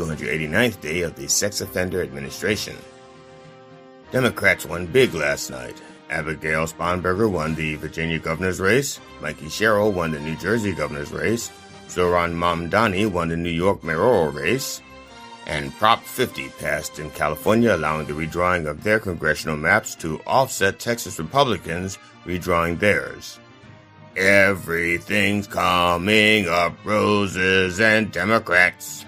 289th day of the sex offender administration. Democrats won big last night. Abigail Sponberger won the Virginia governor's race, Mikey Sherrill won the New Jersey governor's race, Zohran Mamdani won the New York mayoral race, and Prop 50 passed in California, allowing the redrawing of their congressional maps to offset Texas Republicans redrawing theirs. Everything's coming up roses and Democrats.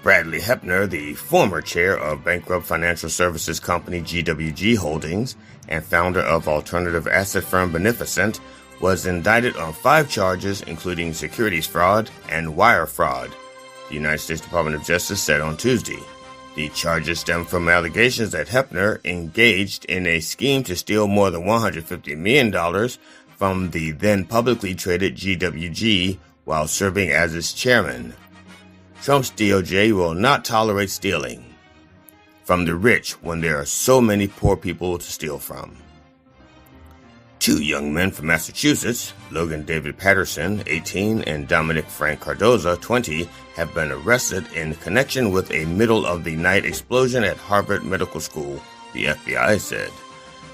Bradley Hepner, the former chair of bankrupt financial services company GWG Holdings and founder of alternative asset firm Beneficent, was indicted on 5 charges including securities fraud and wire fraud, the United States Department of Justice said on Tuesday. The charges stem from allegations that Hepner engaged in a scheme to steal more than $150 million from the then publicly traded GWG while serving as its chairman. Trump's DOJ will not tolerate stealing from the rich when there are so many poor people to steal from. 2 young men from Massachusetts, Logan David Patterson, 18, and Dominic Frank Cardoza, 20, have been arrested in connection with a middle-of-the-night explosion at Harvard Medical School, the FBI said.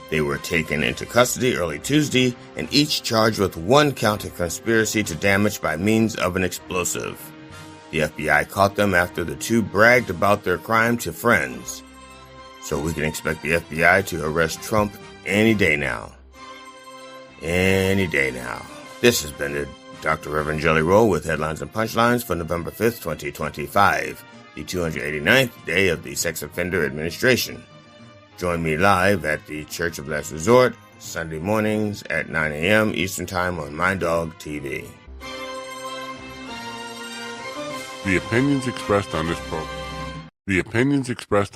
They were taken into custody early Tuesday and each charged with 1 count of conspiracy to damage by means of an explosive. The FBI caught them after the 2 bragged about their crime to friends. So we can expect the FBI to arrest Trump any day now. Any day now. This has been the Dr. Reverend Jelly Roll with headlines and punchlines for November 5th, 2025, the 289th day of the sex offender administration. Join me live at the Church of Last Resort, Sunday mornings at 9 a.m. Eastern Time on MyDog TV. The opinions expressed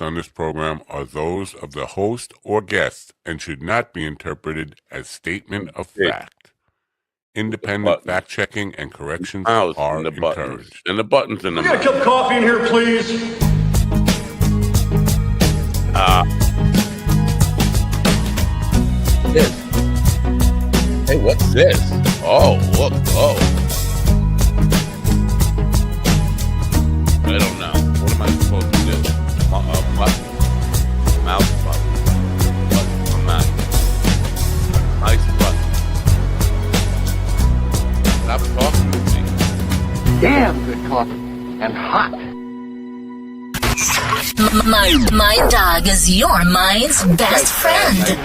on this program are those of the host or guest and should not be interpreted as statement of fact. Independent fact-checking and corrections are encouraged. And the buttons in the Can I get a cup of coffee in here, please? Hey, what's this? Oh, look. Oh. I don't know. What am I supposed to do? Button. Mouse button. Button for mouse. Nice button. Stop talking to me. Damn good coffee. And hot. My dog is your mind's best friend.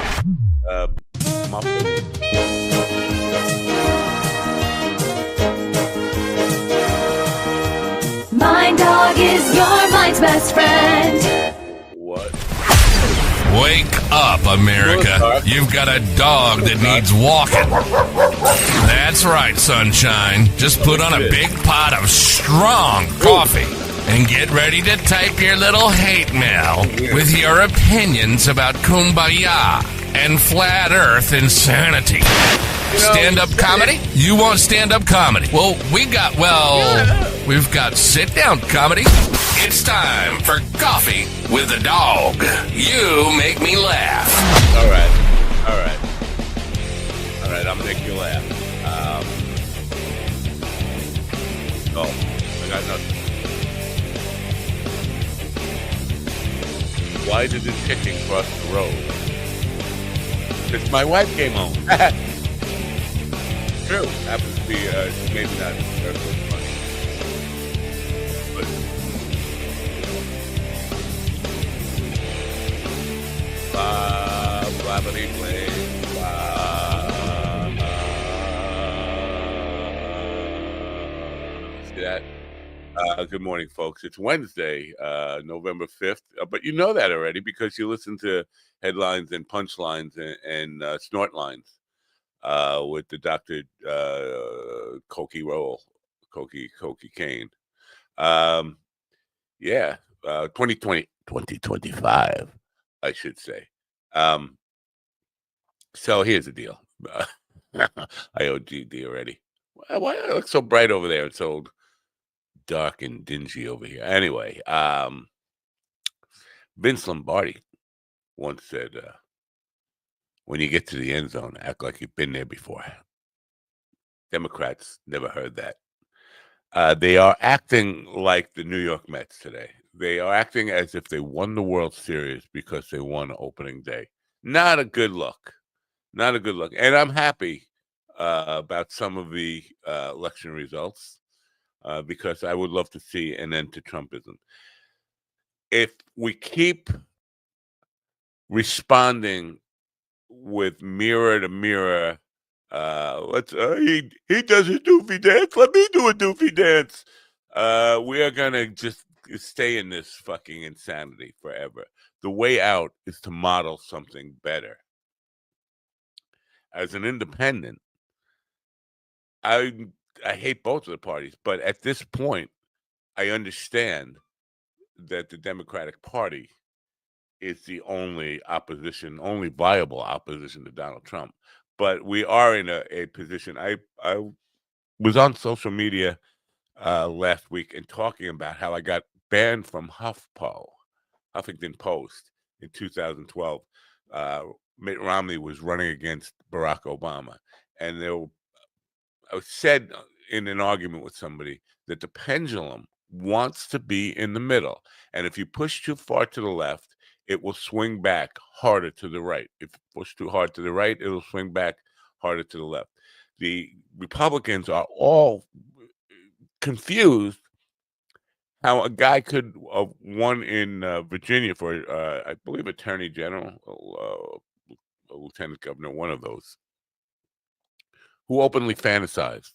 My dog is your mind's best friend. What? Wake up, America. You've got a dog that needs walking. That's right, sunshine. Just put on a big pot of strong coffee and get ready to type your little hate mail with your opinions about kumbaya and flat earth insanity. Stand-up comedy? You want stand-up comedy? Well, we've got sit-down comedy. It's time for Coffee with a Dog. You make me laugh. All right, I'll make you laugh. I got nothing. Why did the chicken cross the road? Because my wife came home. True. Happens to be, maybe not terribly funny. But, blabbity bling, see that? Good morning, folks. It's Wednesday, November 5th. But you know that already because you listen to headlines and punchlines and snort lines. With the Dr. Cokie Roll, Cokie Kane. 2025, I should say. So here's the deal. I OGD already. Why do I look so bright over there and so dark and dingy over here? Anyway, Vince Lombardi once said, when you get to the end zone, act like you've been there before. Democrats never heard that. They are acting like the New York Mets today. They are acting as if they won the World Series because they won opening day. Not a good look. Not a good look. And I'm happy about some of the election results because I would love to see an end to Trumpism. If we keep responding with mirror to mirror, he does a doofy dance. Let me do a doofy dance. We are gonna just stay in this fucking insanity forever. The way out is to model something better. As an independent, I hate both of the parties, but at this point, I understand that the Democratic Party is the only viable opposition to Donald Trump. But we are in a position. I was on social media last week and talking about how I got banned from Huffington Post in 2012. Mitt Romney was running against Barack Obama, and I said in an argument with somebody that the pendulum wants to be in the middle, and if you push too far to the left, it will swing back harder to the right. If you push too hard to the right, it'll swing back harder to the left. The Republicans are all confused how a guy could have won in Virginia for, I believe, Attorney General, Lieutenant Governor, one of those, who openly fantasized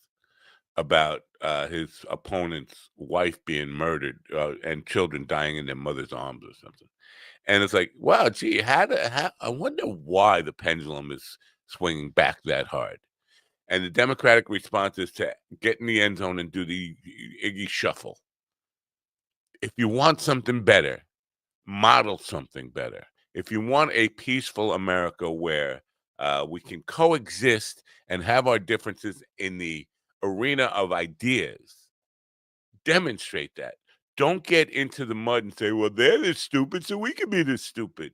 about his opponent's wife being murdered and children dying in their mother's arms or something. And it's like, wow, gee, I wonder why the pendulum is swinging back that hard. And the Democratic response is to get in the end zone and do the Iggy shuffle. If you want something better, model something better. If you want a peaceful America where we can coexist and have our differences in the arena of ideas, demonstrate that. Don't get into the mud and say, well, they're this stupid, so we can be this stupid.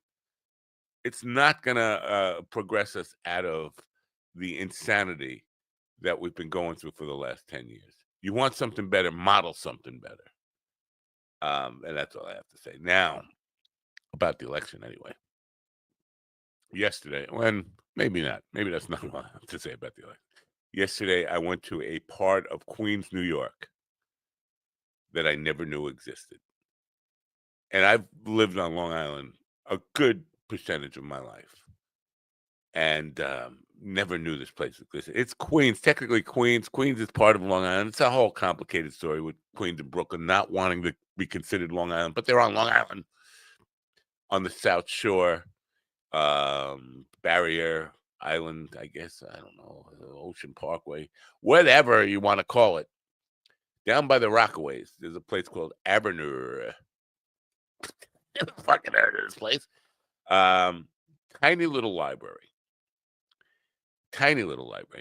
It's not going to progress us out of the insanity that we've been going through for the last 10 years. You want something better, model something better. And that's all I have to say. Now, about the election anyway. Yesterday, maybe not. Maybe that's not what I have to say about the election. Yesterday, I went to a part of Queens, New York that I never knew existed. And I've lived on Long Island a good percentage of my life. And never knew this place existed. It's Queens, technically Queens. Queens is part of Long Island. It's a whole complicated story with Queens and Brooklyn not wanting to be considered Long Island, but they're on Long Island on the South Shore, Barrier Island, I guess. I don't know, Ocean Parkway, whatever you want to call it. Down by the Rockaways, there's a place called Abernure. Fucking heard of this place. Tiny little library.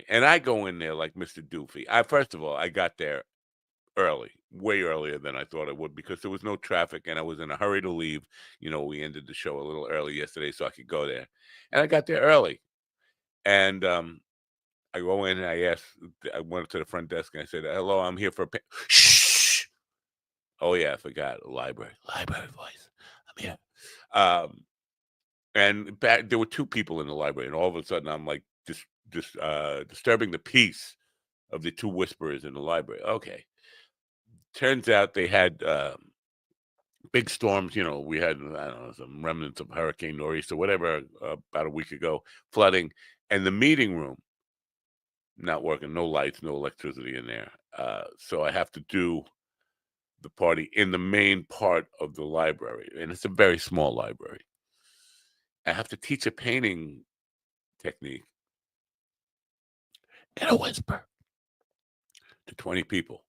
And I go in there like Mr. Doofy. First of all, I got there early, way earlier than I thought I would, because there was no traffic and I was in a hurry to leave. You know, we ended the show a little early yesterday so I could go there. And I got there early. And I go in and I went to the front desk and I said, hello, I'm here for a shh. Oh, yeah, I forgot. Library voice. I'm here. And there were two people in the library, and all of a sudden I'm like just disturbing the peace of the two whisperers in the library. Okay. Turns out they had big storms. You know, we had, I don't know, some remnants of Hurricane Nor'easter, whatever, about a week ago, flooding, and the meeting room not working, no lights, no electricity in there. So I have to do the party in the main part of the library, and it's a very small library. I have to teach a painting technique in a whisper to 20 people.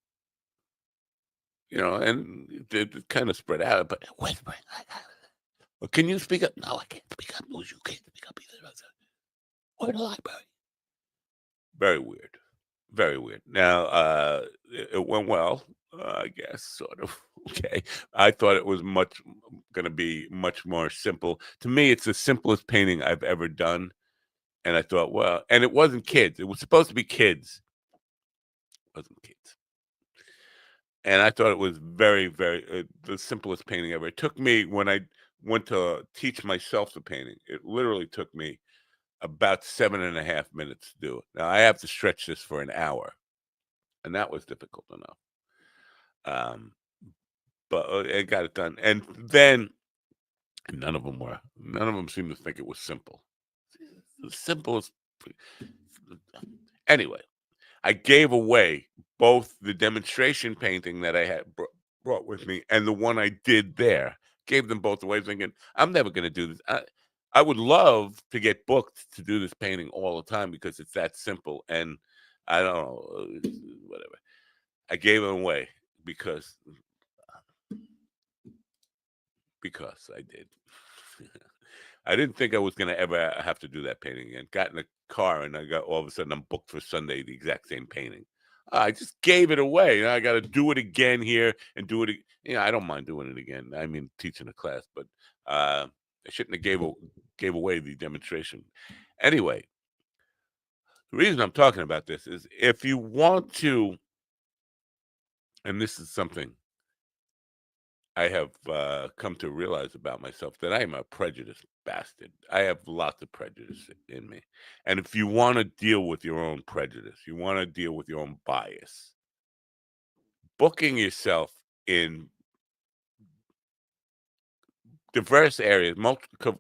You know, and they're kind of spread out, but whispering. Well, can you speak up? No, I can't speak up. No, you can't speak up either. We're in the library. Very weird. Very weird. Now, it went well, I guess, sort of. Okay. I thought it was going to be much more simple. To me, it's the simplest painting I've ever done. And I thought, well, and it wasn't kids. It was supposed to be kids. It wasn't kids. And I thought it was very, very the simplest painting ever. It took me, when I went to teach myself the painting, it literally took me about 7.5 minutes to do it. Now I have to stretch this for an hour, and that was difficult enough. But I got it done. And then none of them seemed to think it was simple. The simplest. Anyway, I gave away both the demonstration painting that I had brought with me and the one I did there. Gave them both away, thinking I'm never going to do this. I would love to get booked to do this painting all the time because it's that simple. And I don't know, whatever. I gave them away because I did. I didn't think I was going to ever have to do that painting again. Got in a car and I got, all of a sudden I'm booked for Sunday, the exact same painting. I just gave it away. I got to do it again here and do it. I don't mind doing it again. I mean, teaching a class, but I shouldn't have gave away the demonstration. Anyway, the reason I'm talking about this is if you want to, and this is something I have come to realize about myself, that I am a prejudiced bastard. I have lots of prejudice in me. And if you want to deal with your own prejudice, you want to deal with your own bias, booking yourself in diverse areas,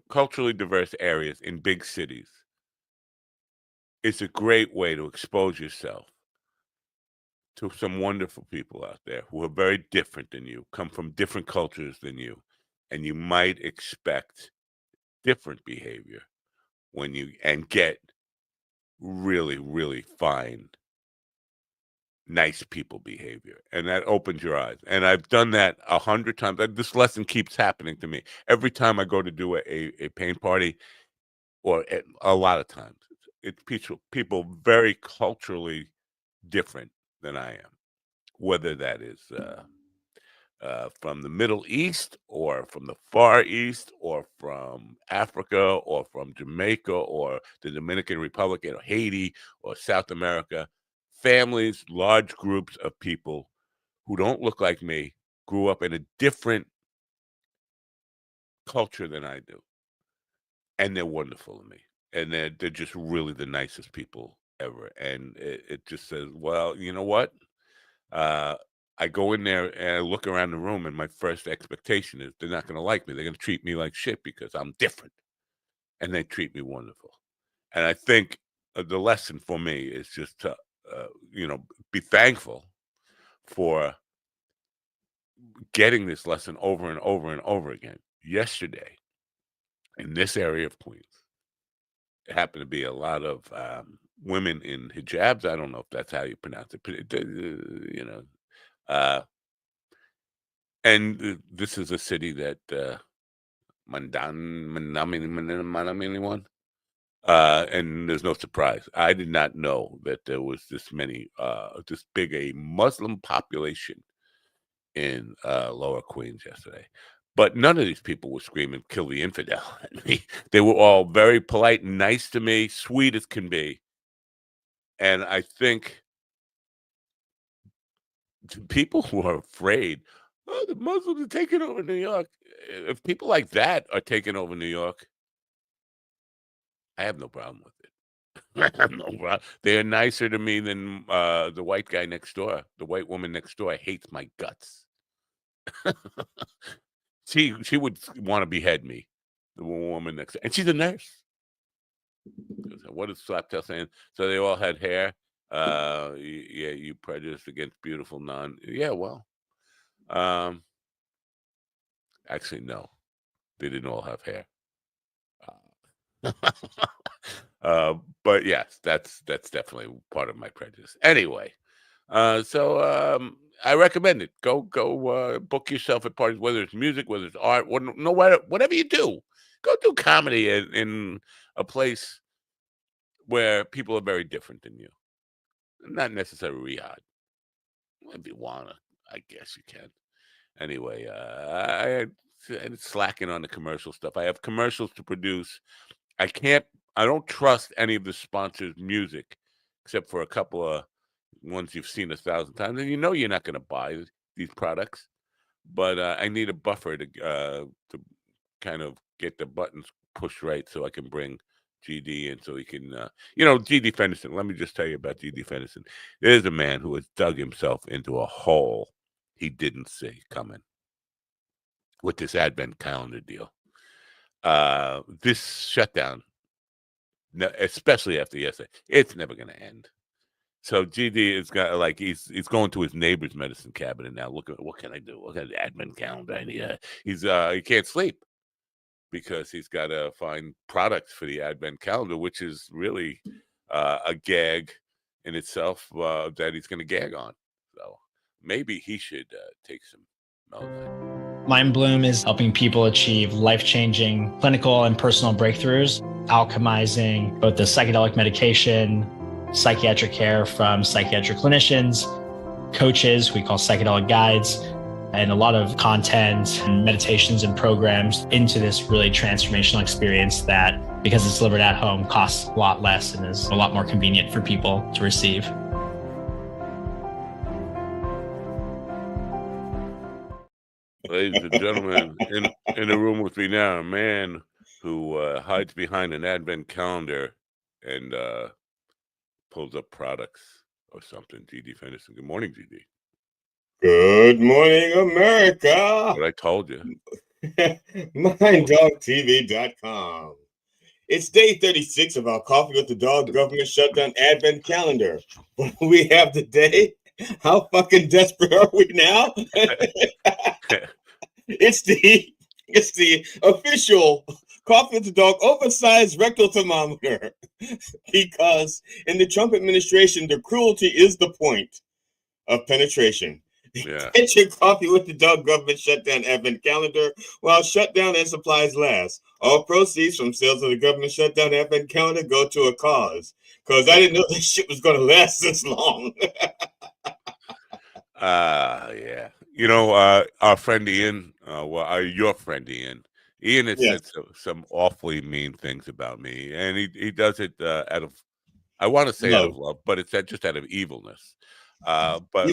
culturally diverse areas in big cities is a great way to expose yourself to some wonderful people out there who are very different than you, come from different cultures than you, and you might expect different behavior and get really, really fine, nice people behavior. And that opens your eyes. And I've done that 100 times. This lesson keeps happening to me. Every time I go to do a paint party, or a lot of times, it's people very culturally different than I am, whether that is from the Middle East or from the Far East or from Africa or from Jamaica or the Dominican Republic or Haiti or South America. Families, large groups of people who don't look like me, grew up in a different culture than I do. And they're wonderful to me. And they're just really the nicest people ever. And it just says, well, you know what? I go in there and I look around the room, and my first expectation is they're not going to like me. They're going to treat me like shit because I'm different. And they treat me wonderful. And I think the lesson for me is just to, be thankful for getting this lesson over and over and over again. Yesterday, in this area of Queens, it happened to be a lot of women in hijabs. I don't know if that's how you pronounce it, and this is a city that Manaminiwan, and there's no surprise. I did not know that there was this big a Muslim population in Lower Queens yesterday. But none of these people were screaming, "Kill the infidel" at me. They were all very polite and nice to me, sweet as can be. And I think to people who are afraid, oh, the Muslims are taking over New York. If people like that are taking over New York, I have no problem with it. I have no problem. They are nicer to me than the white guy next door. The white woman next door hates my guts. She would want to behead me. The woman next, and she's a nurse. What is Slaptail saying? So they all had hair. Yeah, you prejudiced against beautiful non. Yeah, well, actually, no, they didn't all have hair. But yes, that's definitely part of my prejudice. Anyway, so I recommend it. Go book yourself at parties, whether it's music, whether it's art, whatever you do. Go do comedy in a place where people are very different than you. Not necessarily Riyadh. If you wanna, I guess you can. Anyway, I'm slacking on the commercial stuff. I have commercials to produce. I don't trust any of the sponsors' music, except for a couple of ones you've seen 1,000 times, and you're not going to buy. these products, but I need a buffer to kind of get the buttons pushed right so I can bring GD in so he can, GD Fenderson. Let me just tell you about GD Fenderson. There's a man who has dug himself into a hole he didn't see coming with this advent calendar deal. This shutdown, especially after yesterday, it's never going to end. So GD is got he's going to his neighbor's medicine cabinet now. Look at what can I do? What kind of advent calendar? He can't sleep because he's got to find products for the advent calendar, which is really a gag in itself that he's going to gag on. So maybe he should take some Melatonin. Mind Bloom is helping people achieve life-changing clinical and personal breakthroughs, alchemizing both the psychedelic medication, psychiatric care from psychiatric clinicians, coaches, we call psychedelic guides, and a lot of content and meditations and programs into this really transformational experience that, because it's delivered at home, costs a lot less and is a lot more convenient for people to receive. Ladies and gentlemen, in the room with me now, a man who hides behind an advent calendar and pulls up products or something. GD Fenderson. Good morning, GD. Good morning, America. What I told you. MindDogTV.com. It's day 36 of our Coffee with the Dog government shutdown advent calendar. What do we have today? How fucking desperate are we now? It's the official Coffee with the Dog oversized rectal thermometer. Because in the Trump administration, the cruelty is the point of penetration. Yeah. Get your Coffee with the Dog government shutdown advent calendar while shutdown and supplies last. All proceeds from sales of the government shutdown advent calendar go to a cause. Because I didn't know this shit was going to last this long. Yeah. Our friend Ian, your friend Ian. Ian has said some awfully mean things about me, and he does it out of, I want to say out of love, but it's just out of evilness. But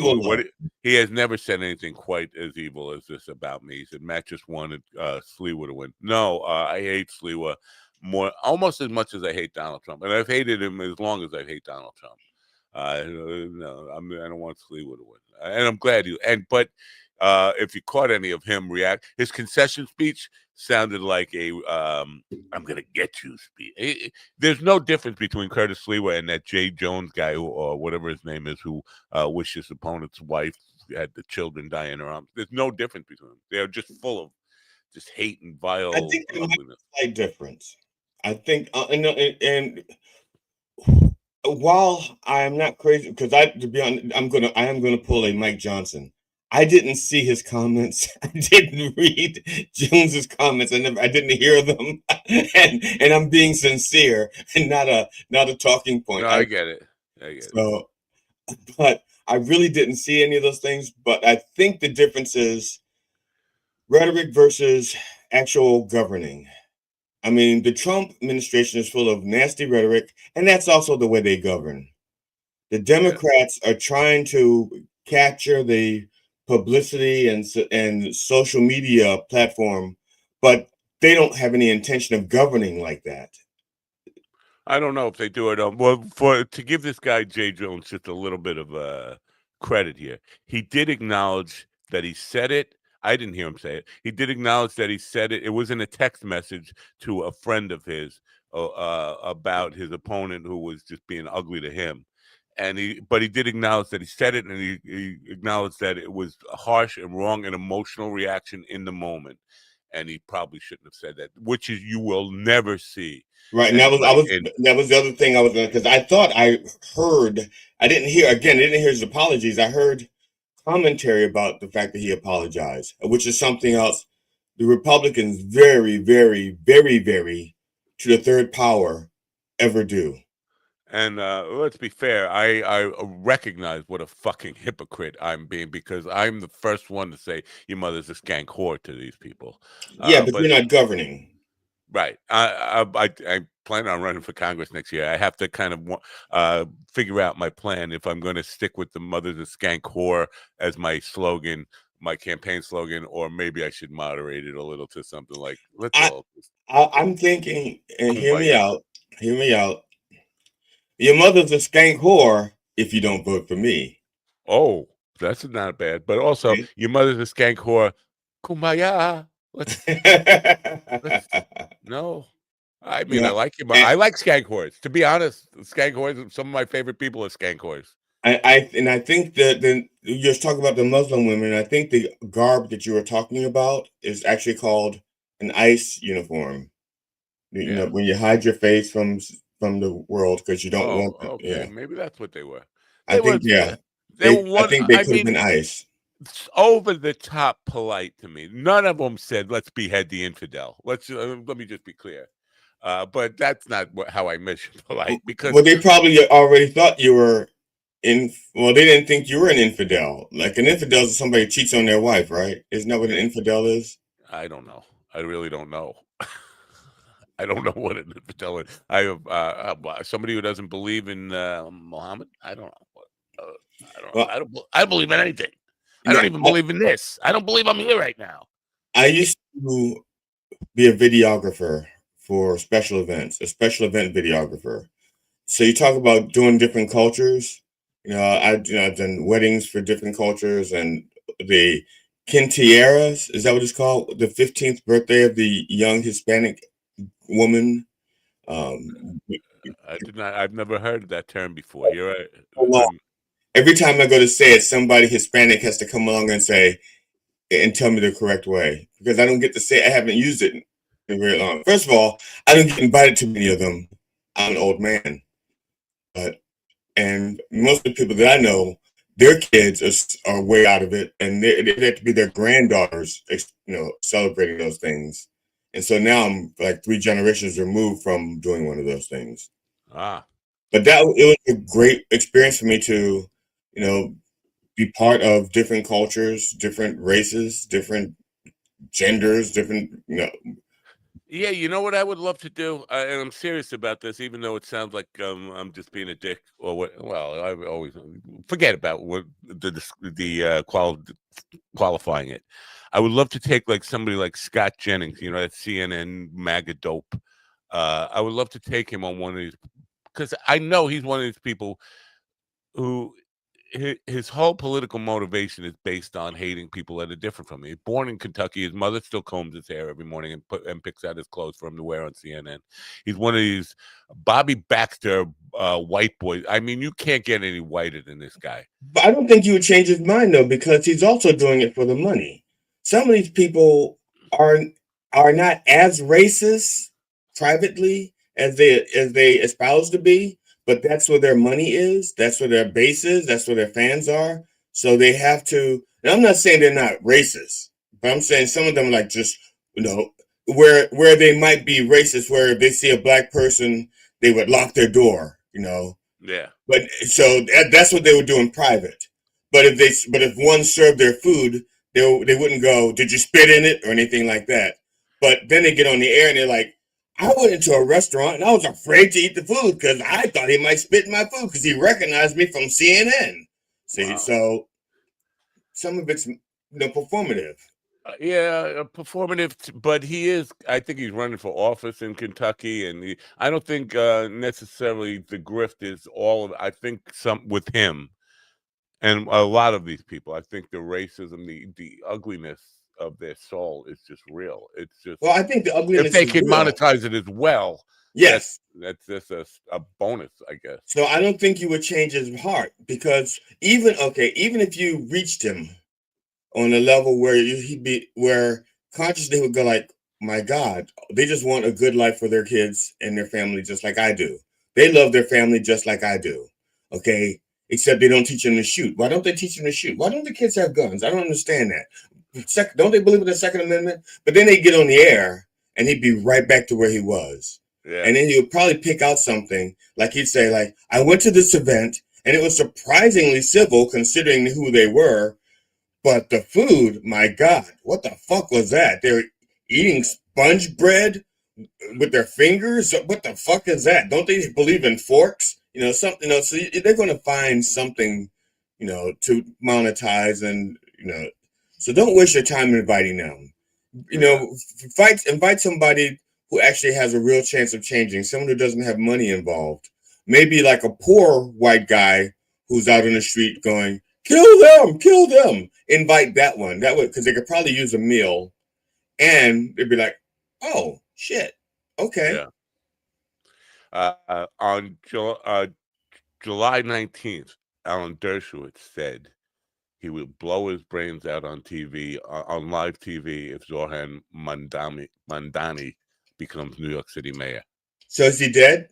he has never said anything quite as evil as this about me. He said Matt just wanted Sliwa to win. No, I hate Sliwa almost as much as I hate Donald Trump, and I've hated him as long as I hate Donald Trump. No, I don't want Sliwa to win, and I'm glad you. But if you caught any of him react, his concession speech sounded like a "I'm gonna get you" speech. There's no difference between Curtis Sliwa and that Jay Jones guy, or whatever his name is, who wished his opponent's wife had the children die in her arms. There's no difference between them. They're just full of just hate and vile ugliness. I think there might be a slight difference. I think, and while I am not crazy, because to be honest, I am gonna pull a Mike Johnson. I didn't see his comments. I didn't read Jones's comments. I didn't hear them, and I'm being sincere and not a talking point. No, I get it. So, but I really didn't see any of those things. But I think the difference is rhetoric versus actual governing. I mean, the Trump administration is full of nasty rhetoric, and that's also the way they govern. The Democrats are trying to capture the publicity and social media platform, but they don't have any intention of governing like that. I don't know if they do it. Well, to give this guy Jay Jones just a little bit of credit here, he did acknowledge that he said it. I didn't hear him say it. He did acknowledge that he said it. It was in a text message to a friend of his about his opponent who was just being ugly to him. But he did acknowledge that he said it, and he acknowledged that it was a harsh and wrong and emotional reaction in the moment, and he probably shouldn't have said that, which is you will never see. Right, and that was the other thing I was going to, because I thought I didn't hear his apologies. I heard commentary about the fact that he apologized, which is something else the Republicans very, very, very, very to the third power ever do. And let's be fair, I recognize what a fucking hypocrite I'm being, because I'm the first one to say your mother's a skank whore to these people. Yeah, but you're not governing. Right. I planning on running for Congress next year. I have to kind of figure out my plan if I'm going to stick with the Mother's a Skank Whore as my slogan, my campaign slogan, or maybe I should moderate it a little to something like, let's all just I'm thinking, and hear me kumbaya. out. Hear me out. Your mother's a skank whore if you don't vote for me. Oh, that's not bad. But also, Okay? your mother's a skank whore. Kumbaya. Let's no. I You mean, I know, like you. and I like skank whores. To be honest, skank whores. Some of my favorite people are skank whores. I think that you're just talking about the Muslim women. I think the garb that you were talking about is actually called an ICE uniform. You Yeah. know, when you hide your face from the world because you don't Oh, want them. okay. Yeah, Maybe that's what they were. I They were. think yeah, They were I one. think they I could have mean, been ICE. it's over the top polite to me. None of them said, "Let's behead the infidel." Let me just be clear. But that's not how I measure polite because Well, they probably already thought you were in. Well, they didn't think you were an infidel. Like an infidel is somebody who cheats on their wife, right? Isn't that what an infidel is? I don't know. I really don't know. I don't know what an infidel is. I have somebody who doesn't believe in Muhammad. I don't know. Uh, I don't. Well, I don't believe in anything. I you know, don't even believe in this. I don't believe I'm here right now. I used to be a videographer for special events, a special event videographer. So you talk about doing different cultures. I've done weddings for different cultures and the quinceañeras, is that what it's called? The 15th birthday of the young Hispanic woman. Um, I did not. I've never heard that term before. You're right. Every time I go to say it, somebody Hispanic has to come along and say and tell me the correct way because I don't get to say it. I haven't used it in very long. First of all, I don't get invited to many of them. I'm an old man, but and most of the people that I know, their kids are way out of it, and they have to be their granddaughters, celebrating those things. And so now I'm like 3 generations removed from doing one of those things. Ah, But it was a great experience for me to, you know, be part of different cultures, different races, different genders, different. yeah. You know what I would love to do, and I'm serious about this, even though it sounds like I'm just being a dick or what. Well, I always forget about what qualifying it. I would love to take like somebody like Scott Jennings, that CNN MAGA dope. I would love to take him on one of these because I know he's one of these people who his whole political motivation is based on hating people that are different from him. Born in Kentucky, his mother still combs his hair every morning and picks out his clothes for him to wear on CNN. He's one of these Bobby Baxter white boys. I mean, you can't get any whiter than this guy. But I don't think he would change his mind though, because he's also doing it for the money. Some of these people are not as racist privately as they espouse to be, but that's where their money is, that's where their base is, that's where their fans are. So they have to. And I'm not saying they're not racist, but I'm saying some of them like just where they might be racist, where if they see a black person, they would lock their door. Yeah. But so that's what they would do in private. But if one served their food, they wouldn't go, "Did you spit in it?" or anything like that. But then they get on the air and they're like, "I went into a restaurant and I was afraid to eat the food because I thought he might spit in my food because he recognized me from CNN." See, Wow. so some of it's performative. Yeah, performative, but he is. I think he's running for office in Kentucky, and I don't think necessarily the grift is all of it. I think some with him and a lot of these people. I think the racism, the ugliness of their soul is just real. It's just Well, I think the if ugliness they is can real. monetize it as well, Yes. that's just a bonus, I guess. So I don't think you would change his heart because even if you reached him on a level where where consciously he would go like, my God, they just want a good life for their kids and their family just like I do. They love their family just like I do. Okay. Except they don't teach them to shoot. Why don't they teach them to shoot? Why don't the kids have guns? I don't understand that. Don't they believe in the Second Amendment? But then they get on the air and he'd be right back to where he was. Yeah. And then he would probably pick out something like he'd say, like, I went to this event and it was surprisingly civil considering who they were. But the food, my God, what the fuck was that? They were eating sponge bread with their fingers. What the fuck is that? Don't they believe in forks? Something. So they're going to find something, to monetize, and So don't waste your time inviting them. Invite somebody who actually has a real chance of changing. Someone who doesn't have money involved. Maybe like a poor white guy who's out on the street going, "Kill them, kill them." Invite that one. That way, because they could probably use a meal, and they'd be like, "Oh shit, okay." Yeah. On July 19th, Alan Dershowitz said he would blow his brains out on TV, on live TV, if Zoran Mandani becomes New York City mayor. So is he dead?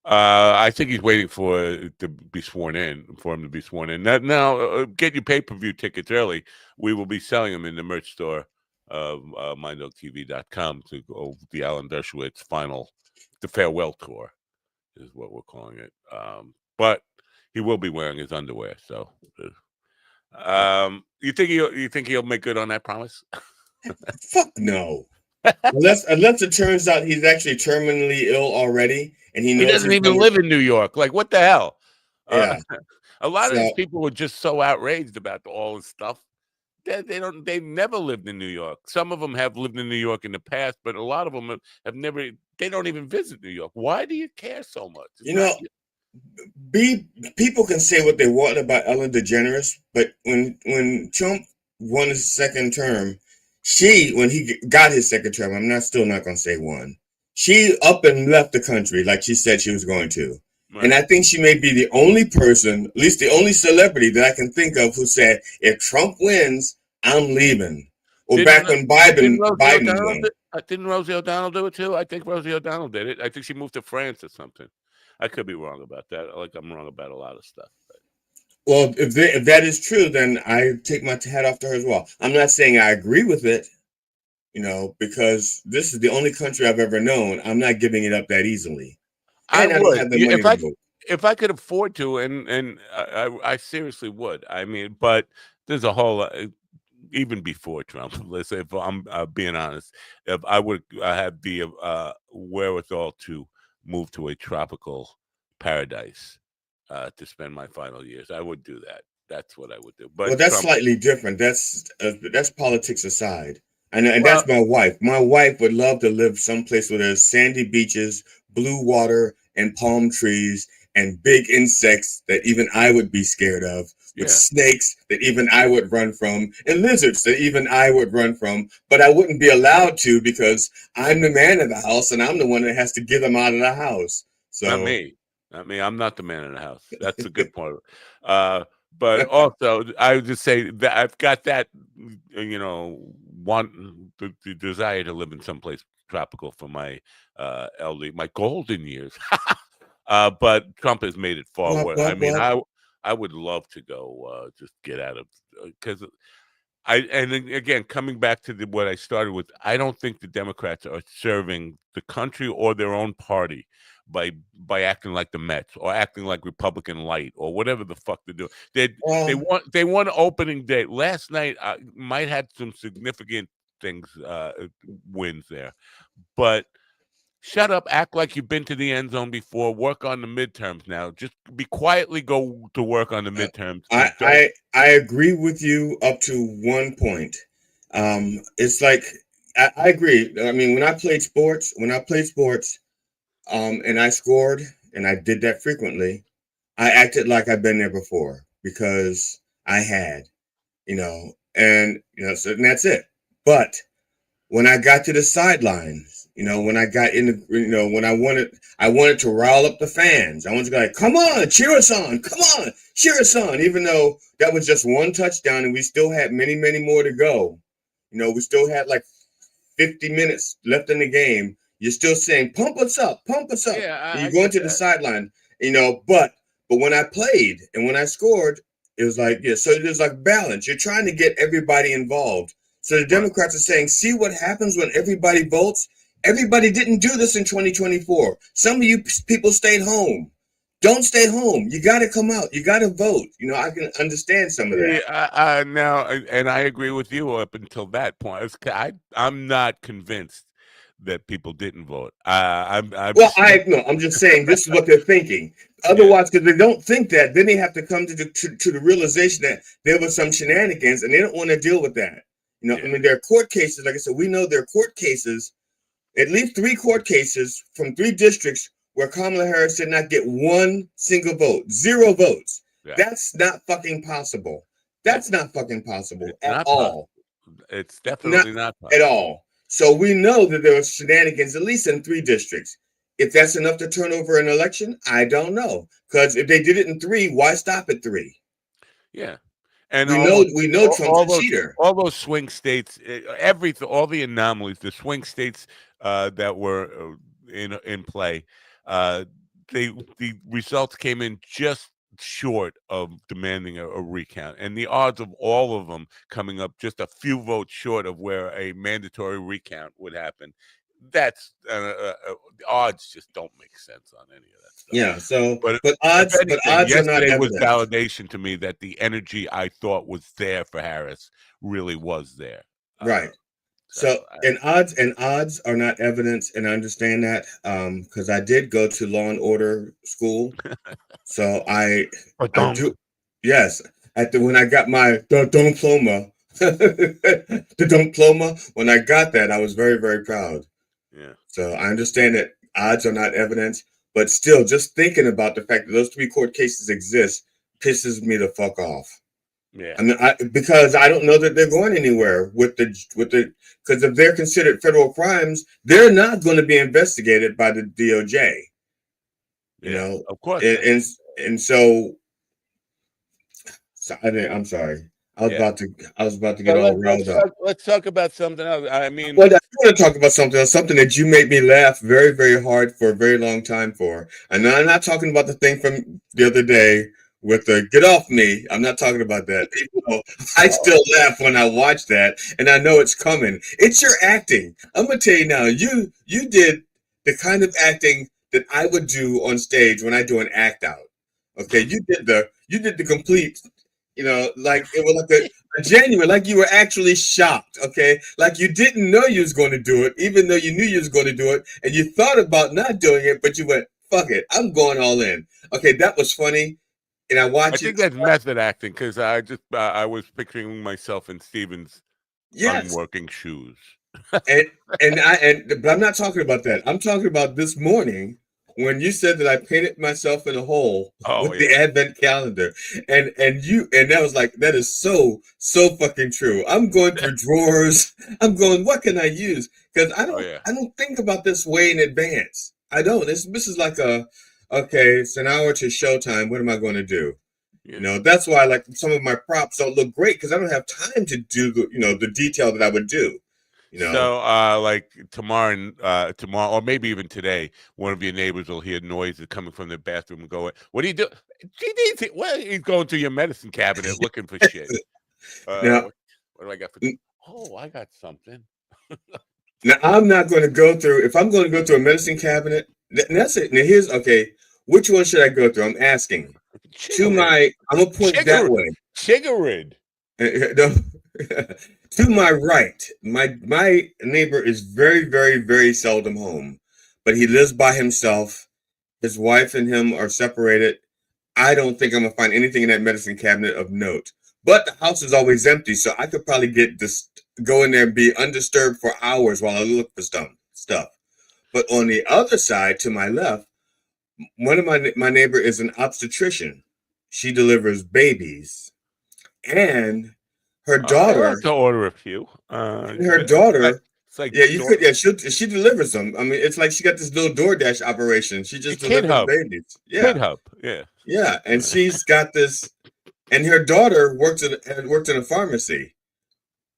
I think he's waiting for him to be sworn in. Now, get your pay-per-view tickets early. We will be selling them in the merch store of MindDogTV.com to go the Alan Dershowitz the farewell tour is what we're calling it. But he will be wearing his underwear. So, you think he'll make good on that promise? Fuck no. unless it turns out he's actually terminally ill already, and he doesn't even live in New York. Like, what the hell? Yeah. A lot of these people were just so outraged about all this stuff. They've never lived in New York. Some of them have lived in New York in the past, but a lot of them have never. They don't even visit New York. Why do you care so much? People can say what they want about Ellen DeGeneres, but when Trump won his second term, when he got his second term, I'm still not going to say won. She up and left the country like she said she was going to. Right. And I think she may be the only person, at least the only celebrity that I can think of who said, if Trump wins, I'm leaving. Or back when Biden won. Didn't Rosie O'Donnell do it too? I think Rosie O'Donnell did it. I think she moved to France or something. I could be wrong about that. Like I'm wrong about a lot of stuff. But. Well, if that is true, then I take my hat off to her as well. I'm not saying I agree with it, because this is the only country I've ever known. I'm not giving it up that easily. And I don't have the money to vote. If I could afford to, and I seriously would. I mean, but there's a whole even before Trump. Let's say, if I'm being honest, if I would have the wherewithal to move to a tropical paradise to spend my final years, I would do that. That's what I would do. But that's slightly different. That's politics aside. And that's my wife. My wife would love to live someplace where there's sandy beaches, blue water, and palm trees, and big insects that even I would be scared of, with snakes that even I would run from, and lizards that even I would run from. But I wouldn't be allowed to because I'm the man of the house, and I'm the one that has to get them out of the house. So Not me. I'm not the man in the house. That's a good point. But also, I would just say that I've got that, the desire to live in someplace tropical for my my golden years. But Trump has made it far worse. I mean, I would love to go just get out of, because and again, coming back to what I started with, I don't think the Democrats are serving the country or their own party by acting like the Mets or acting like Republican light or whatever the fuck they do. They won opening day last night. Might have some significant things, wins there, but shut up, act like you've been to the end zone before, work on the midterms now. Just quietly go to work on the midterms. I agree with you up to one point. It's like, I agree. I mean, when I played sports, and I scored, and I did that frequently, I acted like I've been there before because I had, so and that's it. But when I got to the sidelines, when I got in the, when I wanted to rile up the fans. I wanted to go like, come on, cheer us on. Come on, cheer us on. Even though that was just one touchdown and we still had many, many more to go. We still had like 50 minutes left in the game. You're still saying, pump us up, pump us up. Yeah, you're going to the sideline, but when I played and when I scored, it was like, so there's like balance. You're trying to get everybody involved. So the Democrats are saying, see what happens when everybody votes? Everybody didn't do this in 2024. Some of you people stayed home. Don't stay home. You got to come out. You got to vote. I can understand some of that. Now, and I agree with you up until that point. I'm not convinced that people didn't vote. I'm just saying this is what they're thinking. Otherwise, because they don't think that, then they have to come to the realization that there was some shenanigans, and they don't want to deal with that. I mean, there are court cases. Like I said, we know there are court cases, at least 3 court cases from 3 districts where Kamala Harris did not get one single vote, 0 votes. Yeah. That's not fucking possible. That's not fucking possible at all. It's definitely not at all. So we know that there was shenanigans, at least in 3 districts. If that's enough to turn over an election, I don't know. Because if they did it in 3, why stop at 3? Yeah. And we know Trump's a cheater. All those swing states, all the anomalies, the swing states that were in play, the results came in just short of demanding a recount, and the odds of all of them coming up just a few votes short of where a mandatory recount would happen. That's odds just don't make sense on any of that stuff. Yeah. So, but odds are not evidence. It was validation to me that the energy I thought was there for Harris really was there. Right. And odds are not evidence, and I understand that because I did go to law and order school, so I do. Yes, when I got my diploma, when I got that, I was very, very proud. Yeah. So I understand that odds are not evidence, but still, just thinking about the fact that those 3 court cases exist pisses me the fuck off. Yeah. I mean, because I don't know that they're going anywhere with the because if they're considered federal crimes, they're not going to be investigated by the DOJ. You know, of course. And so I'm sorry. I was about to get all riled up. Let's talk about something else. I mean, well, I want to talk about something else, something that you made me laugh very, very hard for a very long time for. And I'm not talking about the thing from the other day with the "get off me." I'm not talking about that. I still laugh when I watch that, and I know it's coming. It's your acting. I'm gonna tell you now. You did the kind of acting that I would do on stage when I do an act out. Okay, you did the complete. Like it was like a genuine, like you were actually shocked, okay? Like you didn't know you was going to do it, even though you knew you was going to do it, and you thought about not doing it, but you went, fuck it, I'm going all in. Okay, that was funny, and I think that's method acting, because I was picturing myself in Steven's unworking shoes. But I'm not talking about that. I'm talking about this morning, when you said that I painted myself in a hole with the advent calendar, and that was like, that is so fucking true. I'm going through drawers. I'm going, what can I use? Because I don't think about this way in advance. I don't. This is like it's an hour to showtime. What am I going to do? Yeah. That's why like some of my props don't look great, because I don't have time to do the detail that I would do. So, like tomorrow, or maybe even today, one of your neighbors will hear noises coming from the bathroom and go, "What do you do?" Well, he's going through your medicine cabinet looking for shit. What do I got for? Oh, I got something. Now I'm not going to go through. If I'm going to go through a medicine cabinet, that's it. Now which one should I go through? I'm asking. I'm gonna point that way. Chiggerid. To my right, my neighbor is very, very, very seldom home, but he lives by himself. His wife and him are separated. I don't think I'm gonna find anything in that medicine cabinet of note. But the house is always empty, so I could probably go in there and be undisturbed for hours while I look for stuff. But on the other side, to my left, one of my neighbor is an obstetrician. She delivers babies, and her daughter. I have to order a few. Her daughter. It's like you could. Yeah, she delivers them. I mean, it's like she got this little DoorDash operation. She just delivers babies. Yeah, Kid Hub. Yeah, yeah, and she's got this. And her daughter worked in a pharmacy.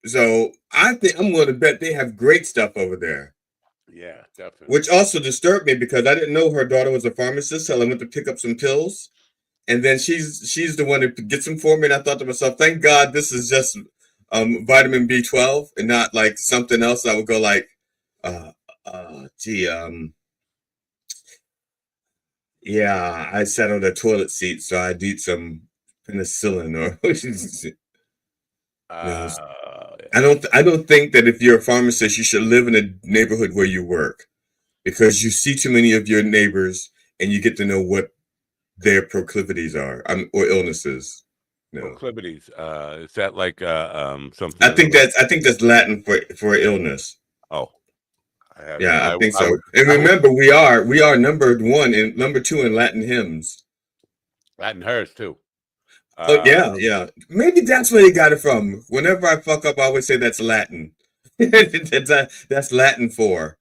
So I think I'm going to bet they have great stuff over there. Yeah, definitely. Which also disturbed me, because I didn't know her daughter was a pharmacist. So I went to pick up some pills. And then she's the one that gets them for me, and I thought to myself, thank God this is just vitamin B12 and not like something else. I would go like, I sat on the toilet seat, so I'd eat some penicillin or yeah. I don't think that if you're a pharmacist, you should live in a neighborhood where you work, because you see too many of your neighbors and you get to know what their proclivities are, or illnesses. No, Proclivities. Is that like something? I think that's Latin for illness. Oh, Yeah, I think I so. would. And I would. remember, we are number two in Latin hymns. Latin hers too. Oh yeah, yeah. Maybe that's where they got it from. Whenever I fuck up, I always say that's Latin. That's Latin for.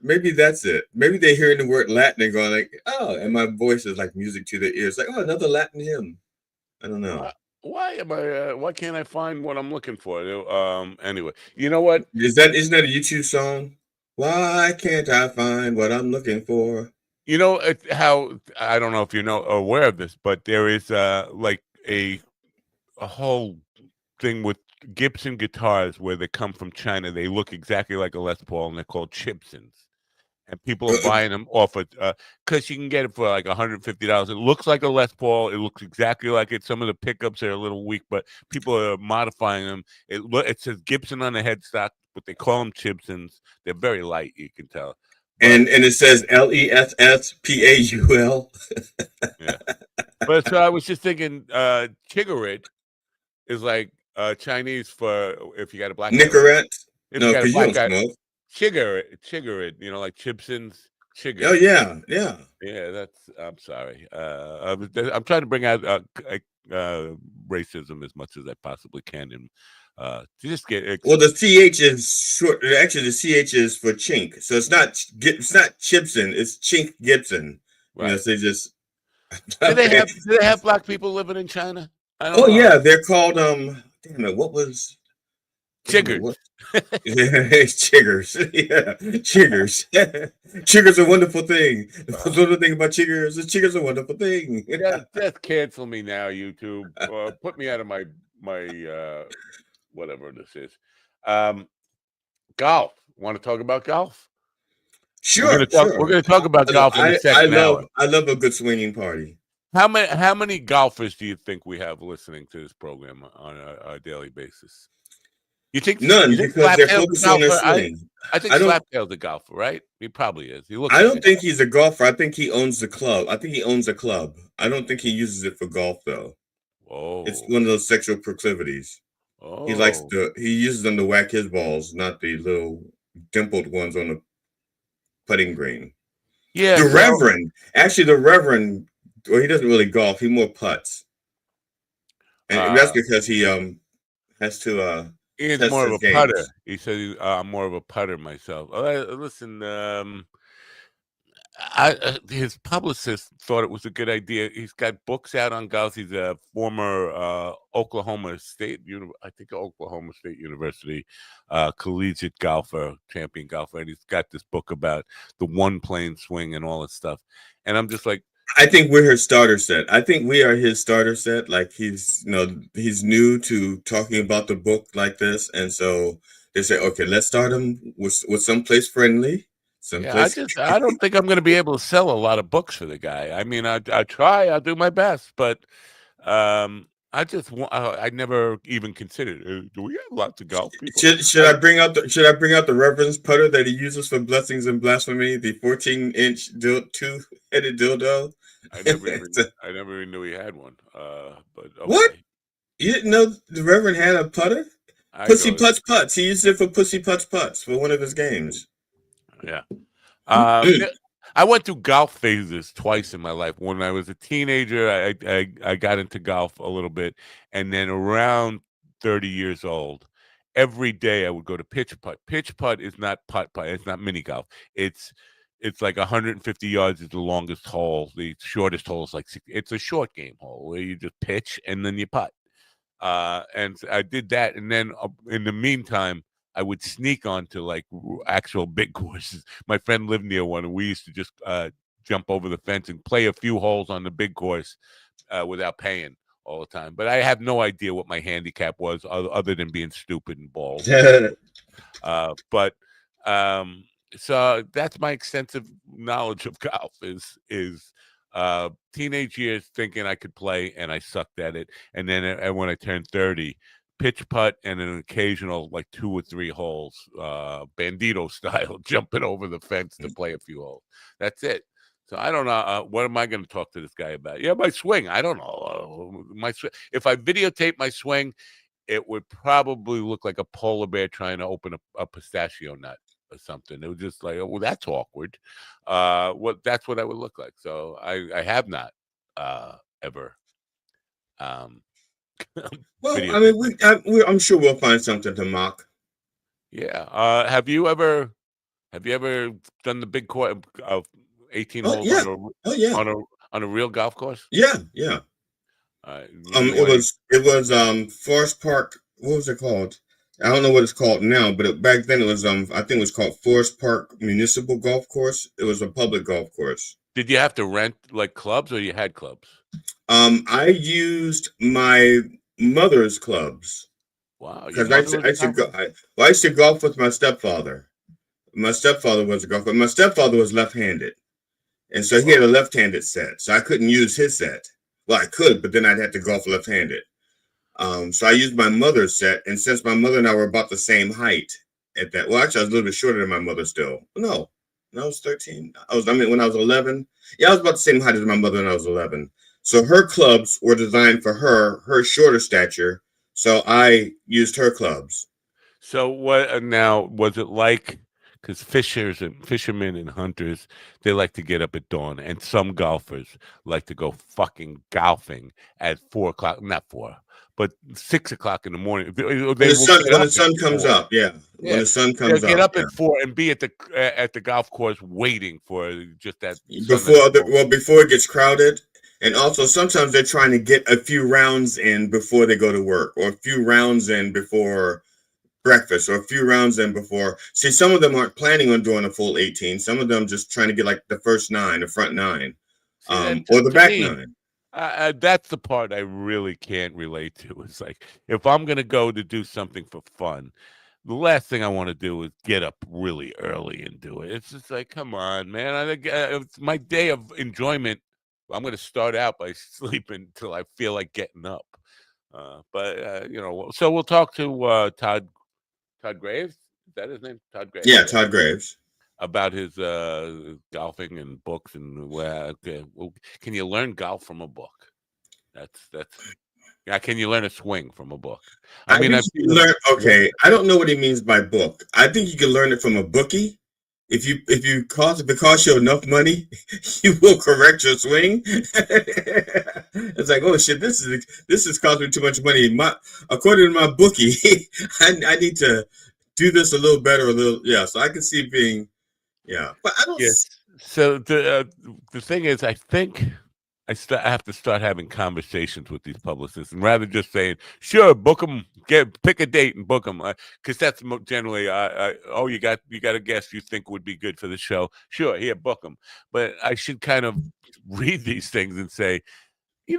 Maybe that's it. Maybe they're hearing the word Latin and going like, oh, and my voice is like music to their ears. Like, oh, another Latin hymn. I don't know. Why am I? Why can't I find what I'm looking for? Anyway, you know what? Isn't that a YouTube song? Why can't I find what I'm looking for? You know how I don't know if you're aware of this, but there is like a whole thing with Gibson guitars where they come from China. They look exactly like a Les Paul, and they're called Chipsons. And people are buying them off of because you can get it for like $150. It looks like a Les Paul. It looks exactly like it. Some of the pickups are a little weak, but people are modifying them. It says Gibson on the headstock, but they call them Chipsons. They're very light, you can tell. But, and it says LESSPAUL. Yeah. But so I was just thinking, Chigarid is like Chinese for if you got a black guy. Nicorette? If No, you got a because you black don't guy. smoke. Chiggerid, like Chipsons. Chiggerid. Oh yeah, yeah. Yeah, I'm sorry. I'm trying to bring out racism as much as I possibly can, and to just get. Well, the CH is short. Actually, the CH is for chink, so it's not Chipson. It's Chink Gibson. Right. You know, so they just. Do they have black people living in China? I don't Oh know. yeah, they're called Damn it, what was? Chiggers. Chiggers. Yeah, chiggers. Chiggers are a wonderful thing. The little thing about chiggers is chiggers are a wonderful thing. Just cancel me now, YouTube. Put me out of my whatever this is. Golf. Want to talk about golf? Sure, We're going to talk about golf in the second hour. I love a good swinging party. How many golfers do you think we have listening to this program on a daily basis? You think none, because they're focused on their swing. I think Slaptail's a golfer, right? He probably is. I don't think he's a golfer. I think he owns the club. I think he owns a club. I don't think he uses it for golf though. Oh, it's one of those sexual proclivities. Oh, he uses them to whack his balls, not the little dimpled ones on the putting green. Yeah, the Reverend. Well, he doesn't really golf. He more putts, and that's because he has to. He's more of a putter. He said, "I'm more of a putter myself." Listen, his publicist thought it was a good idea. He's got books out on golf. He's a former Oklahoma State University collegiate golfer, champion golfer, and he's got this book about the one plane swing and all this stuff. And I'm just like, I think we're his starter set. I think we are his starter set. Like he's new to talking about the book like this, and so they say, okay, let's start him with someplace friendly. I don't think I'm going to be able to sell a lot of books for the guy. I mean, I try, I'll do my best, but I never even considered. Do we have lots of golf people? Should I bring out the Reverend's putter that he uses for blessings and blasphemy? The 14-inch two-headed dildo. I never even knew he had one. But okay. What? You didn't know the Reverend had a putter? Pussy Putts. He used it for Pussy Putts for one of his games. Yeah. I went through golf phases twice in my life. When I was a teenager, I got into golf a little bit, and then around 30 years old, every day I would go to pitch putt. Pitch putt is not putt. It's not mini golf. It's like 150 yards is the longest hole. The shortest hole is like 60. It's a short game hole where you just pitch and then you putt. And I did that, and then in the meantime, I would sneak onto like actual big courses. My friend lived near one, and we used to just jump over the fence and play a few holes on the big course without paying all the time. But I have no idea what my handicap was other than being stupid and bald. So that's my extensive knowledge of golf is teenage years thinking I could play, and I sucked at it. And then when I turned 30, pitch putt and an occasional like 2 or 3 holes, bandito style, jumping over the fence to play a few holes. That's it. So I don't know. What am I going to talk to this guy about? Yeah, my swing. I don't know. My swing. If I videotape my swing, it would probably look like a polar bear trying to open a pistachio nut or something. It was just like, oh, well, that's awkward. That's what I would look like. So I have not ever. Well, I mean, I'm sure we'll find something to mock. Yeah. Have you ever done the big course of 18 holes on a real golf course? Yeah, yeah. It was Forest Park. What was it called? I don't know what it's called now, but back then it was I think it was called Forest Park Municipal Golf Course. It was a public golf course. Did you have to rent like clubs, or you had clubs? I used my mother's clubs. Wow, because I used to golf with my stepfather. My stepfather was a golfer. My stepfather was left-handed, and so he had a left-handed set. So I couldn't use his set. Well, I could, but then I'd have to golf left-handed. So I used my mother's set, and since my mother and I were about the same height at that, well, actually, I was a little bit shorter than my mother still. No, when I was 13. When I was 11. Yeah, I was about the same height as my mother when I was 11. So her clubs were designed for her shorter stature. So I used her clubs. So what now? Was it like? Because fishermen and hunters, they like to get up at dawn, and some golfers like to go fucking golfing at 4 o'clock. Not 4, but 6 o'clock in the morning. When the sun comes up, yeah. When the sun comes up, get up at 4 and be at the golf course waiting for just that before it gets crowded. And also sometimes they're trying to get a few rounds in before they go to work, or a few rounds in before breakfast, or a few rounds in before. See, some of them aren't planning on doing a full 18. Some of them just trying to get like the first 9, the front 9, or the back 9. That's the part I really can't relate to. It's like, if I'm going to go to do something for fun, the last thing I want to do is get up really early and do it. It's just like, come on, man. It's my day of enjoyment. I'm going to start out by sleeping until I feel like getting up. So we'll talk to Todd Graves. Is that his name? Todd Graves. Yeah, Todd Graves. About his golfing and books and can you learn golf from a book? Can you learn a swing from a book? I don't know what he means by book. I think you can learn it from a bookie. If you cost you enough money, you will correct your swing. It's like, oh shit, this is costing me too much money. According to my bookie, I need to do this a little better, so I can see being, but I don't. Yes. So the thing is, I think I have to start having conversations with these publicists, and rather just saying, sure, book them, pick a date and book them, because that's generally, you got a guest you think would be good for the show. Sure, here, book them. But I should kind of read these things and say,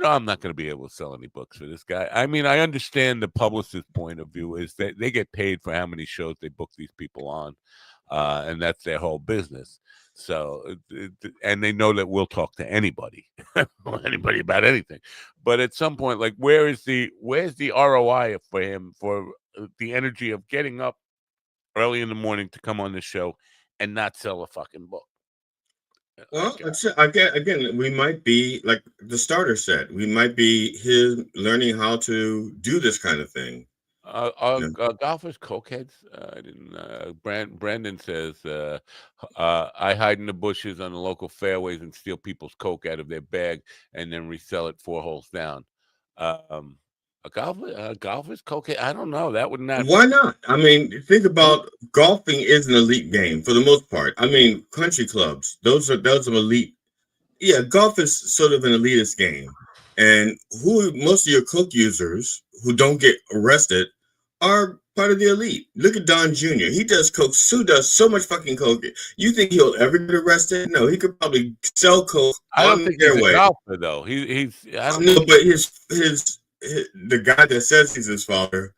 I'm not going to be able to sell any books for this guy. I mean, I understand the publicist's point of view is that they get paid for how many shows they book these people on, and that's their whole business. So, and they know that we'll talk to anybody about anything. But at some point, like, where's the ROI for him for the energy of getting up early in the morning to come on the show and not sell a fucking book? Well, again, we might be like the starter set. We might be learning how to do this kind of thing. Golfers cokeheads? Brandon says, I hide in the bushes on the local fairways and steal people's coke out of their bag and then resell it 4 holes down. A golfer's cokehead? I don't know. That would not. Why not? I mean, think about golfing is an elite game for the most part. I mean, country clubs, those are elite. Yeah, golf is sort of an elitist game. And most of your coke users who don't get arrested are part of the elite. Look at Don Jr. He does coke. Sue does so much fucking coke. You think he'll ever get arrested? No, he could probably sell coke. I don't think he's a golfer though. He's. I don't know, but the guy that says he's his father,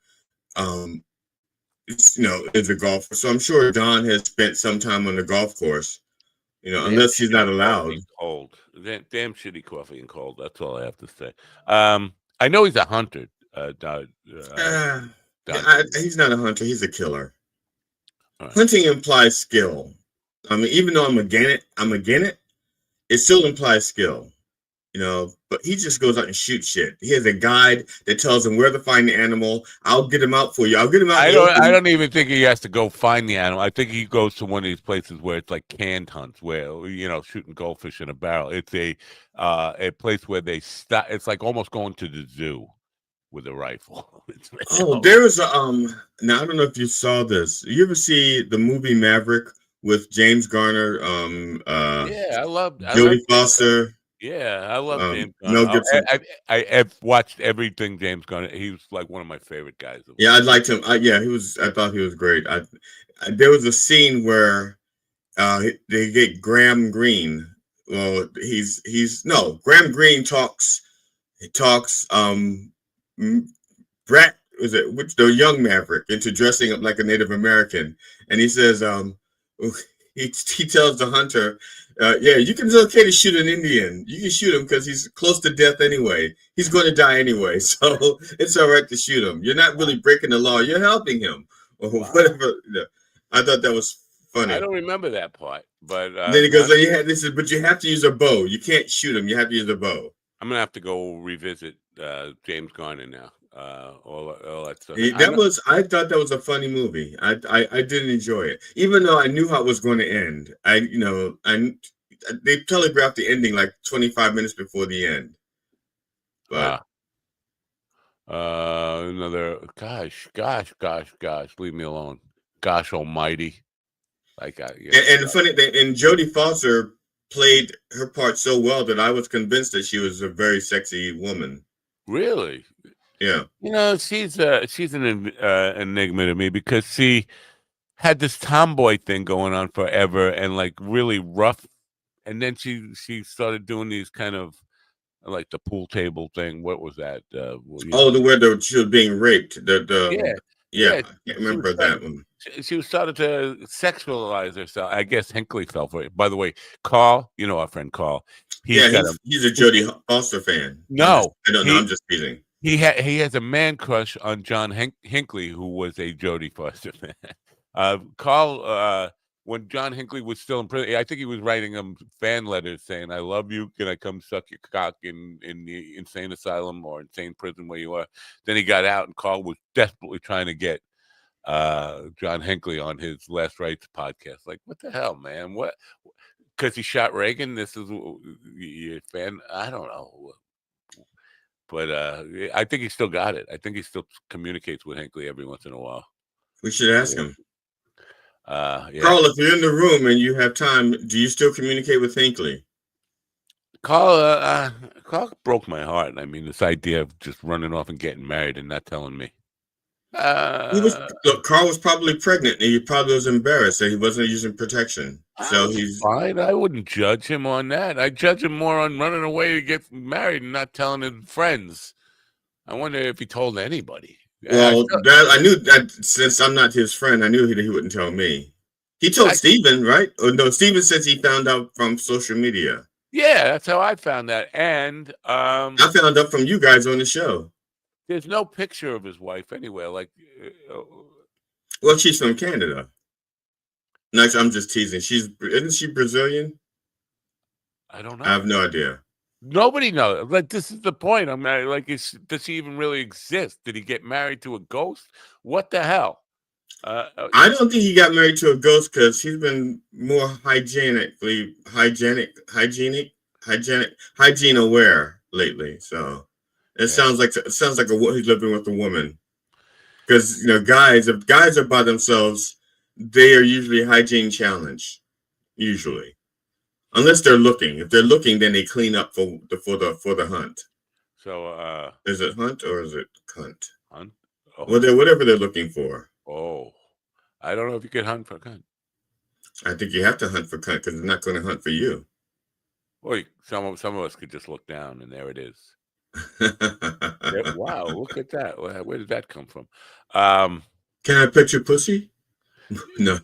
is a golfer. So I'm sure Don has spent some time on the golf course. Unless he's not allowed. Cold. Damn shitty coffee and cold. That's all I have to say. I know he's a hunter. He's not a hunter. He's a killer. Right. Hunting implies skill. I mean, even though I'm against it. It still implies skill, but he just goes out and shoots shit. He has a guide that tells him where to find the animal. I'll get him out for you. I'll get him out. I don't even think he has to go find the animal. I think he goes to one of these places where it's like canned hunts, where shooting goldfish in a barrel. It's a place where they stop. It's like almost going to the zoo with a rifle. There was a Now I don't know if you saw this. You ever see the movie Maverick with James Garner? Yeah, I love Jodie Foster. Yeah, I love James Mel Garner. Gibson. I've watched everything James Garner. He was like one of my favorite guys. Yeah, I liked him. He was. I thought he was great. There was a scene where they get Graham Greene. Well, Graham Greene talks. He talks. Brett the young Maverick into dressing up like a Native American, and he says, he tells the hunter, it's okay to shoot an Indian. You can shoot him because he's close to death anyway. He's going to die anyway, so it's all right to shoot him. You're not really breaking the law. You're helping him, or whatever. I thought that was funny. I don't remember that part, but then he goes, but you have to use a bow. You can't shoot him. You have to use a bow. I'm gonna have to go revisit James Garner now. All that stuff. I thought that was a funny movie. I didn't enjoy it, even though I knew how it was going to end. They telegraphed the ending like 25 minutes before the end. But another gosh, leave me alone. Gosh almighty. Like and the funny thing, and Jodie Foster played her part so well that I was convinced that she was a very sexy woman. Really? Yeah. She's an enigma to me because she had this tomboy thing going on forever and like really rough, and then she started doing these kind of like the pool table thing. What was that? Where she was being raped. Yeah, I can't remember that one. She started to sexualize herself. I guess Hinckley fell for it. By the way, Carl, our friend Carl. He's a Jodie Foster fan. No, I don't know. I'm just teasing. He has a man crush on John Hinckley, who was a Jodie Foster fan. Carl, when John Hinckley was still in prison, I think he was writing him fan letters saying, "I love you. Can I come suck your cock in the insane asylum or insane prison where you are?" Then he got out, and Carl was desperately trying to get John Hinckley on his Last Rites podcast. Like, what the hell, man? What? Because he shot Reagan. This is your fan. I don't know. But I think he still got it. I think he still communicates with Hinckley every once in a while. We should ask him. Yeah. Carl, if you're in the room and you have time, do you still communicate with Hinckley? Carl broke my heart. I mean, this idea of just running off and getting married and not telling me. Carl was probably pregnant and he probably was embarrassed that he wasn't using protection. So he's fine. I wouldn't judge him on that. I judge him more on running away to get married and not telling his friends. I wonder if he told anybody. Well, I knew that since I'm not his friend, I knew he wouldn't tell me. He told Steven, right? Or no, Steven says he found out from social media. Yeah, that's how I found that. And I found out from you guys on the show. There's no picture of his wife anywhere. Like, well, she's from Canada. Next, I'm just teasing. Isn't she Brazilian? I don't know. I have no idea. Nobody knows. Like, this is the point. I'm like, does he even really exist? Did he get married to a ghost? What the hell? I don't think he got married to a ghost because he's been more hygiene aware lately. So it sounds like he's living with a woman. Because if guys are by themselves, they are usually hygiene challenged. Usually, unless they're looking. If they're looking, then they clean up for the hunt. So is it hunt or is it cunt? Hunt. Oh. Well, whatever they're looking for. Oh, I don't know if you could hunt for cunt. I think you have to hunt for cunt because they're not going to hunt for you. Well, some of us could just look down and there it is. Wow, look at that. Where did that come from? Can I pet your pussy? No.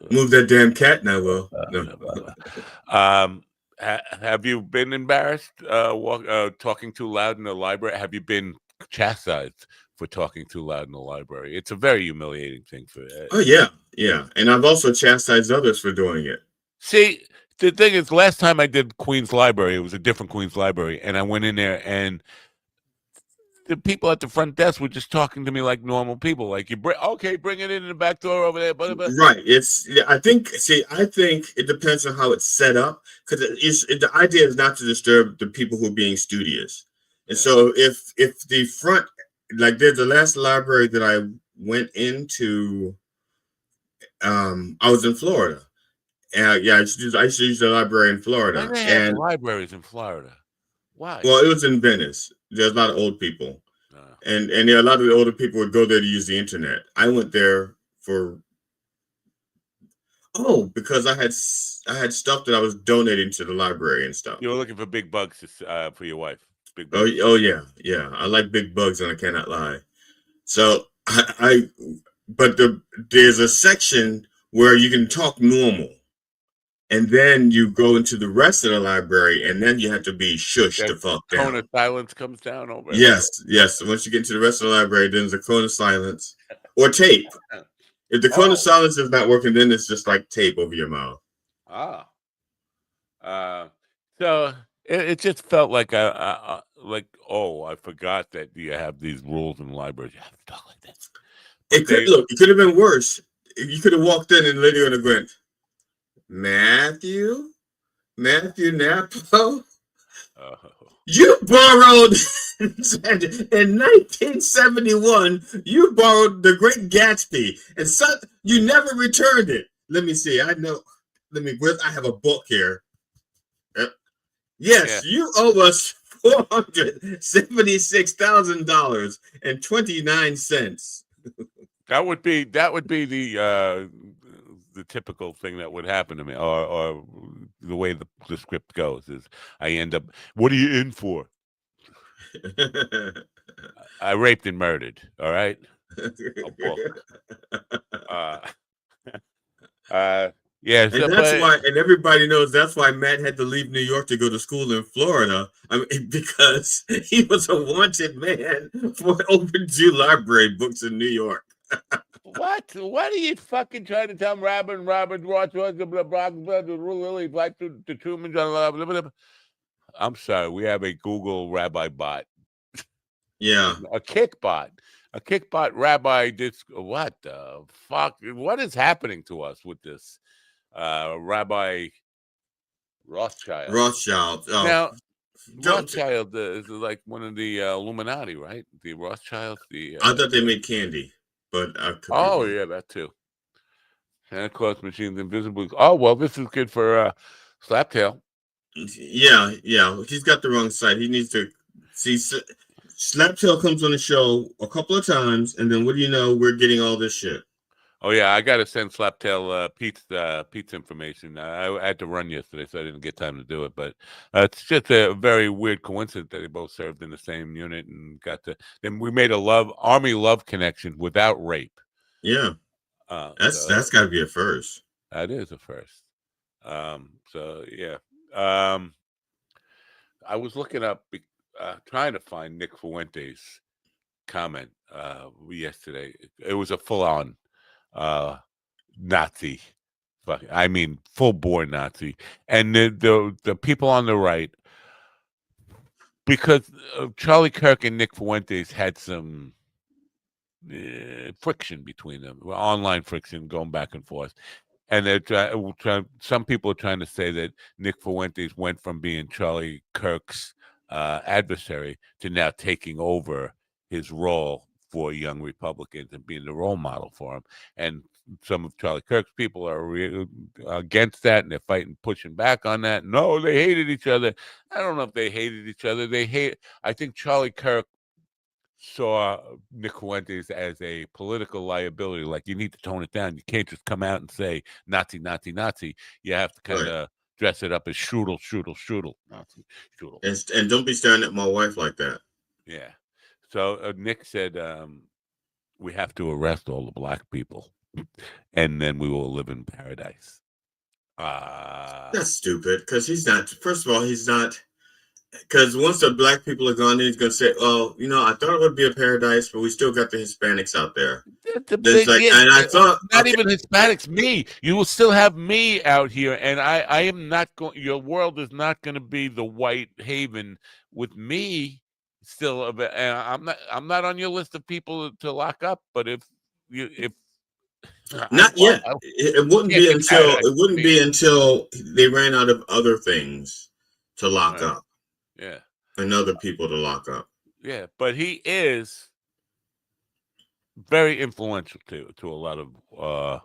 Move that damn cat now, Will. No. Have you been embarrassed talking too loud in the library? Have you been chastised for talking too loud in the library? It's a very humiliating thing for. Oh yeah, and I've also chastised others for doing it. See, the thing is, last time I did Queens Library, it was a different Queens Library, and I went in there, and the people at the front desk were just talking to me like normal people. Like, bring it in the back door over there. Blah, blah, blah. Right. I think it depends on how it's set up, because the idea is not to disturb the people who are being studious. And so if the front, like there's the last library that I went into, I was in Florida. And I used to use the library in Florida. Why do they have libraries in Florida? Why? Well, it was in Venice. There's a lot of old people. And a lot of the older people would go there to use the internet. I went there because I had stuff that I was donating to the library and stuff. You were looking for big bugs for your wife. Big bugs. Oh yeah. I like big bugs, and I cannot lie. So there's a section where you can talk normal, and then you go into the rest of the library, and then you have to be shushed the fuck down. Cone of silence comes down over. Yes. Once you get into the rest of the library, then there's a cone of silence or tape. If the cone of silence is not working, then it's just like tape over your mouth. So it just felt like I forgot that you have these rules in libraries. You have to talk like this. It could have been worse. You could have walked in and lady on the ground. Matthew Napo. You borrowed in 1971. You borrowed The Great Gatsby, and you never returned it. Let me see. I know. I have a book here. Yes, you owe us $476,000.29. That would be the typical thing that would happen to me, or the way the script goes is I end up. What are you in for? I raped and murdered. All right, a book. Yeah, and that's why, and everybody knows that's why Matt had to leave New York to go to school in Florida. I mean, because he was a wanted man for overdue library books in New York. What are you fucking trying to tell him? Robert Ross, Lily, Black to Truman, John. I'm sorry, we have a Google rabbi bot. Yeah, a kick bot rabbi. What the fuck? What is happening to us with this? Rabbi Rothschild. Oh. Now, Rothschild is like one of the Illuminati, right? The Rothschilds. I thought they made candy, but I could. Yeah, that too. Santa Claus machines, invisible. Oh well, this is good for Slaptail. Yeah, he's got the wrong side. He needs to see. Slaptail comes on the show a couple of times, and then what do you know? We're getting all this shit. Oh yeah, I got to send Slaptail Pete's information. I had to run yesterday, so I didn't get time to do it. But it's just a very weird coincidence that they both served in the same unit and then we made a Army love connection without rape. Yeah, that's got to be a first. That is a first. So yeah, I was looking up, trying to find Nick Fuente's comment yesterday. It was a full-on Nazi, I mean full-bore Nazi, and the people on the right, because Charlie Kirk and Nick Fuentes had some friction between them, online friction going back and forth, and some people are trying to say that Nick Fuentes went from being Charlie Kirk's adversary to now taking over his role for young Republicans and being the role model for him. And some of Charlie Kirk's people are against that, and they're pushing back on that. No, they hated each other. I don't know if they hated each other. I think Charlie Kirk saw Nick Fuentes as a political liability. Like, you need to tone it down. You can't just come out and say Nazi, Nazi, Nazi. You have to kind of dress it up as strudel, Nazi, strudel. And don't be staring at my wife like that. Yeah. So Nick said, we have to arrest all the black people, and then we will live in paradise. That's stupid because he's not. First of all, he's not. Because once the black people are gone, he's going to say, "Oh, I thought it would be a paradise, but we still got the Hispanics out there." There's like, and I thought, not even Hispanics. Me, you will still have me out here, and I am not going. Your world is not going to be the white haven with me. Still, and I'm not on your list of people to lock up. But if not yet, it wouldn't be until they ran out of other things to lock up. Yeah, and other people to lock up. Yeah, but he is very influential to a lot of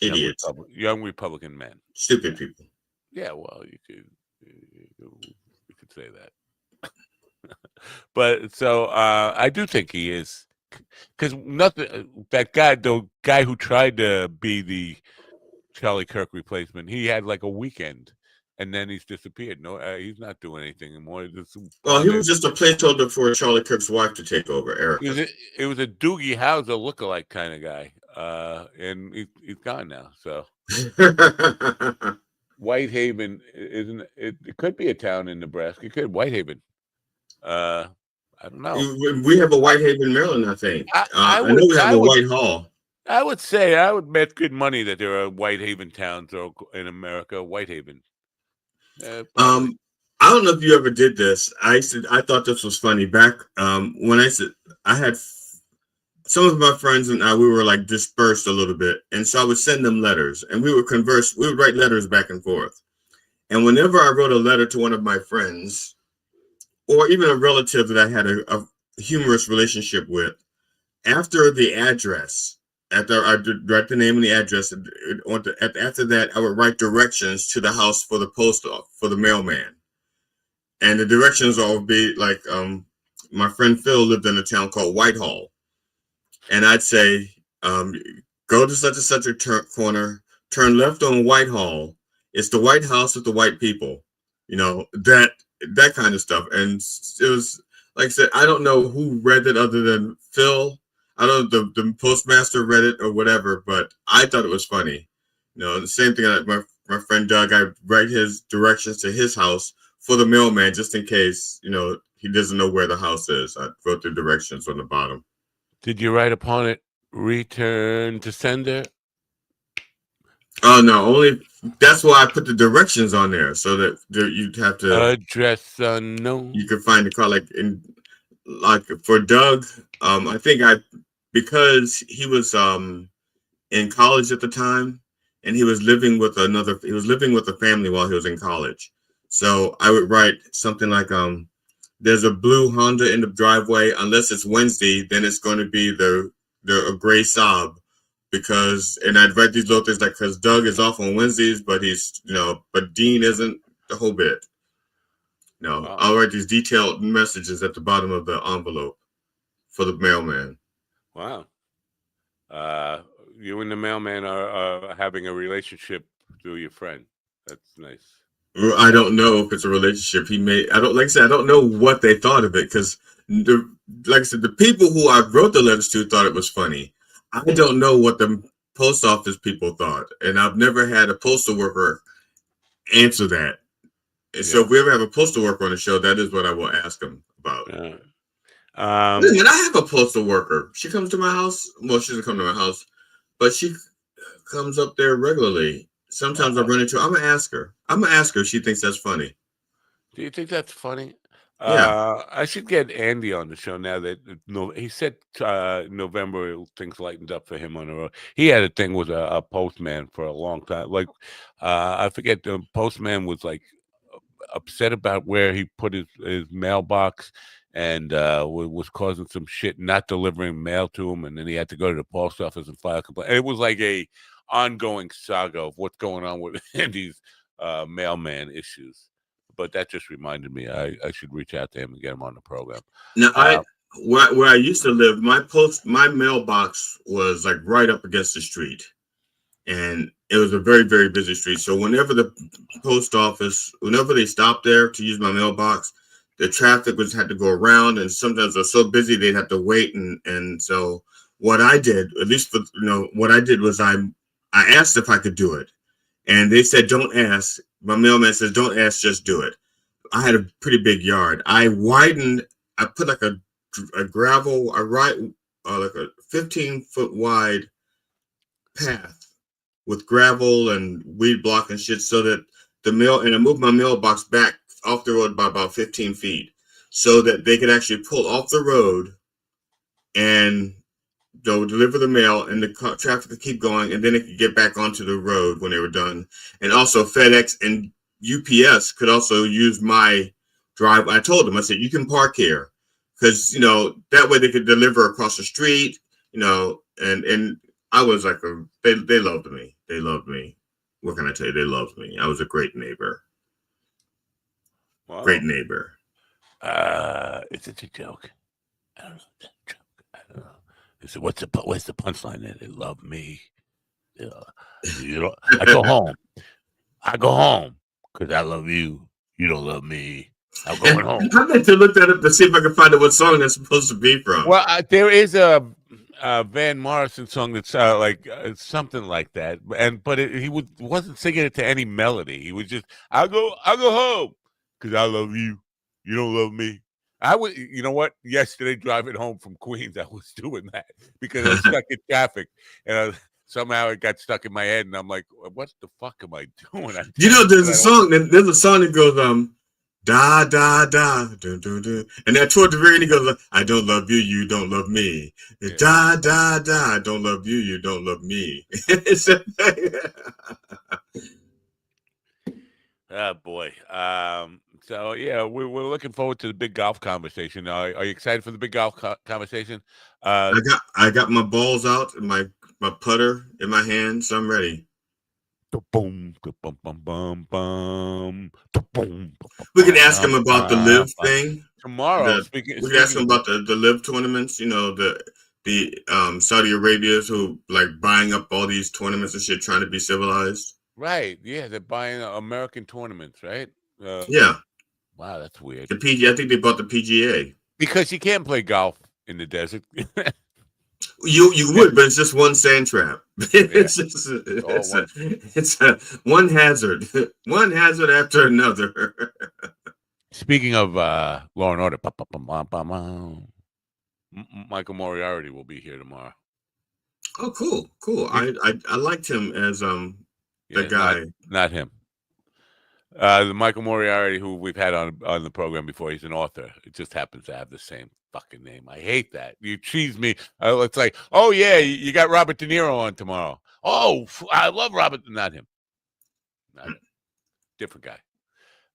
idiots, young Republican men, stupid people. Yeah, well, you could say that. But so I do think he is, because that guy, the guy who tried to be the Charlie Kirk replacement, he had like a weekend. And then he's disappeared. No, he's not doing anything anymore. Well, he was just a placeholder for Charlie Kirk's wife to take over, Erica. It was a Doogie Howser lookalike kind of guy, and he's gone now. So, Whitehaven isn't it? It could be a town in Nebraska. It could Whitehaven. I don't know. We have a Whitehaven, Maryland, I think. I know we have a Whitehall. I would say I would bet good money that there are Whitehaven towns in America. Whitehaven. I don't know if you ever did this. I thought this was funny back when I had some of my friends and I, we were like dispersed a little bit, and so I would send them letters, and we would write letters back and forth. And whenever I wrote a letter to one of my friends, or even a relative that I had a humorous relationship with, after the address, after I write the name and the address, after that, I would write directions to the house for the post for the mailman, and the directions would be like, my friend Phil lived in a town called Whitehall, and I'd say, go to such and such a corner, turn left on Whitehall. It's the White House with the white people, that kind of stuff. And it was like I said, I don't know who read it other than Phil. I don't know if the postmaster read it or whatever, but I thought it was funny. The same thing. My friend Doug, I write his directions to his house for the mailman just in case, he doesn't know where the house is. I wrote the directions on the bottom. Did you write upon it, return to sender? Oh, no, that's why I put the directions on there so that you'd have to address unknown. You could find the car like for Doug. I think because he was in college at the time, and he was living with a family while he was in college. So I would write something like, there's a blue Honda in the driveway. Unless it's Wednesday, then it's going to be a gray Saab. And I'd write these little things like, because Doug is off on Wednesdays, but but Dean isn't, the whole bit. Wow. I'll write these detailed messages at the bottom of the envelope for the mailman. Wow. You and the mailman are having a relationship through your friend. That's nice. I don't know if it's a relationship. I don't know what they thought of it, because like I said, the people who I wrote the letters to thought it was funny. I don't know what the post office people thought, and I've never had a postal worker answer that. And so if we ever have a postal worker on the show, that is what I will ask them about. And I have a postal worker. She comes to my house. Well, she doesn't come to my house, but she comes up there regularly. Sometimes I run into her. I'm going to ask her if she thinks that's funny. Do you think that's funny? Yeah. I should get Andy on the show now that he said November things lightened up for him on the road. He had a thing with a postman for a long time. Like I forget, the postman was like upset about where he put his mailbox, and was causing some shit, not delivering mail to him, and then he had to go to the post office and file a complaint. It was like a ongoing saga of what's going on with Andy's mailman issues. But that just reminded me I should reach out to him and get him on the program. Now, where I used to live, my mailbox was like right up against the street, and it was a very, very busy street. So whenever the post office, whenever they stopped there to use my mailbox, the traffic had to go around, and sometimes it was so busy they'd have to wait. And so what I did, at least what I did was I asked if I could do it. and they said, "Don't ask." My mailman says, "Don't ask, just do it." I had a pretty big yard. I put like a gravel, like a 15-foot wide path with gravel and weed block and shit, so that and I moved my mailbox back off the road by about 15 feet, so that they could actually pull off the road and they'll deliver the mail, and the traffic could keep going, and then they could get back onto the road when they were done. And also FedEx and UPS could also use my drive. I told them, I said, you can park here, because that way they could deliver across the street. And I was like they loved me. They loved me. What can I tell you? They loved me. I was a great neighbor. Wow. Great neighbor. It's a joke. I don't know. I don't know. So what's the punchline there? They love me. I go home. I go home because I love you. You don't love me. I'm going home. I meant to look that up to see if I can find out what song that's supposed to be from. Well, there is a Van Morrison song that's something like that, but he wasn't singing it to any melody. He was just, I go home because I love you. You don't love me. You know what? Yesterday, driving home from Queens, I was doing that because I was stuck in traffic, and somehow it got stuck in my head, and I'm like, "What the fuck am I doing?" There's a song. There's a song that goes, da da da, do do do, and then toward the very end, he goes, "I don't love you, you don't love me." Yeah. Da da da, I don't love you, you don't love me. Oh boy. So yeah, we're looking forward to the big golf conversation. Are you excited for the big golf conversation? I got my balls out and my putter in my hand, so I'm ready. Boom, boom, boom, boom, boom. We can ask him about the live thing tomorrow. We can ask him about the live tournaments. The Saudi Arabians who like buying up all these tournaments and shit, trying to be civilized. Right. Yeah, they're buying American tournaments, right? Yeah. Wow, that's weird. The PGA. I think they bought the PGA because you can't play golf in the desert. You would, but it's just one sand trap. It's one hazard after another. Speaking of Law and Order, Michael Moriarty will be here tomorrow. Oh, cool. I liked him as the guy. Not him. The Michael Moriarty, who we've had on the program before, he's an author. It just happens to have the same fucking name. I hate that. You cheese me. It's like, oh yeah, you got Robert De Niro on tomorrow. Oh, I love Robert. Not him. Different guy.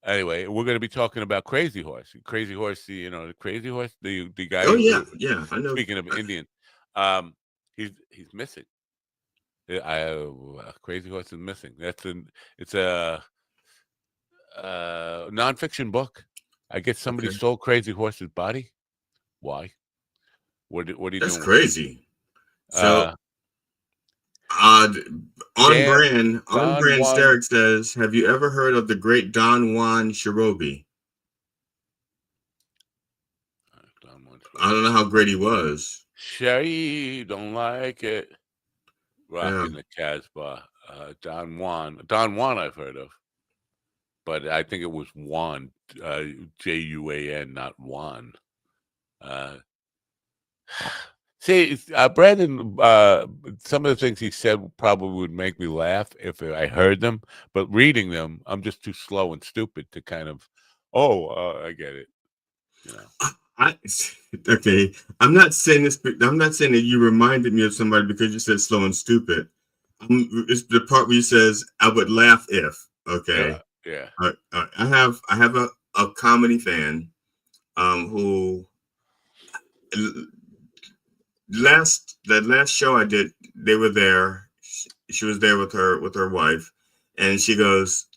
Anyway, we're going to be talking about Crazy Horse. Crazy Horse, the Crazy Horse, the guy. Oh yeah, I know. Speaking of Indian, he's missing. Crazy Horse is missing. It's a nonfiction book. I guess somebody stole Crazy Horse's body. Why? What are you doing? That's crazy. So, on brand, Starrick says, "Have you ever heard of the great Don Juan Shirobi?" I don't know how great he was. Sherry, don't like it. Rocking the Casbah. Don Juan, I've heard of. But I think it was Juan, Juan, not Juan. See, Brandon, some of the things he said probably would make me laugh if I heard them, but reading them, I'm just too slow and stupid to kind of, I get it. Okay. I'm not saying this. I'm not saying that you reminded me of somebody because you said slow and stupid. It's the part where he says, "I would laugh if." Okay. Yeah. I have a comedy fan, who that last show I did, they were there. She was there with her wife, and she goes,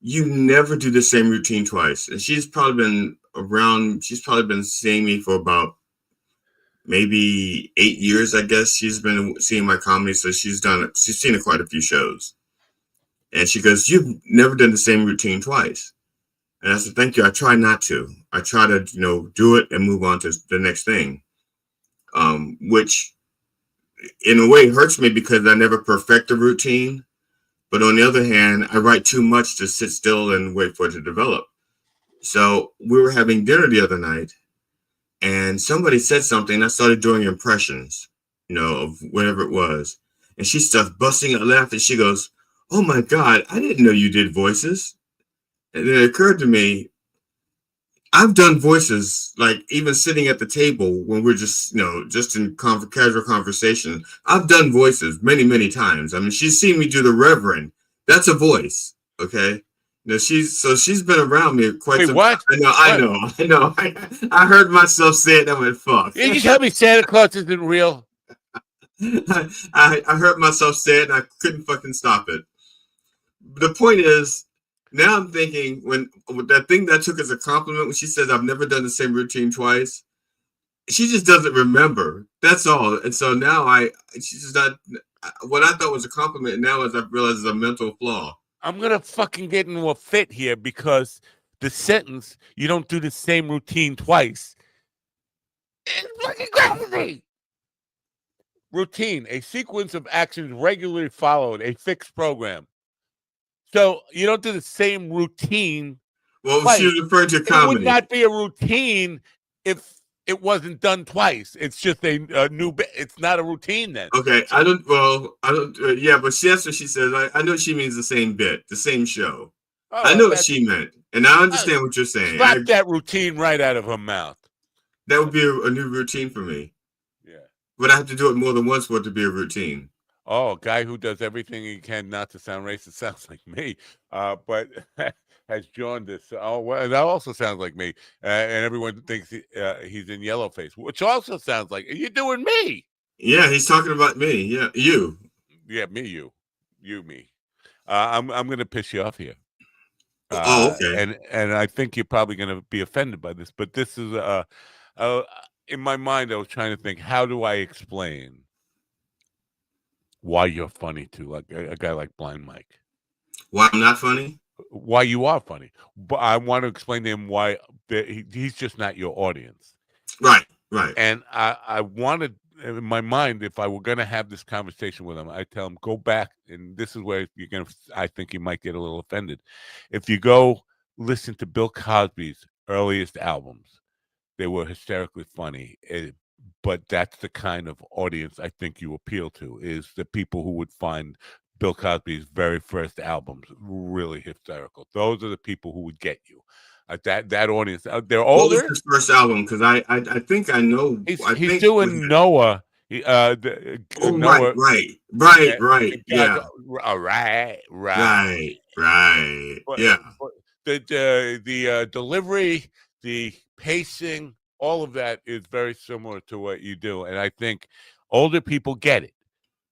"You never do the same routine twice." And she's probably been seeing me for about maybe 8 years, I guess. She's been seeing my comedy, so she's seen quite a few shows. And she goes, "You've never done the same routine twice." And I said, "Thank you. I try not to. I try to, do it and move on to the next thing." Which in a way hurts me because I never perfect a routine. But on the other hand, I write too much to sit still and wait for it to develop. So we were having dinner the other night, and somebody said something. I started doing impressions, of whatever it was. And she starts busting out laughing. She goes, "Oh my God, I didn't know you did voices." And it occurred to me, I've done voices, like even sitting at the table when we're just, just in casual conversation. I've done voices many, many times. I mean, she's seen me do the Reverend. That's a voice, okay? She's been around me quite Wait, some what? time. I know. I heard myself say it. I went, fuck. You tell me Santa Claus isn't real? I heard myself say it and I couldn't fucking stop it. The point is, now I'm thinking when that thing that I took as a compliment when she says I've never done the same routine twice, she just doesn't remember. That's all. And so now she's just not what I thought was a compliment. Now as I realize is a mental flaw. I'm gonna fucking get into a fit here because the sentence "you don't do the same routine twice" is fucking crazy. Routine, a sequence of actions regularly followed, a fixed program. So you don't do the same routine. Well, twice. she was referring to It comedy. would not be a routine if it wasn't done twice. It's just a new bit. It's not a routine then. Okay, yeah, but that's what she says. I know she means the same bit, the same show. Oh, I know what she meant, and I understand what you're saying. Slap that routine right out of her mouth. That would be a new routine for me. Yeah. But I have to do it more than once for it to be a routine. Oh, a guy who does everything he can not to sound racist sounds like me, but has jaundice. Oh, well, that also sounds like me. And everyone thinks he's in yellowface, which also sounds like you're doing me. Yeah, he's talking about me. Yeah, you. Yeah, me, you, me. I'm going to piss you off here. Okay. And I think you're probably going to be offended by this, but this is in my mind. I was trying to think, how do I explain why you're funny to like a guy like Blind Mike? Why I'm not funny? Why you are funny? But I want to explain to him why he's just not your audience. Right. And I wanted in my mind, if I were going to have this conversation with him, I tell him, go back, and this is where you're going to. I think you might get a little offended if you go listen to Bill Cosby's earliest albums. They were hysterically funny. But that's the kind of audience I think you appeal to, is the people who would find Bill Cosby's very first albums really hysterical. Those are the people who would get you. That audience. They're older. What was his first album? Because I think I know. He's doing Noah. Noah. Right. Yeah. Right. Yeah. The delivery, the pacing, all of that is very similar to what you do, and I think older people get it.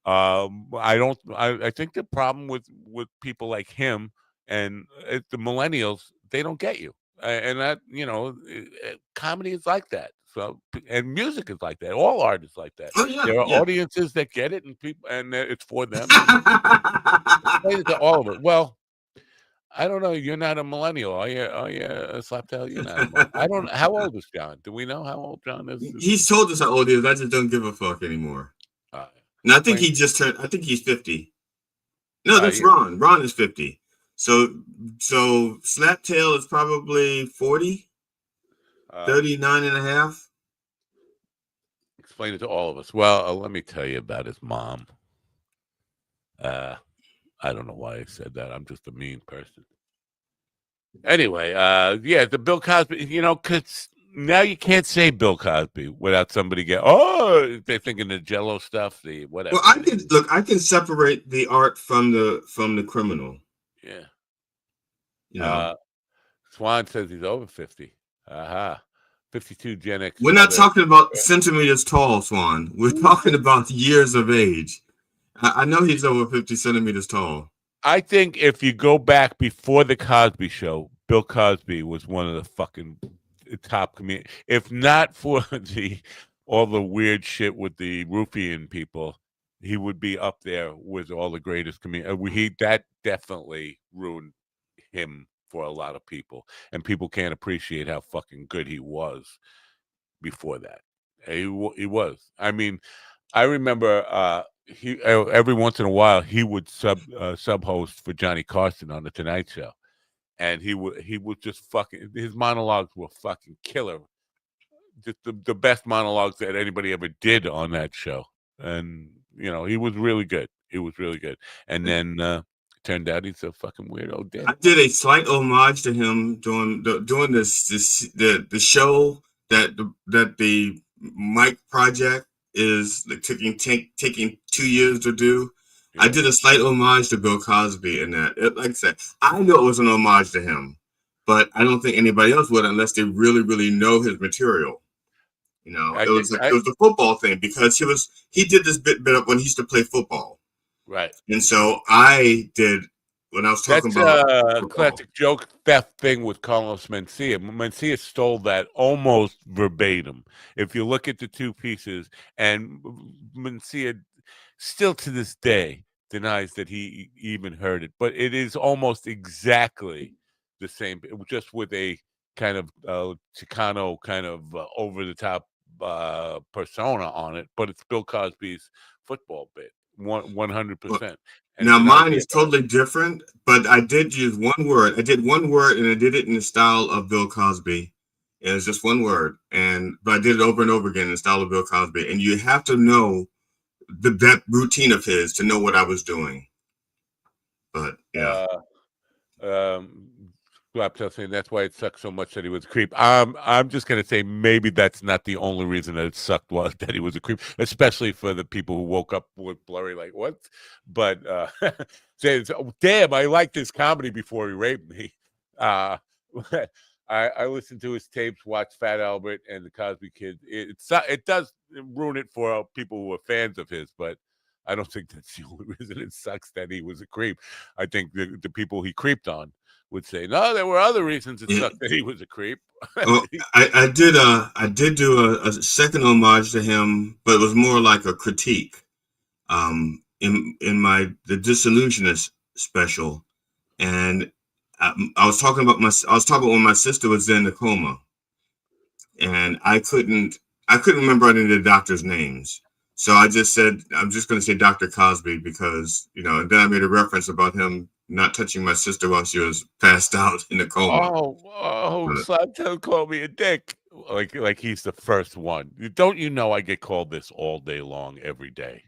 I think the problem with people like him and the millennials, they don't get you, and that comedy is like that. So, and music is like that. All art is like that. Oh, yeah, there are audiences that get it, and people, and it's for them. Explain it to all of it. Well, I don't know. You're not a millennial, are you? Oh yeah, Slaptail. You're not. I don't. How old is John? Do we know how old John is? He's told us how old he is. I just don't give a fuck anymore. And I think he just turned. I think he's 50. No, that's Ron. Ron is 50. So Slaptail is probably 40, 39 and a half. Explain it to all of us. Well, let me tell you about his mom. I don't know why I said that. I'm just a mean person. Anyway, the Bill Cosby, because now you can't say Bill Cosby without somebody they're thinking the Jello stuff, the whatever. Well, I can separate the art from the criminal. Yeah. Swan says he's over 50. 52 Gen X. We're not talking about centimeters tall, Swan. We're talking about years of age. I know he's over 50 centimeters tall. I think if you go back before the Cosby Show, Bill Cosby was one of the fucking top comedians. If not for all the weird shit with the roofing people, he would be up there with all the greatest comedians. That definitely ruined him for a lot of people, and people can't appreciate how fucking good he was before that. He was. I mean, I remember he every once in a while he would sub host for Johnny Carson on the Tonight Show, and he would just fucking, his monologues were fucking killer, just the best monologues that anybody ever did on that show, and he was really good. He was really good, and then turned out he's a fucking weirdo. Dead. I did a slight homage to him doing the show that the Mike Project is like taking 2 years to do. Yeah. I did a slight homage to Bill Cosby in that. Like I said, I know it was an homage to him, but I don't think anybody else would unless they really, really know his material. It was the football thing, because he did this bit up when he used to play football, right? And so I did. When I was talking about a classic joke theft thing with Carlos Mencia. Mencia stole that almost verbatim. If you look at the two pieces, and Mencia still to this day denies that he even heard it, but it is almost exactly the same, just with a kind of Chicano kind of over the top persona on it. But it's Bill Cosby's football bit, 100%. Now mine is totally different, but I did use one word. I did one word, and I did it in the style of Bill Cosby. It was just one word, but I did it over and over again in the style of Bill Cosby. And you have to know that routine of his to know what I was doing. But yeah. Saying that's why it sucked so much that he was a creep. I'm just gonna say maybe that's not the only reason that it sucked, was that he was a creep, especially for the people who woke up with blurry like what. But says, damn, I liked his comedy before he raped me. I listened to his tapes, watched Fat Albert and the Cosby Kid. It does ruin it for people who are fans of his, but I don't think that's the only reason it sucks that he was a creep. I think the people he creeped on would say, no, there were other reasons it sucked that he was a creep. Well, I did do a second homage to him, but it was more like a critique. In the Disillusionist special, and I was talking about when my sister was in a coma, and I couldn't remember any of the doctors' names. So I just said, I'm just going to say Dr. Cosby because, and then I made a reference about him not touching my sister while she was passed out in a coma. Don't call me a dick. Like he's the first one. Don't you know I get called this all day long, every day?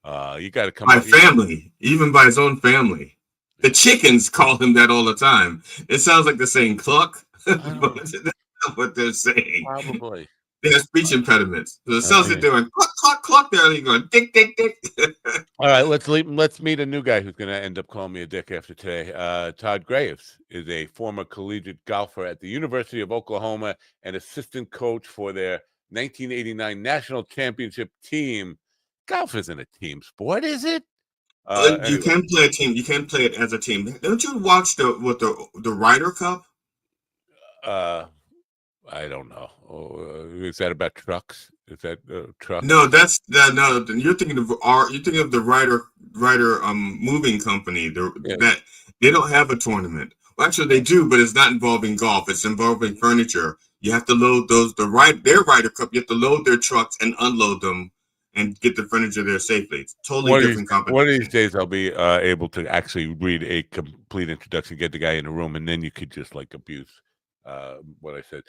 You got to come by family, even by his own family. The chickens call him that all the time. It sounds like they're saying cluck, but that's not what they're saying. Probably. They have speech impediments. So it sounds like they're going cluck, cluck, cluck. They're going dick, dick, dick. All right, let's meet a new guy who's going to end up calling me a dick after today. Todd Graves is a former collegiate golfer at the University of Oklahoma and assistant coach for their 1989 national championship team. Golf isn't a team sport, is it? You can play a team. You can play it as a team. Don't you watch the Ryder Cup? I don't know. Is that about trucks? Is that trucks? No, no. You're thinking of the Ryder moving company. That they don't have a tournament. Well, actually, they do, but it's not involving golf. It's involving furniture. You have to load their Ryder Cup. You have to load their trucks and unload them and get the furniture there safely. It's totally different competition. One of these days, I'll be able to actually read a complete introduction, get the guy in the room, and then you could just abuse what I said.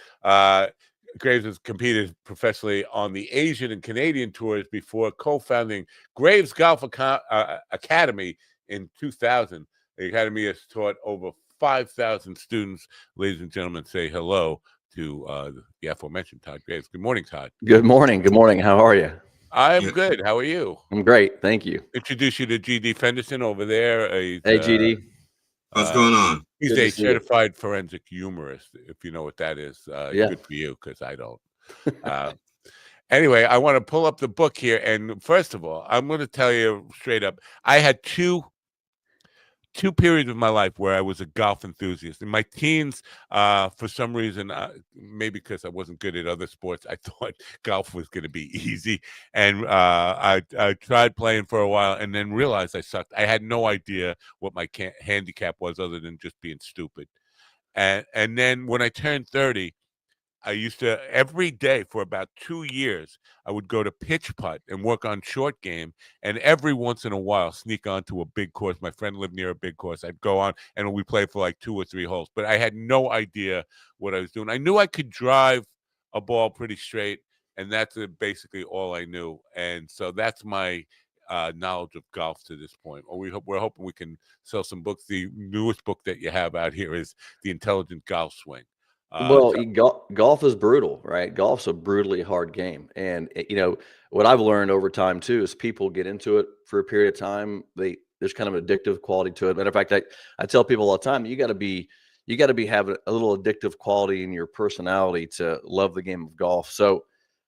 Graves has competed professionally on the Asian and Canadian tours before co-founding Graves Golf Academy in 2000. The academy has taught over 5,000 students. Ladies and gentlemen, say hello to the aforementioned Todd Graves. Good morning, Todd. Good morning. Good morning. How are you? I'm good. How are you? I'm great. Thank you. Introduce you to GD Fenderson over there. Hey, GD. What's going on? He's a certified forensic humorist, if you know what that is. Good for you, because I don't. Anyway, I want to pull up the book here. And first of all, I'm going to tell you straight up, I had two periods of my life where I was a golf enthusiast. In my teens, for some reason, maybe because I wasn't good at other sports, I thought golf was going to be easy. And I tried playing for a while and then realized I sucked. I had no idea what my handicap was other than just being stupid. And then when I turned 30, I used to every day for about 2 years. I would go to pitch putt and work on short game, and every once in a while sneak onto a big course. My friend lived near a big course. I'd go on and we played for like 2 or 3 holes, but I had no idea what I was doing. I knew I could drive a ball pretty straight, and that's basically all I knew. And so that's my knowledge of golf to this point. Or we're hoping we can sell some books. The newest book that you have out here is The Intelligent Golf Swing. Well, golf is brutal, right? Golf's a brutally hard game. And, what I've learned over time too is people get into it for a period of time. There's kind of an addictive quality to it. Matter of fact, I tell people all the time, you got to be having a little addictive quality in your personality to love the game of golf. So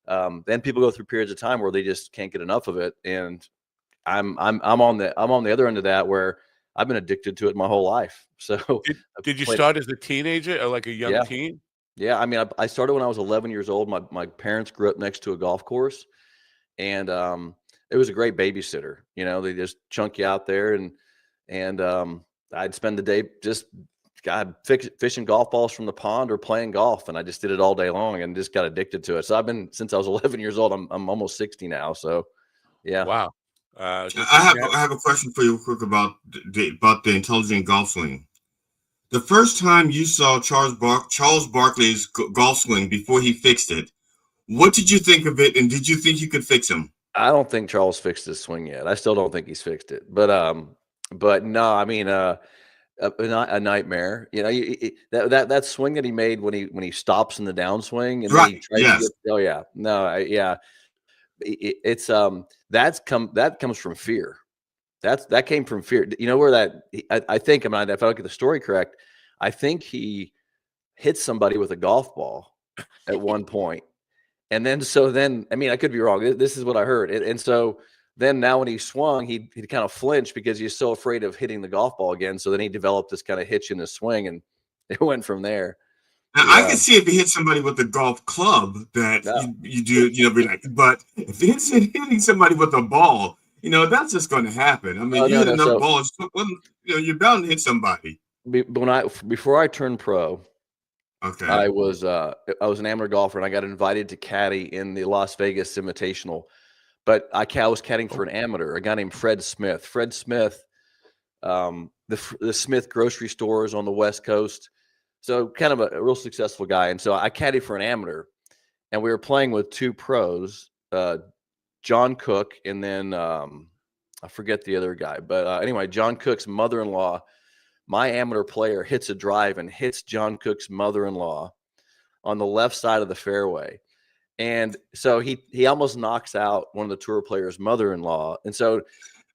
then people go through periods of time where they just can't get enough of it. And I'm on the other end of that, where I've been addicted to it my whole life. So did you start as a teenager or like a young teen? Yeah, I mean, I started when I was 11 years old. My parents grew up next to a golf course, and it was a great babysitter. They just chunk you out there, and I'd spend the day just fishing golf balls from the pond or playing golf, and I just did it all day long and just got addicted to it. So I've been since I was 11 years old. I'm almost 60 now. So yeah. Wow. I have a question for you, quick, about the intelligent golf swing. The first time you saw Charles Barkley's golf swing before he fixed it, what did you think of it, and did you think you could fix him? I don't think Charles fixed his swing yet. I still don't think he's fixed it. But no, I mean, a nightmare. That swing that he made when he stops in the downswing and right. Then he tries to get, oh yeah, no, yeah. It's that comes from fear. That came from fear. You know where I think, if I look at the story correct, I think he hit somebody with a golf ball at one point. And then, I mean, I could be wrong. This is what I heard. And so then now when he swung, he kind of flinched because he's so afraid of hitting the golf ball again. So then he developed this kind of hitch in his swing, and it went from there. Now, I can see if you hit somebody with a golf club that you do, be like, but if it's hitting somebody with a ball, that's just going to happen. I mean, you hit enough balls, you're bound to hit somebody. Before I turned pro, okay, I was an amateur golfer, and I got invited to caddy in the Las Vegas Invitational. But I was caddying for an amateur, a guy named Fred Smith. Fred Smith, the Smith grocery stores on the West Coast. So kind of a real successful guy. And so I caddied for an amateur, and we were playing with two pros, John Cook, and then I forget the other guy. But anyway, John Cook's mother-in-law, my amateur player, hits a drive and hits John Cook's mother-in-law on the left side of the fairway. And so he almost knocks out one of the tour players' mother-in-law. And so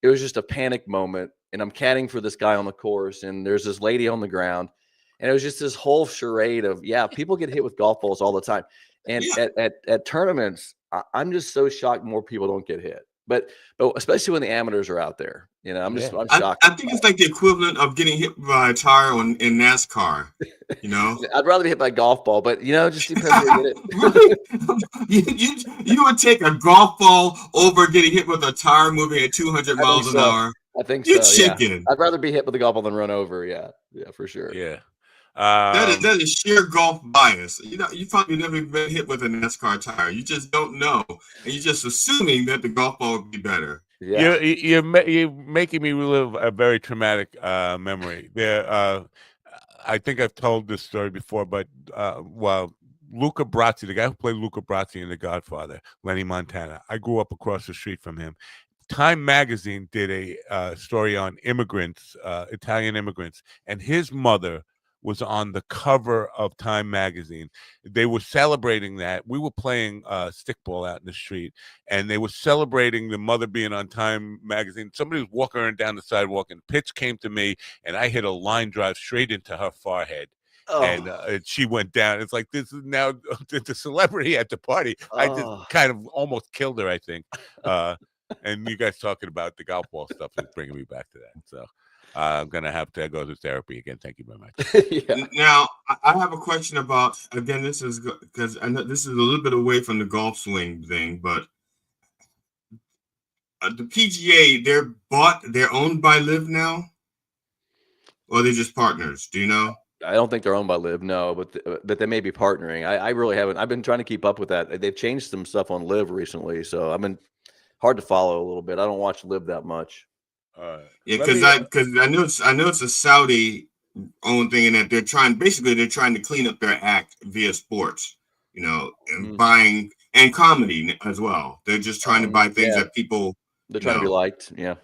it was just a panic moment. And I'm caddying for this guy on the course, and there's this lady on the ground. And it was just this whole charade of, people get hit with golf balls all the time. And at tournaments, I'm just so shocked more people don't get hit. But especially when the amateurs are out there, I'm shocked. I think it's like the equivalent of getting hit by a tire in NASCAR. I'd rather be hit by a golf ball, but just depends where you get it. you would take a golf ball over getting hit with a tire moving at 200 miles an hour. I think You're so. chicken. Yeah. I'd rather be hit with a golf ball than run over. Yeah, for sure. Yeah. That is sheer golf bias. You probably never been hit with a NASCAR tire. You just don't know, and you're just assuming that the golf ball would be better. Yeah. You're making me relive a very traumatic memory. I think I've told this story before, but Luca Brasi, the guy who played Luca Brasi in The Godfather, Lenny Montana, I grew up across the street from him. Time magazine did a story on immigrants, Italian immigrants, and his mother was on the cover of Time magazine. They were celebrating that. We were playing stickball out in the street, and they were celebrating the mother being on Time magazine. Somebody was walking down the sidewalk, and pitch came to me, and I hit a line drive straight into her forehead. Oh. And she went down. It's like, this is now the celebrity at the party. Oh. I just kind of almost killed her, I think. And you guys talking about the golf ball stuff is bringing me back to that. So I'm going to have to go to therapy again. Thank you very much. Now, I have a question about, again, this is because I know this is a little bit away from the golf swing thing, but the PGA, they're owned by Live now? Or are they just partners? Do you know? I don't think they're owned by Live, no, but they may be partnering. I really haven't. I've been trying to keep up with that. They've changed some stuff on Live recently, so I've been hard to follow a little bit. I don't watch Live that much. Yeah, because I know it's a Saudi owned thing, and that they're trying to clean up their act via sports, and buying and comedy as well. They're just trying to buy things that people they're trying to be liked. Yeah,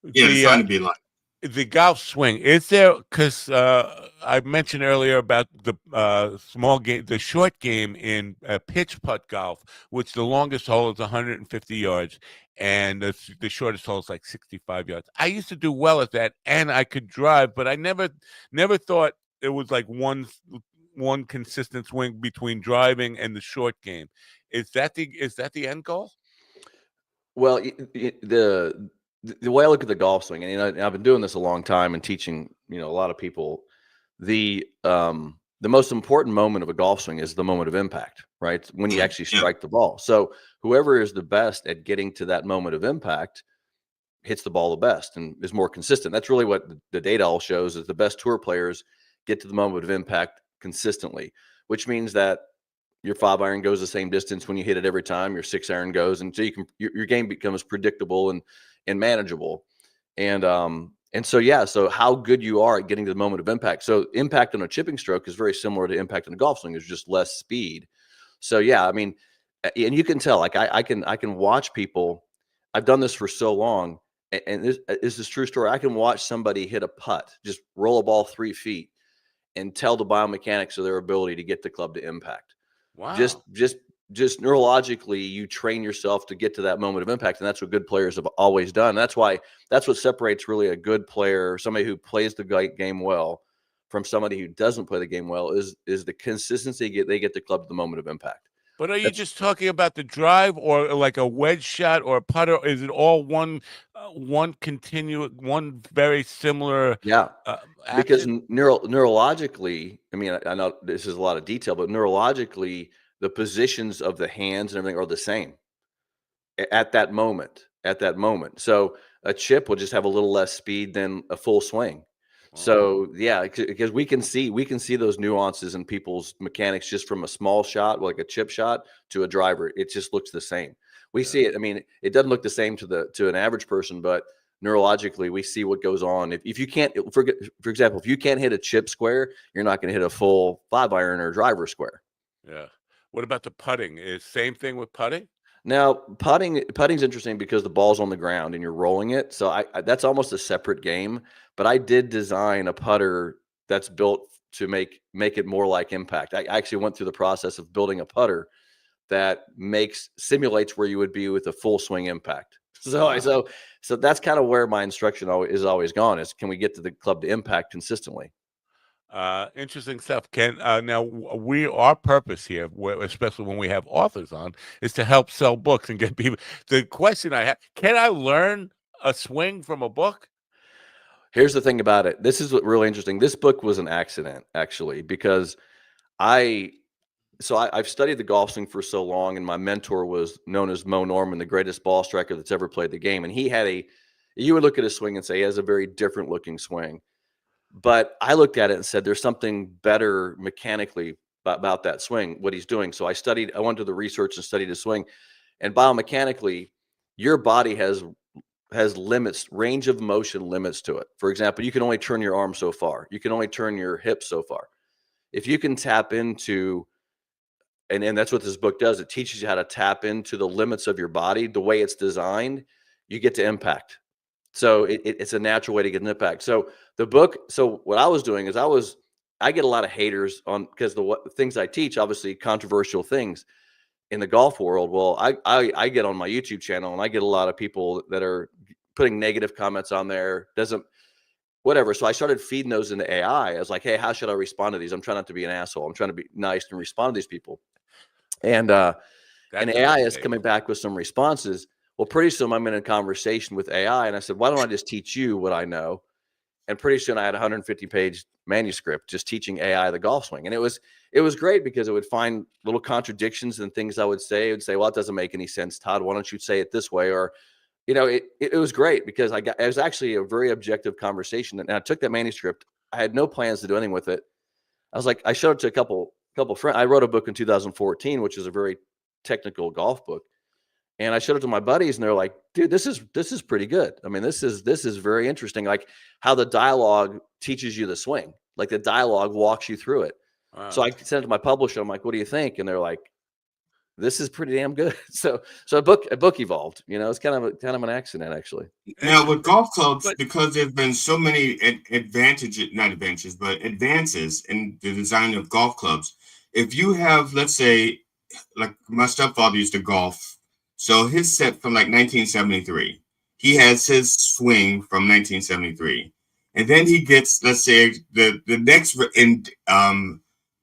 they're trying to be liked. The golf swing, is there, because I mentioned earlier about the small game, the short game in pitch putt golf, which the longest hole is 150 yards and the shortest hole is like 65 yards. I used to do well at that, and I could drive, but I never thought it was like one consistent swing between driving and the short game. Is that the end goal? Well, the way I look at the golf swing, and I've been doing this a long time and teaching, a lot of people, the most important moment of a golf swing is the moment of impact, right? When you actually strike the ball. So whoever is the best at getting to that moment of impact hits the ball the best and is more consistent. That's really what the data all shows, is the best tour players get to the moment of impact consistently, which means that your 5-iron goes the same distance when you hit it every time. Your 6-iron goes, and so your game becomes predictable and manageable. And so how good you are at getting to the moment of impact. So impact on a chipping stroke is very similar to impact on a golf swing. There's just less speed. So yeah, I mean, and you can tell. Like I can watch people. I've done this for so long, and this is a true story. I can watch somebody hit a putt, just roll a ball 3 feet, and tell the biomechanics of their ability to get the club to impact. Wow. Just neurologically, you train yourself to get to that moment of impact. And that's what good players have always done. That's what separates really a good player, somebody who plays the game well, from somebody who doesn't play the game well, is the consistency they get the club to the moment of impact. But are you just talking about the drive, or like a wedge shot or a putter? Is it all one very similar? Yeah. Because action? neurologically, I mean, I know this is a lot of detail, but neurologically, the positions of the hands and everything are the same at that moment. So a chip will just have a little less speed than a full swing. Wow. So yeah, because we can see those nuances in people's mechanics just from a small shot, like a chip shot, to a driver. It just looks the same. We see it. I mean, it doesn't look the same to an average person, but neurologically, we see what goes on. If you can't, for example, if you can't hit a chip square, you're not going to hit a full 5-iron or driver square. Yeah. What about the putting? Is same thing with putting? Now, putting's interesting because the ball's on the ground and you're rolling it. So I that's almost a separate game. But I did design a putter that's built to make it more like impact. I actually went through the process of building a putter that simulates where you would be with a full swing impact. So that's kind of where my instruction is always gone, is can we get to the club to impact consistently? Interesting stuff, Ken. Now, our purpose here, especially when we have authors on, is to help sell books and get people. The question I have: can I learn a swing from a book? Here's the thing about it. This is what really interesting. This book was an accident, actually, because I've studied the golf swing for so long, and my mentor was known as Mo Norman, the greatest ball striker that's ever played the game. And you would look at his swing and say he has a very different looking swing. But I looked at it and said, there's something better mechanically about that swing, what he's doing. So I went to the research and studied his swing. And biomechanically, your body has limits, range of motion limits to it. For example, you can only turn your arm so far. You can only turn your hips so far. If you can tap into, and that's what this book does, it teaches you how to tap into the limits of your body, the way it's designed, you get to impact. So it's a natural way to get an impact. So what I was doing is I get a lot of haters on, because the things I teach, obviously controversial things in the golf world. Well, I get on my YouTube channel and I get a lot of people that are putting negative comments on there. Whatever. So I started feeding those into AI. I was like, hey, how should I respond to these? I'm trying not to be an asshole. I'm trying to be nice and respond to these people. And AI is coming back with some responses. Well, pretty soon I'm in a conversation with AI, and I said, why don't I just teach you what I know? And pretty soon I had a 150-page manuscript just teaching AI the golf swing. And it was great because it would find little contradictions and things I would say. It would say, well, it doesn't make any sense, Todd. Why don't you say it this way? Or, it was great because it was actually a very objective conversation. And I took that manuscript. I had no plans to do anything with it. I was like, I showed it to a couple friends. I wrote a book in 2014, which is a very technical golf book. And I showed it to my buddies, and they're like, dude, this is pretty good. I mean, this is very interesting. Like how the dialogue teaches you the swing, like the dialogue walks you through it. Wow. So I sent it to my publisher. I'm like, what do you think? And they're like, this is pretty damn good. So a book evolved, it's kind of an accident, actually. Now with golf clubs, because there's been so many advances in the design of golf clubs. If you have, let's say, like my stepfather used to golf, so his set from like 1973, he has his swing from 1973, and then he gets, let's say, the next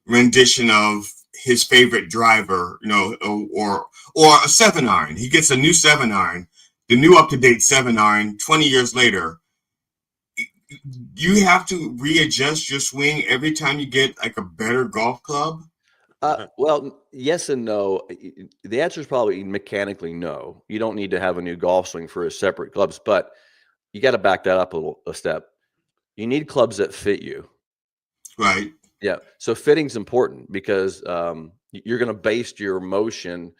rendition of his favorite driver, or a 7-iron. He gets a new 7-iron, the new up-to-date 7-iron 20 years later. You have to readjust your swing every time you get like a better golf club. Well, yes and no. The answer is probably mechanically no. You don't need to have a new golf swing for a separate clubs, but you got to back that up a step. You need clubs that fit you. Right. Yeah. So fitting's important because you're going to base your motion,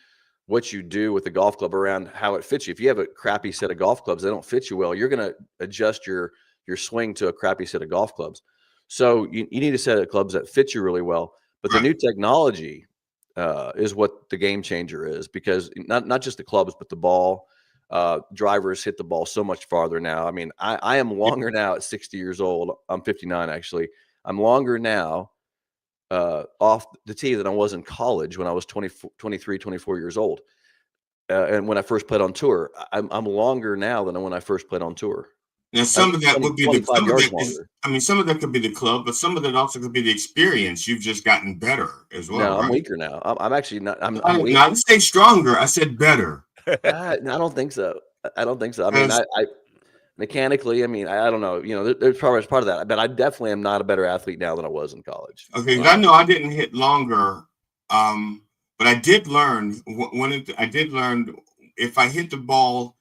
what you do with the golf club, around how it fits you. If you have a crappy set of golf clubs that don't fit you well, you're going to adjust your swing to a crappy set of golf clubs. So you need a set of clubs that fit you really well. But the new technology is what the game changer is, because not just the clubs, but the ball. Drivers hit the ball so much farther now. I mean, I am longer now at 60 years old. I'm 59, actually. I'm longer now off the tee than I was in college when I was 23, 24 years old. And when I first played on tour, I'm longer now than when I first played on tour. Now, some of that would be some of that could be the club, but some of that also could be the experience. You've just gotten better as well. No, I'm right? weaker now. I'm actually not. I'm I didn't say stronger. I said better. No, I don't think so. I don't think so. I mean, I mechanically, I don't know. There's probably part of that, but I definitely am not a better athlete now than I was in college. Okay, I know I didn't hit longer, but I did learn if I hit the ball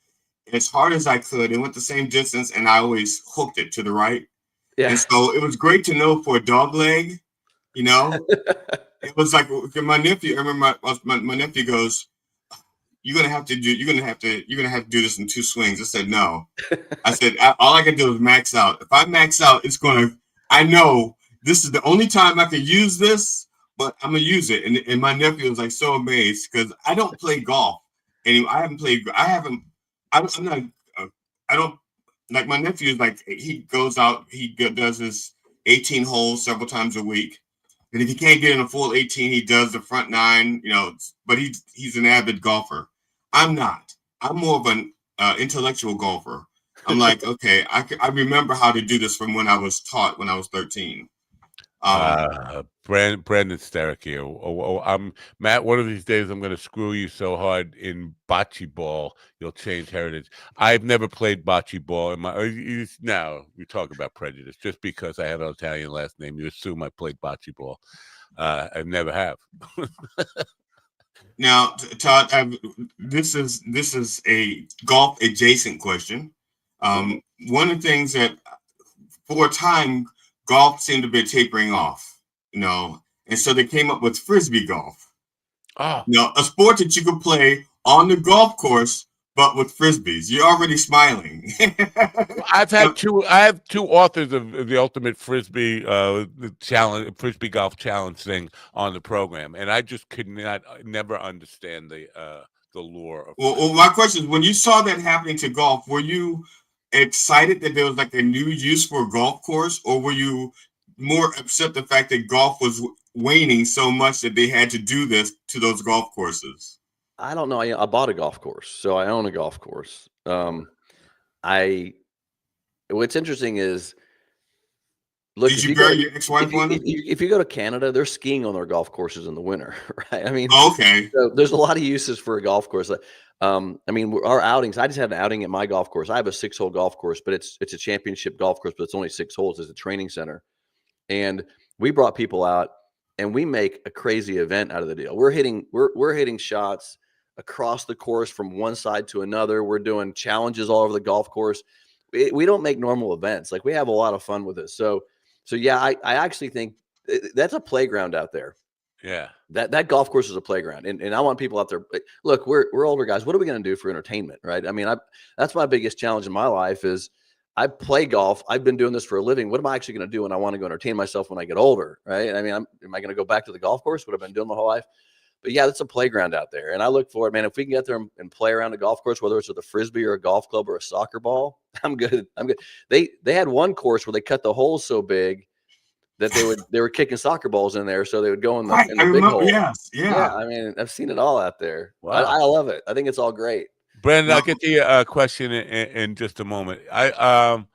as hard as I could, it went the same distance, and I always hooked it to the right. Yeah. And so it was great to know for a dog leg, It was like my nephew. I remember my nephew goes, you're gonna have to do this in 2 swings. I said no. I said all I can do is max out. If I max out, I know this is the only time I can use this, but I'm gonna use it. And my nephew was like so amazed because I don't play golf anymore. I don't like my nephew is like, he goes out, does his 18 holes several times a week. And if he can't get in a full 18, he does the front 9, but he's an avid golfer. I'm not. I'm more of an intellectual golfer. I'm like, okay, I remember how to do this from when I was taught when I was 13. Brandon Sterick here. I'm Matt. One of these days, I'm going to screw you so hard in bocce ball, you'll change heritage. I've never played bocce ball. Now you talk about prejudice. Just because I have an Italian last name, you assume I played bocce ball. I never have. Now, Todd, this is a golf adjacent question. One of the things that for a time, golf seemed to be tapering off, and so they came up with frisbee golf. Oh, a sport that you could play on the golf course, but with frisbees. You're already smiling. I have two authors of the Ultimate Frisbee Frisbee Golf Challenge thing on the program, and I just never understand the lure of. Well, my question is, when you saw that happening to golf, were you excited that there was like a new use for a golf course, or were you more upset the fact that golf was waning so much that they had to do this to those golf courses? I don't know. I bought a golf course, so I own a golf course. What's interesting is, look, did you bury your ex-wife one? If you go to Canada, they're skiing on their golf courses in the winter, right? Okay. So there's a lot of uses for a golf course. Our outings. I just had an outing at my golf course. I have a 6-hole golf course, but it's a championship golf course, but it's only 6 holes. It's a training center, and we brought people out, and we make a crazy event out of the deal. We're hitting shots across the course from one side to another. We're doing challenges all over the golf course. We don't make normal events. Like, we have a lot of fun with it. So yeah, I actually think that's a playground out there. Yeah. That golf course is a playground. And I want people out there. Look, we're older guys. What are we going to do for entertainment? Right. I mean, that's my biggest challenge in my life is I play golf. I've been doing this for a living. What am I actually going to do when I want to go entertain myself when I get older? Right. I mean, am I going to go back to the golf course? What I've been doing my whole life? But yeah, that's a playground out there. And I look for it, man. If we can get there and play around a golf course, whether it's with a Frisbee or a golf club or a soccer ball, I'm good. I'm good. They had one course where they cut the holes so big that they were kicking soccer balls in there, so they would go in the big hole. Yes, yeah. I mean, I've seen it all out there. Wow. I love it. I think it's all great. Brandon, I'll get to your question in just a moment. I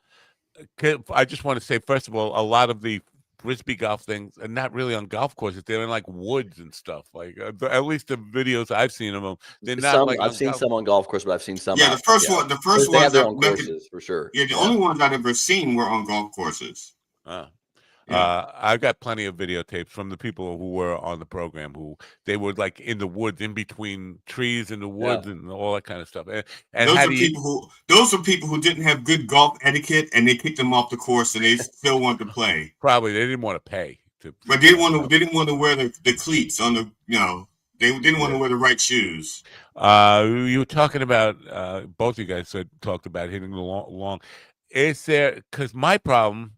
just want to say, first of all, a lot of the Frisbee golf things are not really on golf courses. They're in like woods and stuff. Like at least the videos I've seen of them, they're not like. I've seen some on golf course, but I've seen some. Yeah, the first ones they have their own courses for sure. Yeah, the only ones I've ever seen were on golf courses. I've got plenty of videotapes from the people who were on the program who they were like in the woods, in between trees in the woods and all that kind of stuff. And those are people who didn't have good golf etiquette and they kicked them off the course and they still wanted to play. Probably they didn't want to pay. But they didn't want to wear the cleats on the they didn't want to wear the right shoes. You were talking about both of you guys talked about hitting the long. Is there, because my problem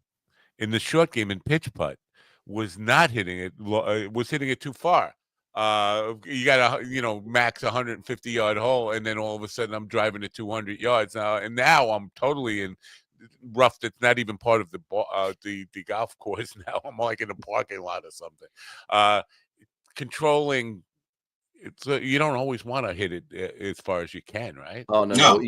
in the short game in pitch putt was not hitting it, was hitting it too far. You got a max 150-yard hole, and then all of a sudden I'm driving to 200 yards now, and now I'm totally in rough that's not even part of the golf course. Now I'm like in a parking lot or something. Controlling, you don't always want to hit it as far as you can, right? Oh no.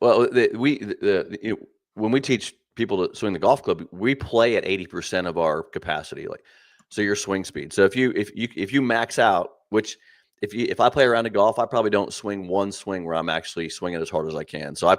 Well, when we teach people to swing the golf club, we play at 80% of our capacity, so your swing speed. So if you max out, which if I play around a golf, I probably don't swing one swing where I'm actually swinging as hard as I can. So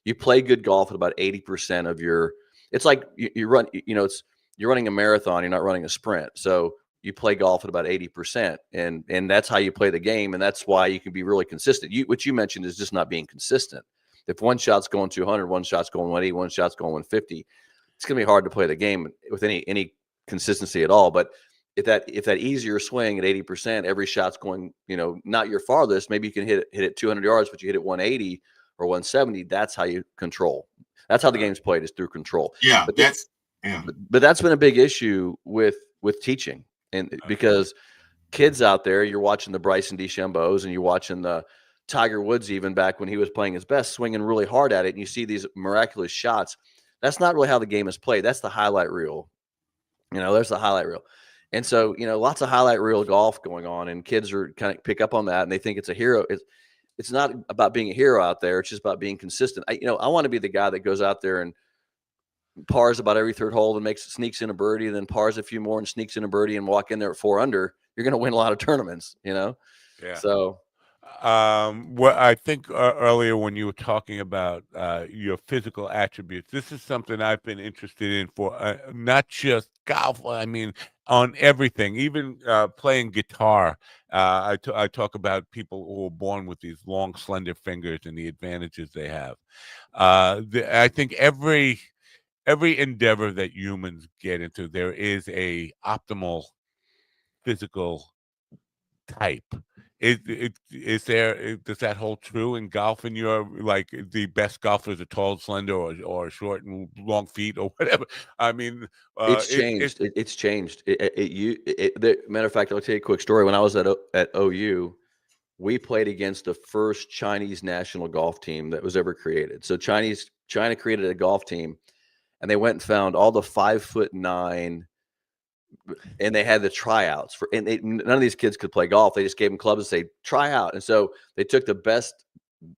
you play good golf at about 80% of your. It's like you're running a marathon, you're not running a sprint. So you play golf at about 80%, and that's how you play the game, and that's why you can be really consistent. What you mentioned is just not being consistent. If one shot's going 200, one shot's going 180, one shot's going 150, it's going to be hard to play the game with any consistency at all. But if that easier swing at 80%, every shot's going, not your farthest, maybe you can hit it 200 yards, but you hit it 180 or 170. That's how you control. That's how the game's played, is through control. Yeah, but that's been a big issue with teaching, and because kids out there, you're watching the Bryson DeChambeaus and you're watching the Tiger Woods, even back when he was playing his best, swinging really hard at it, and you see these miraculous shots. That's not really how the game is played. That's the highlight reel. There's the highlight reel. And so, lots of highlight reel golf going on, and kids are kind of pick up on that, and they think it's a hero. It's not about being a hero out there. It's just about being consistent. I want to be the guy that goes out there and pars about every third hole and sneaks in a birdie, and then pars a few more and sneaks in a birdie and walk in there at 4 under. You're going to win a lot of tournaments, Yeah. So. What I think earlier when you were talking about your physical attributes, this is something I've been interested in for not just golf. I mean, on everything, even playing guitar. I talk about people who are born with these long, slender fingers and the advantages they have. I think every endeavor that humans get into, there is a optimal physical type. Does that hold true in golf? And you're like the best golfers are tall, slender, or short and long feet, or whatever. I mean, it's changed. It's changed. Matter of fact, I'll tell you a quick story. When I was at OU, we played against the first Chinese national golf team that was ever created. So China created a golf team, and they went and found all the 5'9", and they had the tryouts none of these kids could play golf. They just gave them clubs and say, try out. And so they took the best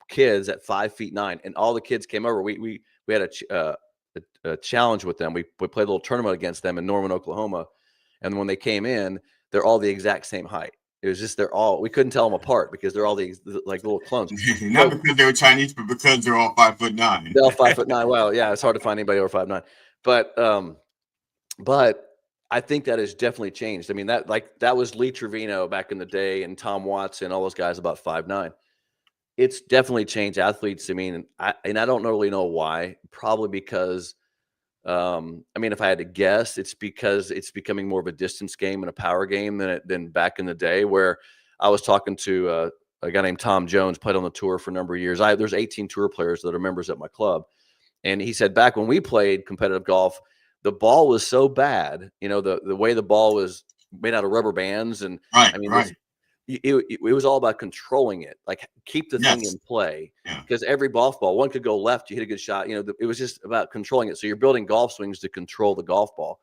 kids at 5'9", and all the kids came over. We had a challenge with them. We played a little tournament against them in Norman, Oklahoma. And when they came in, they're all the exact same height. It was just, we couldn't tell them apart because they're all these like little clones. Not because they were Chinese, but because they're all 5'9". They're all 5'9". Well, yeah, it's hard to find anybody over 5'9". But I think that has definitely changed. I mean, that was Lee Trevino back in the day, and Tom Watson, all those guys about 5'9". It's definitely changed athletes. I mean, I don't really know why. Probably because I mean, if I had to guess, it's because it's becoming more of a distance game and a power game than back in the day, where I was talking to a guy named Tom Jones, played on the tour for a number of years. There's 18 tour players that are members at my club. And he said back when we played competitive golf, the ball was so bad, the way the ball was made out of rubber bands. And it was all about controlling it, like keep the thing in play, because every golf ball, one could go left, you hit a good shot. It was just about controlling it. So you're building golf swings to control the golf ball.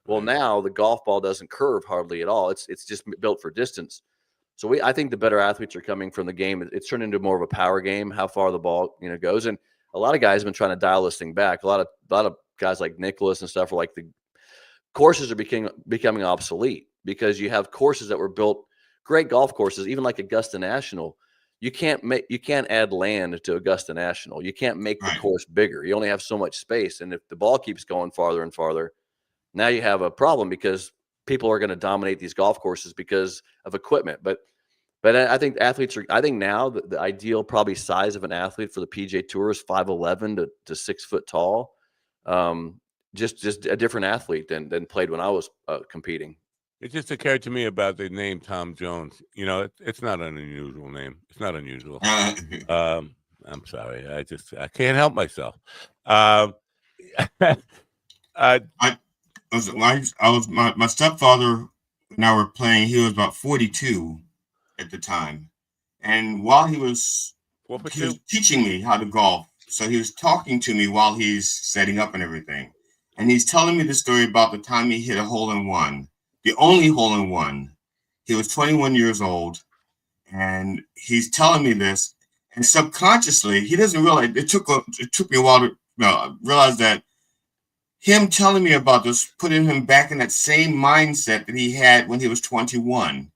Well, now the golf ball doesn't curve hardly at all. It's just built for distance. So I think the better athletes are coming from the game. It's turned into more of a power game, how far the ball, goes. And a lot of guys have been trying to dial this thing back. A lot of guys like Nicholas and stuff are like, the courses are becoming obsolete, because you have courses that were built, great golf courses, even like Augusta National. You can't add land to Augusta National. You can't make the course bigger. You only have so much space. And if the ball keeps going farther and farther, now you have a problem, because people are going to dominate these golf courses because of equipment. But I think I think now the ideal probably size of an athlete for the PGA Tour is 5'11" to 6 foot tall. Just a different athlete than played when I was competing. It just occurred to me about the name Tom Jones. It's not an unusual name. It's not unusual. I'm sorry. I can't help myself. My stepfather and I were playing. He was about 42 at the time, and while he was teaching me how to golf, so he was talking to me while he's setting up and everything, and he's telling me the story about the time he hit a hole-in-one, the only hole-in-one. He was 21 years old, and he's telling me this, and subconsciously he doesn't realize. It took me a while to realize that him telling me about this, putting him back in that same mindset that he had when he was 21.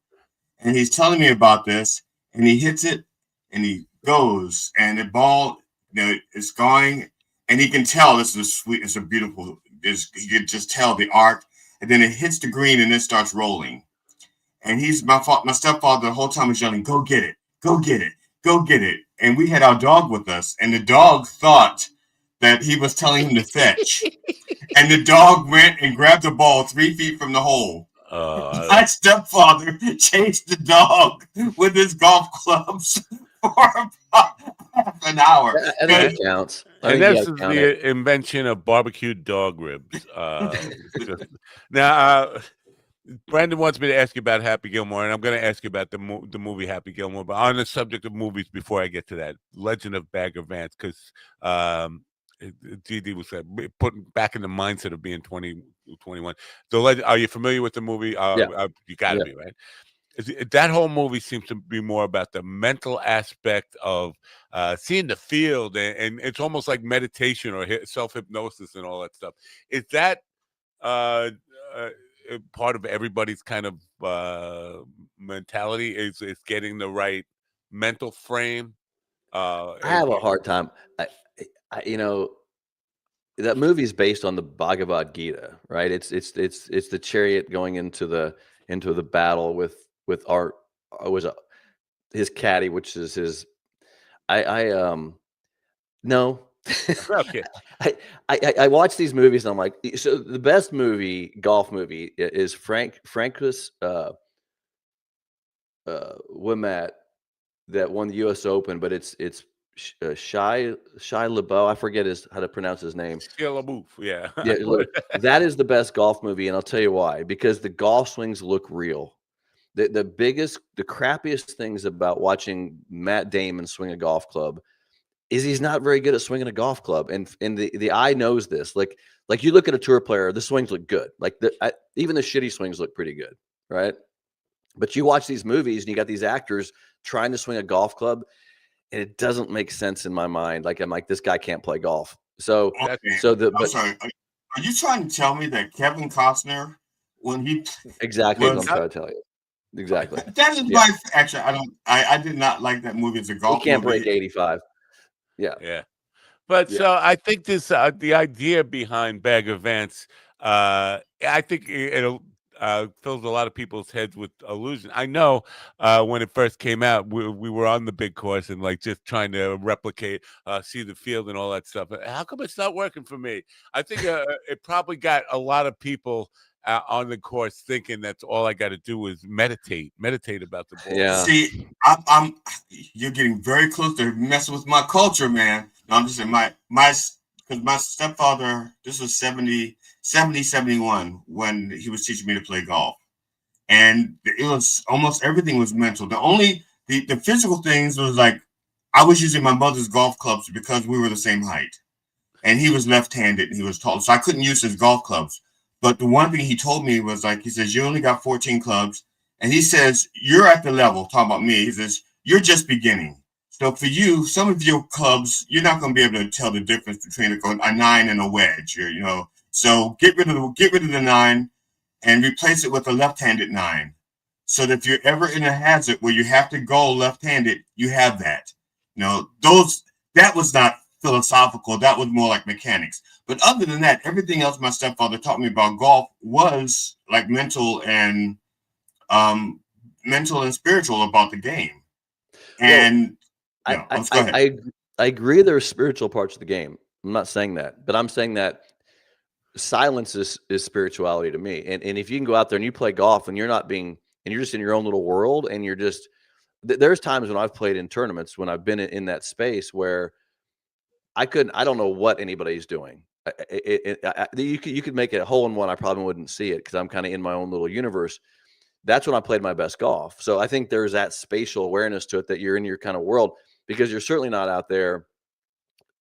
And he's telling me about this, and he hits it, and he goes, and the ball, is going, and he can tell this is sweet. It's a beautiful. He can just tell the arc, and then it hits the green, and then starts rolling. And my stepfather the whole time was yelling, "Go get it! Go get it! Go get it!" And we had our dog with us, and the dog thought that he was telling him to fetch. And the dog went and grabbed the ball 3 feet from the hole. My stepfather chased the dog with his golf clubs for about half an hour. I think it counts. And that's the invention of barbecued dog ribs. Now, Brandon wants me to ask you about Happy Gilmore, and I'm going to ask you about the movie Happy Gilmore. But on the subject of movies, before I get to that, Legend of Bagger Vance, because GD was put back in the mindset of being 20, 21. Are you familiar with the movie? You got to be, right? That whole movie seems to be more about the mental aspect of seeing the field, and it's almost like meditation or self-hypnosis and all that stuff. Is that part of everybody's kind of mentality? Is getting the right mental frame? I have a hard time. That movie is based on the Bhagavad Gita, right? It's the chariot going into the battle with his caddy, which is his. No. Okay. I watch these movies and I'm like, so the best golf movie is Francis Wimet that won the U.S. Open, but it's Shai LaBeouf. I forget how to pronounce his name. Shia LaBeouf, yeah. Look, that is the best golf movie, and I'll tell you why. Because the golf swings look real. The crappiest things about watching Matt Damon swing a golf club is he's not very good at swinging a golf club, and the eye knows this. Like you look at a tour player, the swings look good. Like even the shitty swings look pretty good, right? But you watch these movies, and you got these actors trying to swing a golf club, and it doesn't make sense in my mind. Like I'm like, this guy can't play golf. So I'm sorry. Are you trying to tell me that Kevin Costner, when he exactly what I'm trying to tell you. Exactly. That is my actually. I did not like that movie as a golf. He can't movie. break 85. Yeah. But so I think this the idea behind Bagger Vance, I think fills a lot of people's heads with illusion. I know when it first came out, we were on the big course and like just trying to replicate, see the field and all that stuff. How come it's not working for me? I think it probably got a lot of people on the course thinking that's all I got to do is meditate about the ball. Yeah. See, you're getting very close to messing with my culture, man. No, I'm just saying because my stepfather, this was 71 when he was teaching me to play golf. And it was almost everything was mental. The physical things was like, I was using my mother's golf clubs because we were the same height. And he was left-handed and he was tall. So I couldn't use his golf clubs. But the one thing he told me was like, he says, you only got 14 clubs. And he says, you're at the level, talking about me. He says, you're just beginning. So for you, some of your clubs, you're not going to be able to tell the difference between a 9 and a wedge. So get rid of the 9 and replace it with a left-handed 9. So that if you're ever in a hazard where you have to go left-handed, you have that. That was not philosophical. That was more like mechanics. But other than that, everything else my stepfather taught me about golf was like mental and spiritual about the game. And I agree there are spiritual parts of the game. I'm not saying that, but I'm saying that silence is spirituality to me. And if you can go out there and you play golf and you're just in your own little world and you're just, there's times when I've played in tournaments when I've been in that space where I don't know what anybody's doing. You could make it a hole in one. I probably wouldn't see it because I'm kind of in my own little universe. That's when I played my best golf. So I think there's that spatial awareness to it, that you're in your kind of world, because you're certainly not out there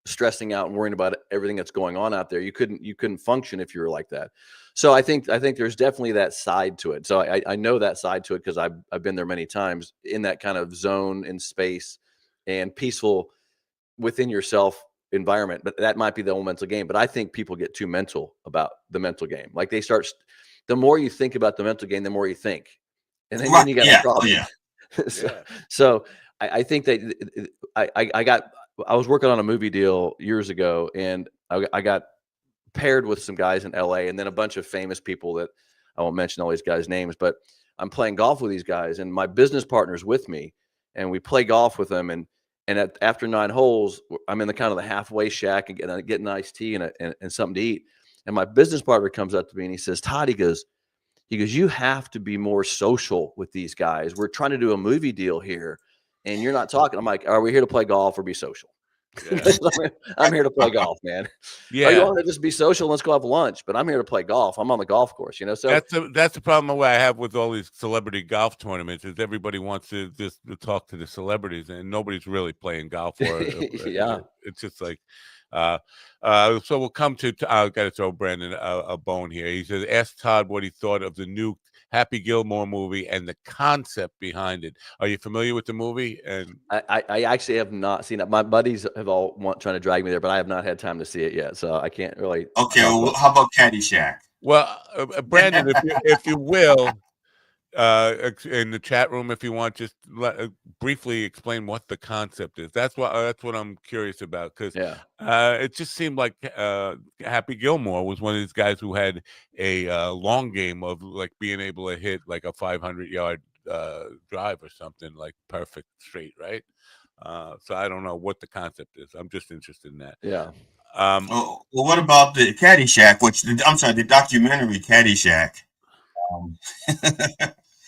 stressing out and worrying about everything that's going on out there. You couldn't function if you were like that. So I think there's definitely that side to it. So I know that side to it because I've been there many times in that kind of zone in space and peaceful within yourself environment. But that might be the whole mental game. But I think people get too mental about the mental game. Like the more you think about the mental game, the more you think, and then you got a problem. So I think that I was working on a movie deal years ago, and I got paired with some guys in LA, and then a bunch of famous people that I won't mention all these guys' names, but I'm playing golf with these guys, and my business partner's with me, and we play golf with them, and after 9 holes, I'm in the kind of the halfway shack and getting an iced tea and something to eat. And my business partner comes up to me and he says, Todd, he goes, you have to be more social with these guys. We're trying to do a movie deal here and you're not talking. I'm like, are we here to play golf or be social? Yeah. I'm here to play golf, man. Yeah. You want to just be social? Let's go have lunch. But I'm here to play golf. I'm on the golf course, So that's the problem I have with all these celebrity golf tournaments is everybody wants to just talk to the celebrities and nobody's really playing golf. Yeah, it's just like. So we'll come to. I've got to throw Brandon a bone here. He says, "Ask Todd what he thought of the new Happy Gilmore movie and the concept behind it. Are you familiar with the movie?" And I actually have not seen it. My buddies have all trying to drag me there, but I have not had time to see it yet, so I can't really. Okay, well, how about Caddyshack? Well, Brandon, if you will, in the chat room, if you want, just briefly explain what the concept is. That's what I'm curious about, because it just seemed like Happy Gilmore was one of these guys who had a long game of like being able to hit like a 500-yard drive or something, like perfect straight, right? So I don't know what the concept is. I'm just interested in that. Yeah. Well, what about the Caddyshack? The documentary Caddyshack.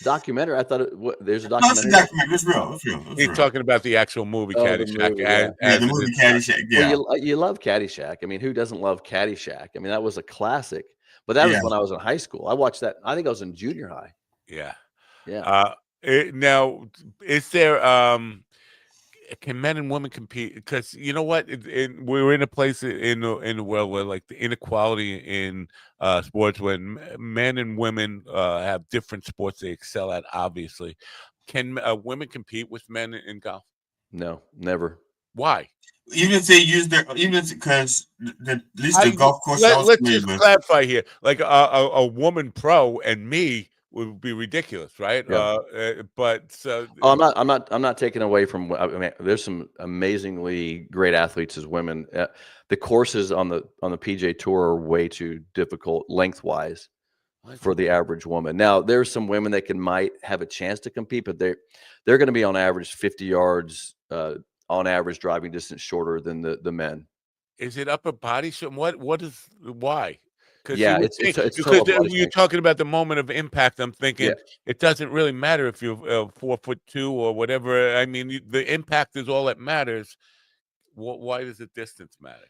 Documentary. I thought there's a documentary. No, it's a documentary. It's real. He's talking about the actual movie Caddyshack. The movie Caddyshack. Yeah. Well, you love Caddyshack. I mean, who doesn't love Caddyshack? I mean, that was a classic. But that was when I was in high school. I watched that. I think I was in junior high. Yeah. Yeah. Now, is there? Can men and women compete? Because you know what, we're in a place in the world where like the inequality in sports, when men and women have different sports they excel at. Obviously, can women compete with men in golf? No, never. Why? Even if they use because at least the golf course. Let's just clarify here. Like a woman pro and me would be ridiculous, right? Yeah. I'm not taking away from. I mean, there's some amazingly great athletes as women. The courses on the PGA Tour are way too difficult lengthwise. for the average woman. Now, there's some women that might have a chance to compete, but they're going to be on average 50 yards on average driving distance shorter than the men. Is it upper body strength? Why? Because Yeah, it's total body you're strength. talking about the moment of impact. I'm thinking it doesn't really matter if you're 4'2" or whatever. I mean, the impact is all that matters. Why does the distance matter?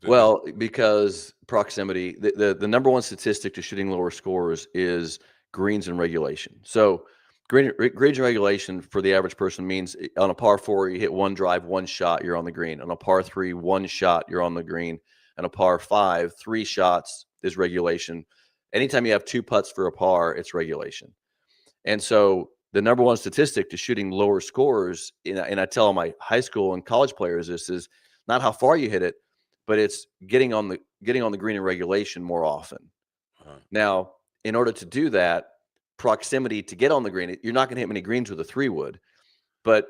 Well, because proximity, the number one statistic to shooting lower scores is greens and regulation. So greens and regulation for the average person means on a par 4, you hit one drive, one shot, you're on the green. On a par 3, one shot, you're on the green. And a par 5, 3 shots is regulation. Anytime you have 2 putts for a par, it's regulation. And so the number one statistic to shooting lower scores, and I tell my high school and college players, this is not how far you hit it, but it's getting on the green in regulation more often. Now, in order to do that, proximity to get on the green, you're not going to hit many greens with a 3-wood, but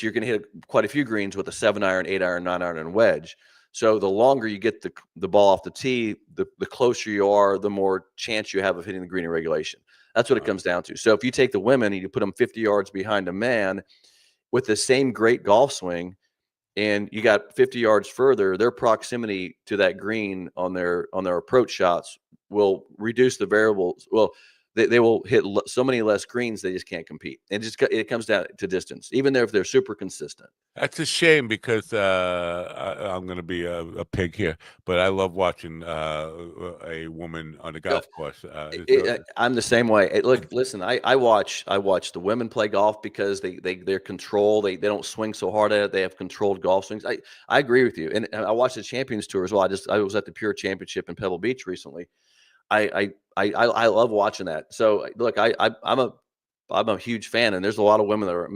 you're going to hit quite a few greens with a 7-iron, 8-iron, 9-iron, and wedge. So the longer you get the ball off the tee, the closer you are, the more chance you have of hitting the green in regulation. That's what it comes down to. So if you take the women and you put them 50 yards behind a man with the same great golf swing, and you got 50 yards further, their proximity to that green on their approach shots will reduce the variables. Well, they will hit so many less greens, they just can't compete. And it comes down to distance, even if they're super consistent. That's a shame because I'm going to be a pig here, but I love watching a woman on a golf course. I'm the same way. Look, listen, I watch the women play golf because they're control. They don't swing so hard at it. They have controlled golf swings. I agree with you. And I watched the Champions Tour as well. I was at the Pure Championship in Pebble Beach recently. I love watching that. So look, I'm a huge fan, and there's a lot of women that are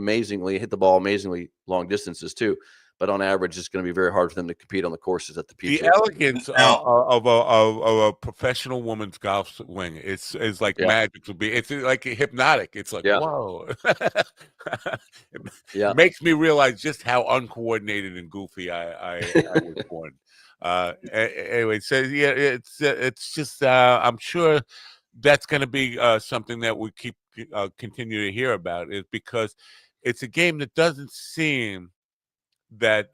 hit the ball amazingly long distances too. But on average, it's going to be very hard for them to compete on the courses at the PGA. The elegance of a professional woman's golf swing is like magic. It's like hypnotic. It's like whoa. It makes me realize just how uncoordinated and goofy I was born. Anyway, so it's just I'm sure that's going to be something that we continue to hear about, is because it's a game that doesn't seem that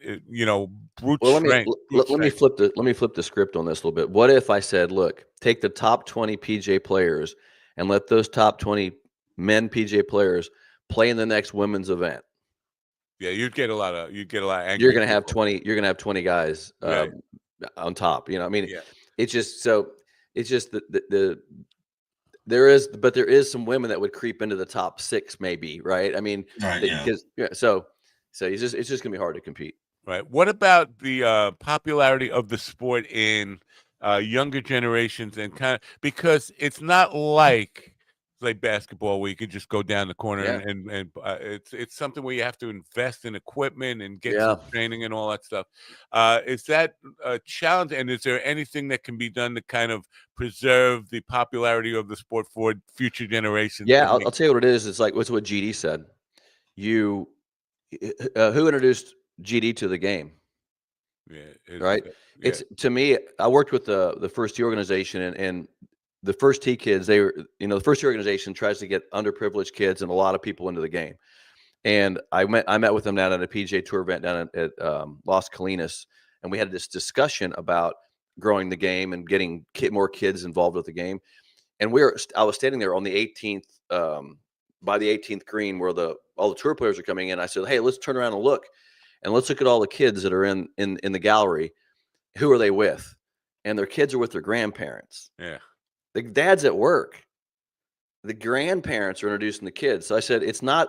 brute strength. Let me flip the script on this a little bit. What if I said, look, take the top 20 PGA players and let those top 20 men PGA players play in the next women's event? Yeah, you'd get a lot of angry. You're gonna have 20 guys on top. I mean, it's just the there is some women that would creep into the top 6, maybe, right? I mean, so it's just gonna be hard to compete. Right. What about the popularity of the sport in younger generations, and because it's not like basketball where you can just go down the corner and it's something where you have to invest in equipment and get some training and all that stuff. Is that a challenge? And is there anything that can be done to kind of preserve the popularity of the sport for future generations? Yeah, I'll tell you what it is. It's like, what's what GD said. Who introduced GD to the game? Right. It's, to me, I worked with the First Tee organization, and the First Tee kids, they were, the First Tee organization tries to get underprivileged kids and a lot of people into the game. And I met with them down at a PGA Tour event down at Las Colinas, and we had this discussion about growing the game and getting more kids involved with the game. And I was standing there on the 18th, by the 18th green where all the tour players are coming in. I said, hey, let's turn around and look at all the kids that are in the gallery. Who are they with? And their kids are with their grandparents. Yeah. The dad's at work. The grandparents are introducing the kids. So I said, it's not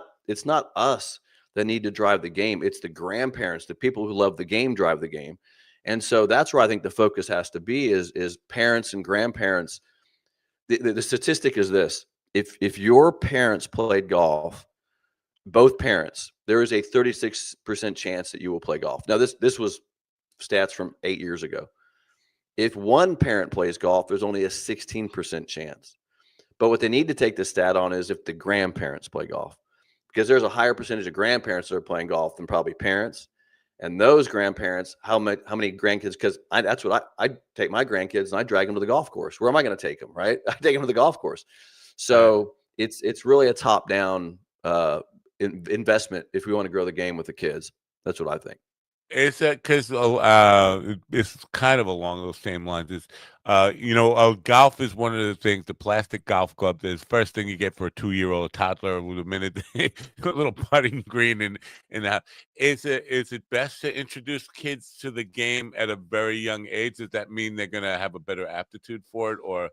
us that need to drive the game. It's the grandparents, the people who love the game, drive the game. And so that's where I think the focus has to be is parents and grandparents. The statistic is this: if your parents played golf, both parents, there is a 36% chance that you will play golf. Now this was stats from 8 years ago. If one parent plays golf, there's only a 16% chance. But what they need to take the stat on is if the grandparents play golf, because there's a higher percentage of grandparents that are playing golf than probably parents. And those grandparents, how many grandkids? Because that's what I take my grandkids and I drag them to the golf course. Where am I going to take them? Right? I take them to the golf course. So it's really a top down investment if we want to grow the game with the kids. That's what I think. It's because it's kind of along those same lines. Is golf is one of the things. The plastic golf club is first thing you get for a 2-year-old toddler with a little putting green in that. Is it best to introduce kids to the game at a very young age? Does that mean they're going to have a better aptitude for it, or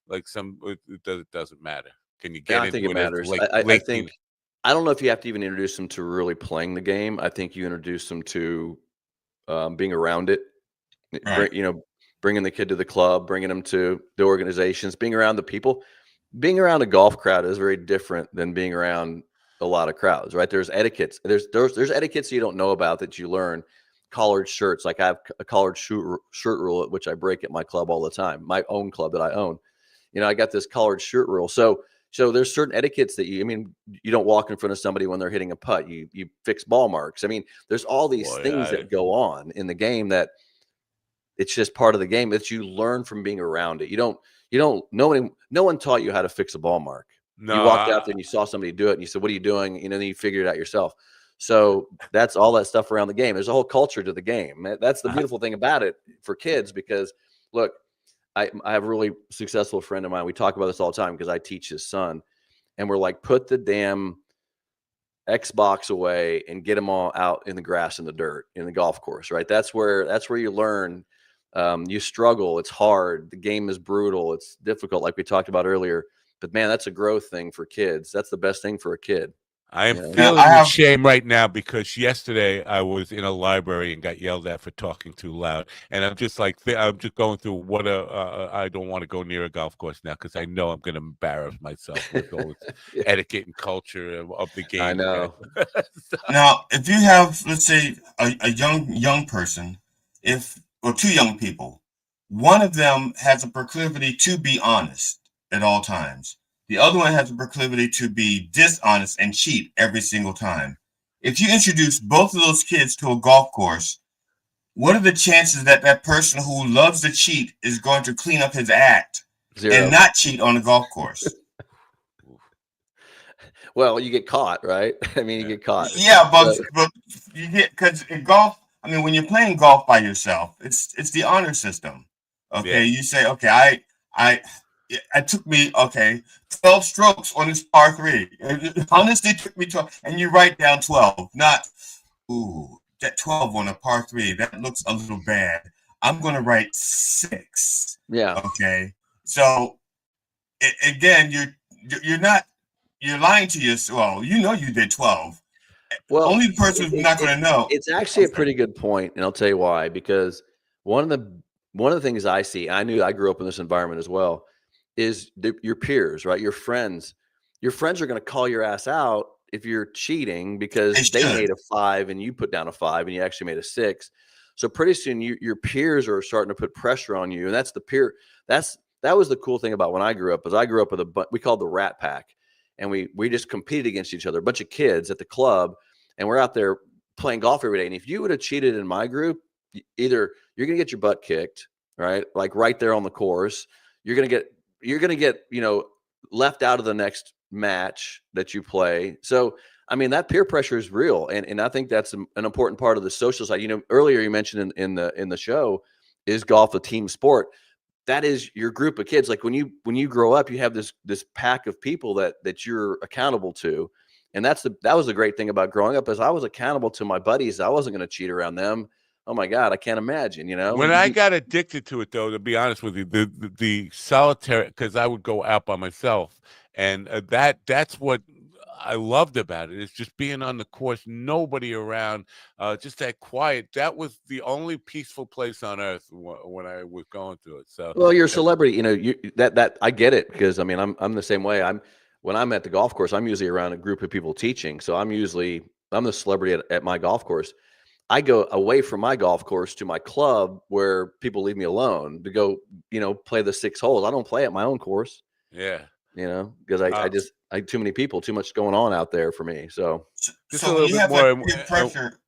like it doesn't matter? Can you get I think it matters. I think I don't know if you have to even introduce them to really playing the game. I think you introduce them to being around it, Right. bringing the kid to the club, bringing them to the organizations, being around the people. Being around a golf crowd is very different than being around a lot of crowds, right? There's etiquettes. There's etiquettes you don't know about that you learn. Collared shirts, like I have a collared shirt rule, which I break at my club all the time, my own club that I own. I got this collared shirt rule. So there's certain etiquettes that you don't walk in front of somebody when they're hitting a putt. You fix ball marks. There's all these things that go on in the game that it's just part of the game that you learn from being around it. No one taught you how to fix a ball mark. No, you walked out there and you saw somebody do it and you said, "What are you doing?" Then you figured it out yourself. So that's all that stuff around the game. There's a whole culture to the game. That's the beautiful thing about it for kids, because look, I have a really successful friend of mine. We talk about this all the time because I teach his son, and we're like, put the damn Xbox away and get them all out in the grass and the dirt in the golf course, right? That's where you learn. You struggle. It's hard. The game is brutal. It's difficult, like we talked about earlier. But man, that's a growth thing for kids. That's the best thing for a kid. I am feeling shame right now because yesterday I was in a library and got yelled at for talking too loud, and I'm just going through what I don't want to go near a golf course now because I know I'm going to embarrass myself with all this etiquette and culture of the game. I know. Now, if you have, let's say, a young person, or two young people, one of them has a proclivity to be honest at all times. The other one has a proclivity to be dishonest and cheat every single time. If you introduce both of those kids to a golf course, what are the chances that that person who loves to cheat is going to clean up his act and not cheat on the golf course? Well, you get caught, right? You get caught. Yeah, but you get, because in golf, when you're playing golf by yourself, it's the honor system. Okay, you say, okay, it took me 12 strokes on this par 3. It honestly took me 12, and you write down 12, not that 12 on a par 3. That looks a little bad. I'm going to write 6. Yeah. Okay. So again, you're lying to yourself. Well, you did 12. Well, only person who's not going to know. It's actually a pretty good point, and I'll tell you why. Because one of the things I see, I grew up in this environment as well, is your peers, right? Your friends are going to call your ass out if you're cheating because they made a 5 and you put down a 5 and you actually made a 6. So pretty soon your peers are starting to put pressure on you, and that's the peer. That was the cool thing about when I grew up. I grew up with we called the Rat Pack, and we just competed against each other, a bunch of kids at the club, and we're out there playing golf every day. And if you would have cheated in my group, either you're going to get your butt kicked, right? Like right there on the course. You're going to get left out of the next match that you play. So that peer pressure is real, and I think that's an important part of the social side. Earlier you mentioned in the show, is golf a team sport? That is your group of kids. Like when you grow up, you have this pack of people that you're accountable to, and that was the great thing about growing up, is I was accountable to my buddies. I wasn't going to cheat around them. Oh my God, I can't imagine, When I got addicted to it, though, to be honest with you, the solitary, because I would go out by myself, and that's what I loved about it, is just being on the course, nobody around, just that quiet. That was the only peaceful place on earth when I was going through it. So, well, you're a celebrity, that I get it, because I'm the same way. When I'm at the golf course, I'm usually around a group of people teaching, so I'm the celebrity at my golf course. I go away from my golf course to my club where people leave me alone to go, play the 6 holes. I don't play at my own course. Yeah. Because I too many people, too much going on out there for me. So when you have that peer pressure,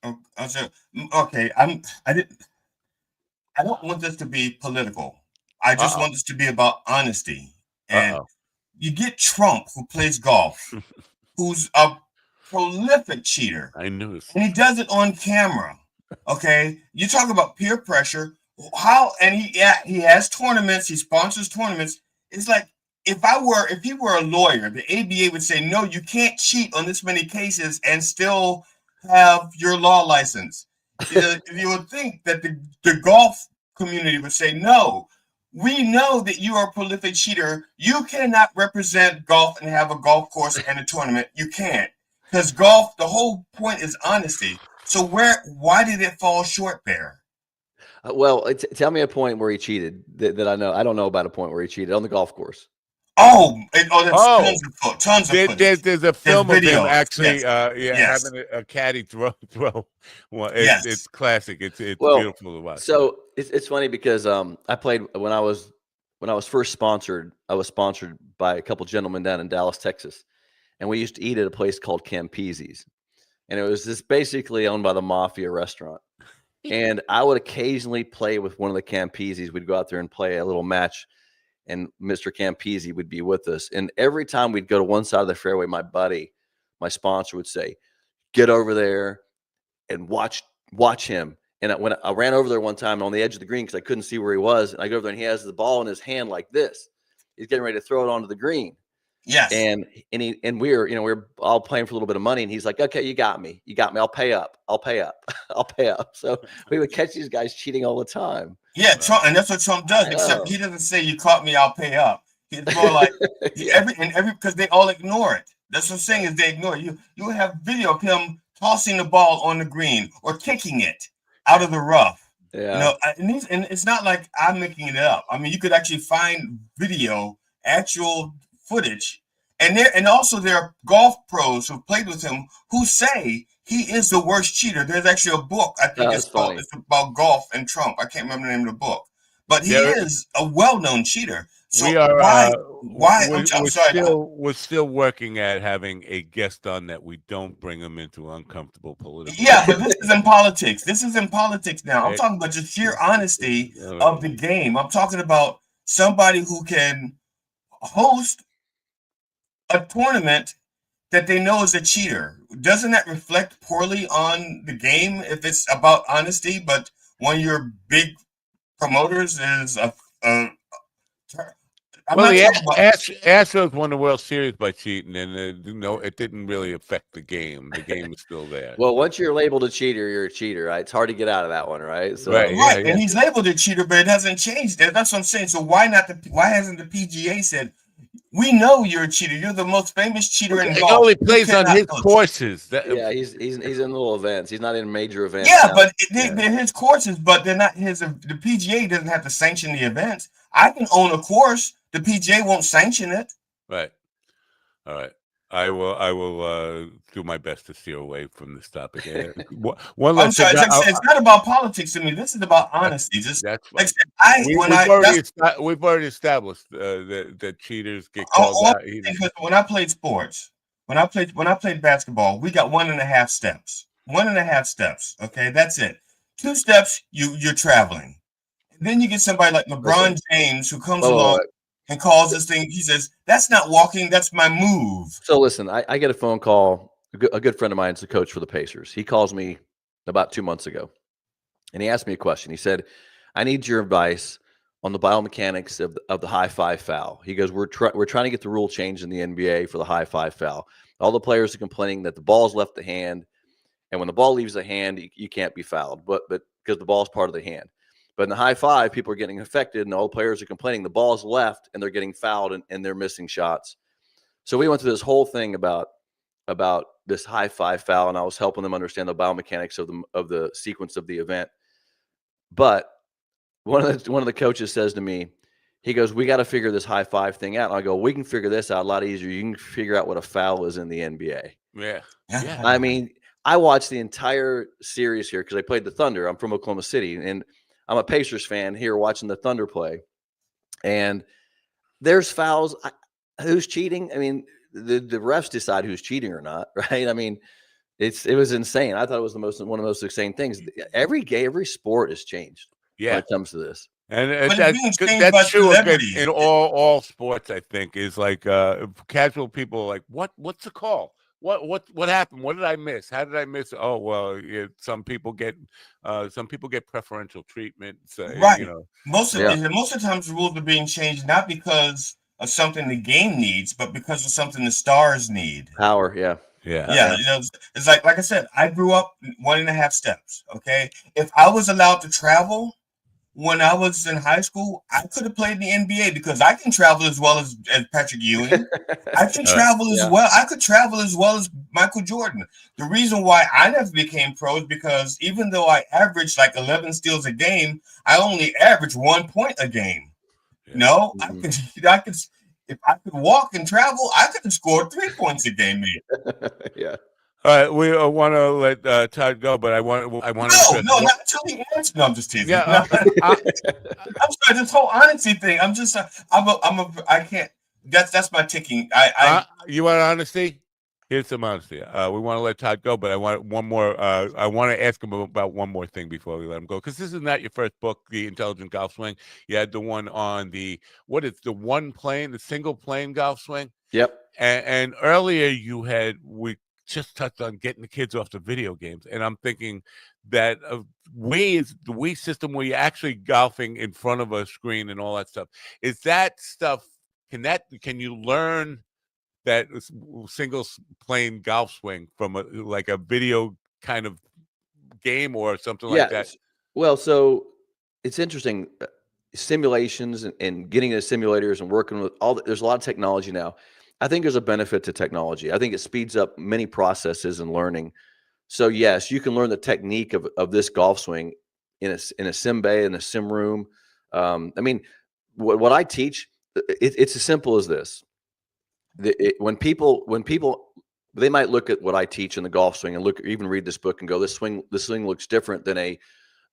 Okay, I don't want this to be political. I just want this to be about honesty. And you get Trump, who plays golf, who's a prolific cheater. I knew this. And he does it on camera. Okay, you talk about peer pressure. And he has tournaments. He sponsors tournaments. It's like if he were a lawyer, the ABA would say, no, you can't cheat on this many cases and still have your law license. You would think that the golf community would say, no, we know that you are a prolific cheater. You cannot represent golf and have a golf course and a tournament. You can't. Because golf, the whole point is honesty. So why did it fall short there? Tell me a point where he cheated that I know. I don't know about a point where he cheated on the golf course. Tons of footage. There's a film of him actually having a caddy throw. Well, it's classic. It's beautiful to watch. So it's funny because I played when I was first sponsored. I was sponsored by a couple gentlemen down in Dallas, Texas, and we used to eat at a place called Campese's, and it was just basically owned by the mafia restaurant. And I would occasionally play with one of the Campese's. We'd go out there and play a little match. And Mr. Campese would be with us. And every time we'd go to one side of the fairway, my sponsor would say, get over there and watch him. And when I ran over there one time on the edge of the green because I couldn't see where he was, and I go over there and he has the ball in his hand like this. He's getting ready to throw it onto the green. Yes. And we're all playing for a little bit of money. And he's like, okay, you got me. I'll pay up. I'll pay up. So we would catch these guys cheating all the time. Yeah, Trump, and that's what Trump does. Except he doesn't say you caught me, I'll pay up. He's more like because they all ignore it. That's what I'm saying is they ignore it. You have video of him tossing the ball on the green or kicking it out of the rough. Yeah. And it's not like I'm making it up. I mean, you could actually find video, actual footage, and also there are golf pros who played with him who say he is the worst cheater. There's actually a book. I think it's about golf and Trump. I can't remember the name of the book, but he is a well-known cheater. So we're still working at having a guest on that we don't bring him into uncomfortable political. Yeah, but this is in politics. This is in politics now. I'm talking about just sheer honesty of the game. I'm talking about somebody who can host a tournament that they know is a cheater. Doesn't that reflect poorly on the game if it's about honesty? But one of your big promoters is Astros won the World Series by cheating, and it didn't really affect the game. The game is still there. Well, once you're labeled a cheater, you're a cheater, right? It's hard to get out of that one, right? So, right. And he's labeled a cheater, but it hasn't changed. That's what I'm saying. So why hasn't the PGA said, we know you're a cheater. You're the most famous cheater in golf. He only plays on his courses. He's in little events. He's not in major events. Yeah, but they're his courses, but they're not his. The PGA doesn't have to sanction the events. I can own a course. The PGA won't sanction it. Right. All right. I will do my best to steer away from this topic. I'm sorry. It's not about politics to me. This is about honesty. We've already established that cheaters get called out. Because when I played sports, when I played basketball, we got 1.5 steps. 1.5 steps. Okay, that's it. 2 steps, you're traveling. And then you get somebody like LeBron James who comes along and calls this thing. He says, that's not walking, that's my move. So listen, I get a phone call. A good friend of mine is the coach for the Pacers. He calls me about 2 months ago, and he asked me a question. He said, I need your advice on the biomechanics of the high five foul. He goes, we're trying to get the rule changed in the NBA for the high five foul. All the players are complaining that the ball's left the hand, and when the ball leaves the hand, you can't be fouled, but because the ball's part of the hand. But in the high five, people are getting affected, and all the players are complaining the ball's left, and they're getting fouled, and they're missing shots. So we went through this whole thing about this high five foul, and I was helping them understand the biomechanics of the sequence of the event. But one of the coaches says to me, he goes, we got to figure this high five thing out. And I go, we can figure this out a lot easier. You can figure out what a foul is in the NBA. Yeah. I mean, I watched the entire series here because I played the Thunder. I'm from Oklahoma City, and I'm a Pacers fan here watching the Thunder play. And there's fouls. Who's cheating? I mean, the refs decide who's cheating or not, right? I mean, It was insane. I thought it was one of the most exciting things. Every sport has changed when it comes to this. And that's true celebrities. in all sports. I think is like casual people are like, what's the call? What happened? What did I miss? How did I miss? Oh well, some people get preferential treatment. Right. You know, most of the times the rules are being changed not because of something the game needs, but because of something the stars need. Power, yeah. You know, it's like I said, I grew up 1.5 steps. Okay, if I was allowed to travel when I was in high school, I could have played in the NBA because I can travel as well as Patrick Ewing. I can travel as well. I could travel as well as Michael Jordan. The reason why I never became pro is because even though I averaged like 11 steals a game, I only averaged 1 point a game. No, I could if I could walk and travel, I could have scored 3 points a game. Yeah. All right, we want to let Todd go, but I want to. No, not until he answers. No, I'm just teasing. Yeah, I'm sorry. This whole honesty thing. I'm just. I can't. That's my ticking. You want honesty? Here's some honesty. We want to let Todd go, but I want one more. I want to ask him about one more thing before we let him go, because this is not your first book, The Intelligent Golf Swing. You had the one on the single plane golf swing. Yep. And earlier we just touched on getting the kids off the video games, and I'm thinking that the Wii system where you're actually golfing in front of a screen and all that stuff. Is that stuff? Can you learn that single plane golf swing from a video kind of game or something like that? Well, so it's interesting. Simulations and getting into simulators and working with there's a lot of technology now. I think there's a benefit to technology. I think it speeds up many processes and learning. So yes, you can learn the technique of this golf swing in a sim bay, in a sim room. I mean, what I teach, it's as simple as this. When people they might look at what I teach in the golf swing and even read this book and go, this swing looks different than a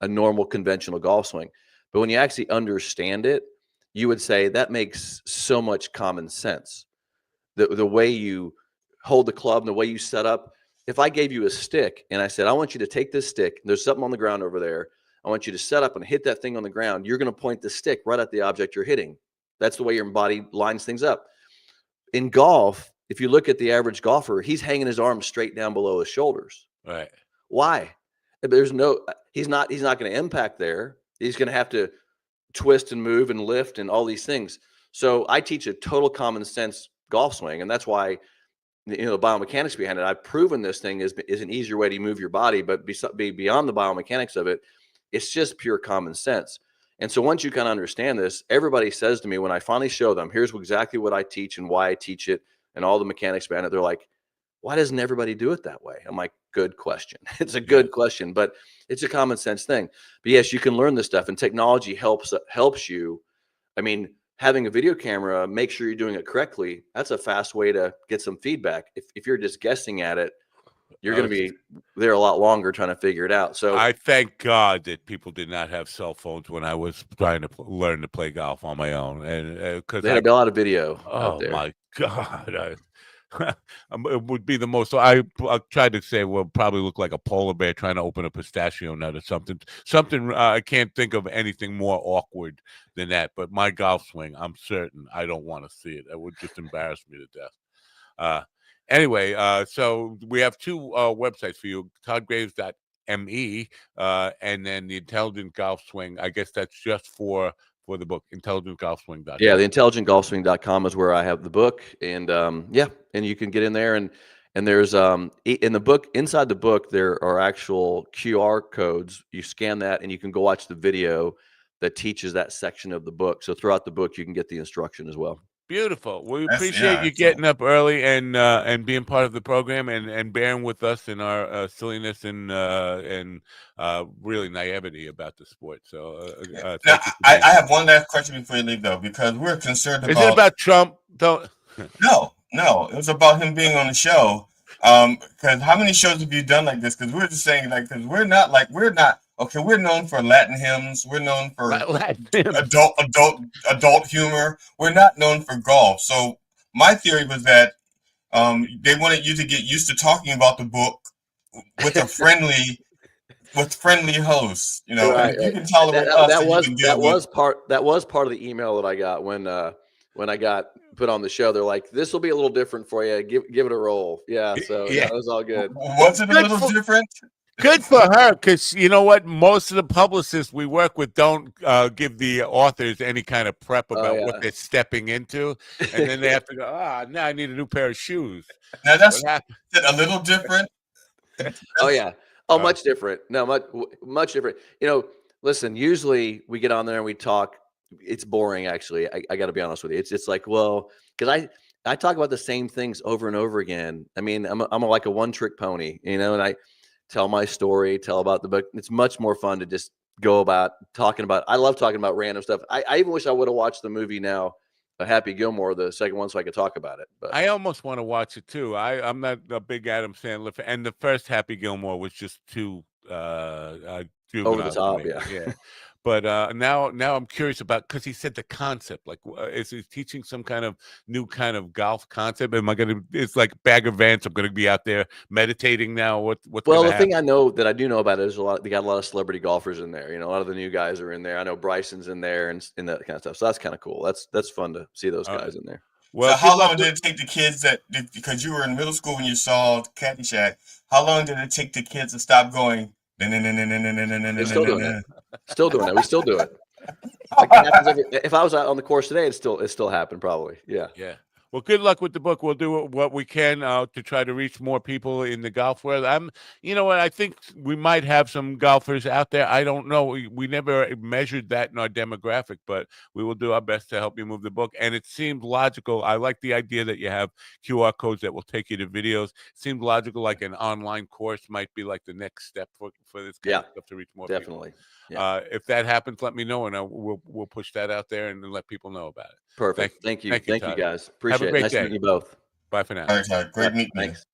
normal conventional golf swing. But when you actually understand it, you would say that makes so much common sense. The way you hold the club and the way you set up. If I gave you a stick and I said, I want you to take this stick, there's something on the ground over there. I want you to set up and hit that thing on the ground. You're going to point the stick right at the object you're hitting. That's the way your body lines things up. In golf, if you look at the average golfer, he's hanging his arms straight down below his shoulders. Right. Why? He's not going to impact there. He's going to have to twist and move and lift and all these things. So I teach a total common sense golf swing, and that's why the biomechanics behind it. I've proven this thing is an easier way to move your body, but be beyond the biomechanics of it, it's just pure common sense. And so once you kind of understand this, everybody says to me when I finally show them, here's exactly what I teach and why I teach it and all the mechanics behind it, they're like, why doesn't everybody do it that way? I'm like, good question. It's a good question, but it's a common sense thing. But yes, you can learn this stuff, and technology helps you. I mean, having a video camera, make sure you're doing it correctly. That's a fast way to get some feedback. If you're just guessing at it, you're going to be there a lot longer trying to figure it out. So I thank God that people did not have cell phones when I was trying to learn to play golf on my own, and because they had a lot of video. Oh my God! It would be the most. So I tried to say, well, probably look like a polar bear trying to open a pistachio nut or something. I can't think of anything more awkward than that. But my golf swing, I'm certain I don't want to see it. It would just embarrass me to death. Anyway, so we have two websites for you: toddgraves.me, and then the Intelligent Golf Swing. I guess that's just for the book, intelligentgolfswing.com. Yeah, the intelligentgolfswing.com is where I have the book, and and you can get in there, and there's in the book, inside the book, there are actual QR codes. You scan that, and you can go watch the video that teaches that section of the book. So throughout the book, you can get the instruction as well. Beautiful. We appreciate you getting up early and being part of the program and bearing with us in our silliness and really naivety about the sport. So now, I have one last question before you leave, though, because we're concerned about. Is it about Trump? Don't. No, it was about him being on the show. Because how many shows have you done like this? Because we're just saying, because we're not. Okay, we're known for Latin hymns. We're known for adult humor. We're not known for golf. So my theory was that they wanted you to get used to talking about the book with a friendly hosts. You know, Right, if you right. can tolerate us, That then you can deal with. was part of the email that I got when I got put on the show. They're like, "This will be a little different for you. Give it a roll." Yeah, so Yeah. it was all good. Was it a little different? Good for her, because you know what? Most of the publicists we work with don't give the authors any kind of prep about what they're stepping into, and then they have to go, now I need a new pair of shoes. Now that's a little different. Oh yeah. Oh, much different. No, much different. You know, listen. Usually we get on there and we talk. It's boring, actually. I got to be honest with you. It's like, well, because I talk about the same things over and over again. I mean, I'm like a one trick pony, you know, and I tell my story, tell about the book. It's much more fun to just go about talking about. I love talking about random stuff. I even wish I would have watched the movie now, Happy Gilmore, the second one, so I could talk about it. But I almost want to watch it too. I'm not a big Adam Sandler fan, and the first Happy Gilmore was just too juvenile over the top, to me. yeah. But now I'm curious about, because he said the concept, like, is he teaching some kind of new kind of golf concept? Am I going to? It's like Bagger Vance. I'm going to be out there meditating now. What's well, the thing I know that I do know about it is they got a lot of celebrity golfers in there. You know, a lot of the new guys are in there. I know Bryson's in there and that kind of stuff. So that's kind of cool. That's fun to see those guys in there. Well, so how long did it take the kids because you were in middle school when you saw Caddyshack? How long did it take the kids to stop going? They're still doing that. Still doing that. We still do it. Like it happens if I was out on the course today, it still happened probably. Yeah. Yeah. Well, good luck with the book. We'll do what we can to try to reach more people in the golf world. You know what? I think we might have some golfers out there. I don't know. We never measured that in our demographic, but we will do our best to help you move the book. And it seemed logical. I like the idea that you have QR codes that will take you to videos. It seemed logical, like an online course might be like the next step for this kind of stuff to reach more definitely. people. Yeah. If that happens, let me know, and we'll push that out there and let people know about it. Perfect. Thank you, guys. Appreciate it. Nice meeting you both. Bye for now. All right, Todd. Great meeting you. Thanks.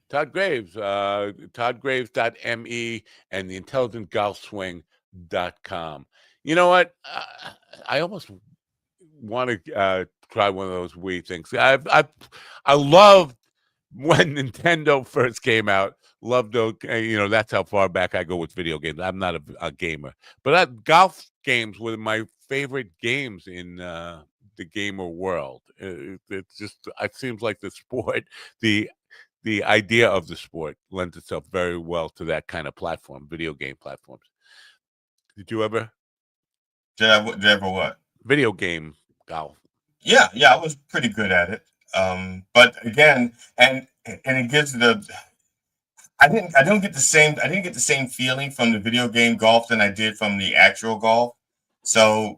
Todd Graves, toddgraves.me and the intelligentgolfswing.com. You know what? I almost want to try one of those Wii things. I loved when Nintendo first came out. Loved those, that's how far back I go with video games. I'm not a gamer, but golf games were my favorite games in the gamer world. It seems like the sport, the idea of the sport lends itself very well to that kind of platform, video game platforms. Did you ever? Did I ever what? Video game golf. Yeah, I was pretty good at it. But again, and it gives I didn't get the same feeling from the video game golf than I did from the actual golf. So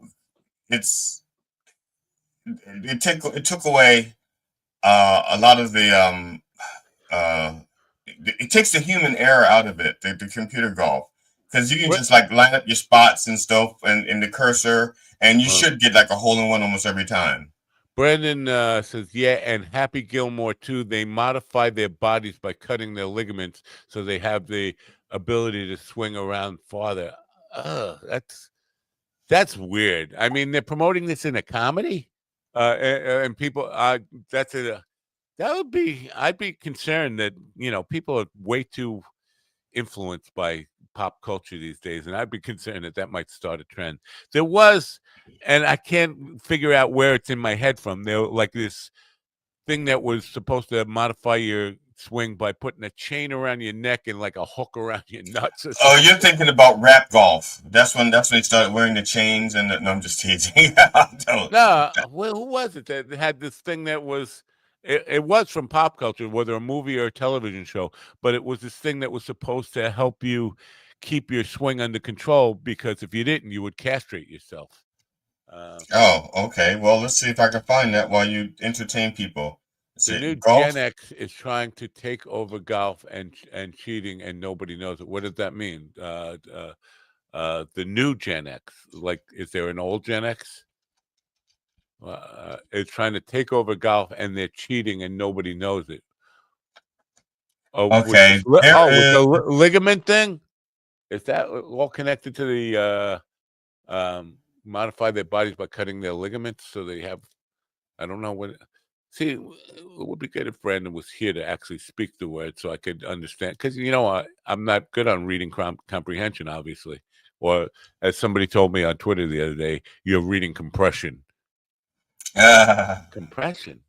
it took away a lot of the it takes the human error out of it, the computer golf, because you can just like line up your spots and stuff and in the cursor, and you should get like a hole-in-one almost every time. Brandon says, yeah, and Happy Gilmore too. They modify their bodies by cutting their ligaments so they have the ability to swing around farther. That's weird. I mean, they're promoting this in a comedy, and people. I'd be concerned that people are way too influenced by pop culture these days, and I'd be concerned that might start a trend. There was, and I can't figure out where it's in my head from. There like this thing that was supposed to modify your swing by putting a chain around your neck and like a hook around your nuts. Oh, you're thinking about rap golf. That's when they started wearing the chains. And no, I'm just teasing. No, who was it that had this thing that was? It was from pop culture, whether a movie or a television show, but it was this thing that was supposed to help you keep your swing under control, because if you didn't, you would castrate yourself. Oh, okay. Well, let's see if I can find that while you entertain people. The new Gen X is trying to take over golf and cheating, and nobody knows it. What does that mean? The new Gen X, like, is there an old Gen X? Is trying to take over golf, and they're cheating, and nobody knows it. Oh, okay. With the ligament thing, is that all connected to the modify their bodies by cutting their ligaments so they have? I don't know what. See, it would be good if Brandon was here to actually speak the word so I could understand. Because, you know, I'm not good on reading comprehension, obviously. Or as somebody told me on Twitter the other day, you're reading compression. Compression?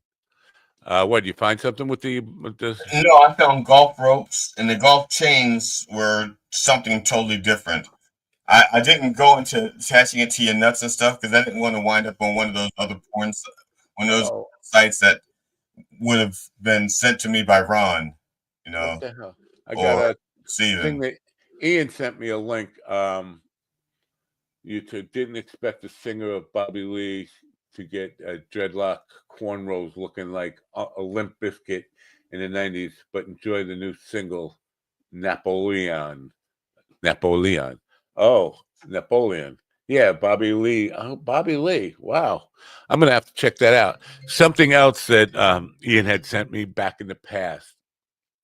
What, did you find something with the... No, I found golf ropes, and the golf chains were something totally different. I didn't go into attaching it to your nuts and stuff because I didn't want to wind up on one of those other one of those sites that would have been sent to me by Ron, you know. What the hell? I got a thing that Ian sent me a link. You didn't expect the singer of Bobby Lee to get dreadlock cornrows looking like a Limp Bizkit in the 90s, but enjoy the new single, Napoleon. Oh, Napoleon. Yeah, Bobby Lee. Oh, Bobby Lee. Wow. I'm going to have to check that out. Something else that Ian had sent me back in the past,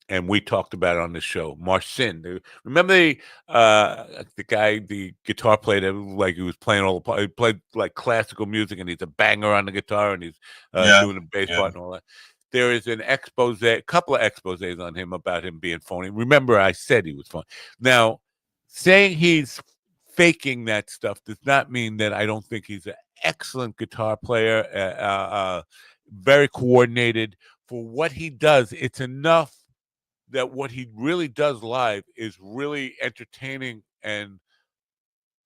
and we talked about it on the show, Marcin. Remember the guy, the guitar player that like he was playing he played like classical music, and he's a banger on the guitar, and he's doing the bass part and all that. There is an expose, a couple of exposés on him about him being phony. Remember, I said he was phony. Now, saying he's faking that stuff does not mean that I don't think he's an excellent guitar player, very coordinated. For what he does, it's enough that what he really does live is really entertaining and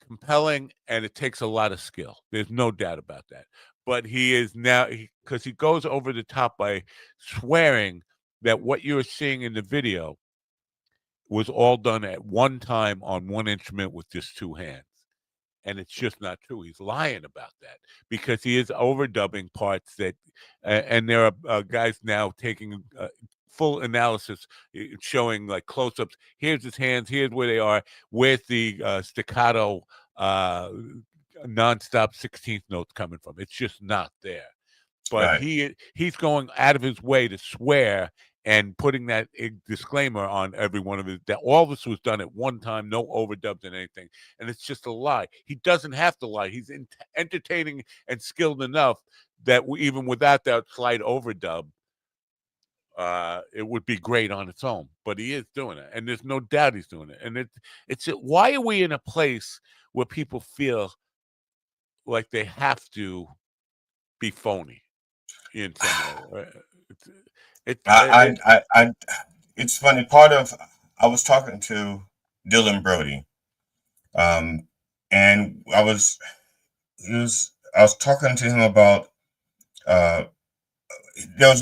compelling, and it takes a lot of skill. There's no doubt about that. But he is now, because he goes over the top by swearing that what you're seeing in the video was all done at one time on one instrument with just two hands. And it's just not true. He's lying about that because he is overdubbing parts that, and there are guys now taking full analysis, showing like close-ups. Here's his hands. Here's where they are. Where's the staccato, nonstop 16th notes coming from? It's just not there. But he's going out of his way to swear and putting that disclaimer on every one of his, that all this was done at one time, no overdubs and anything. And it's just a lie. He doesn't have to lie. He's entertaining and skilled enough that even without that slight overdub, it would be great on its own. But he is doing it. And there's no doubt he's doing it. And it's why are we in a place where people feel like they have to be phony in some way? It's funny. I was talking to Dylan Brody, and I was talking to him about there was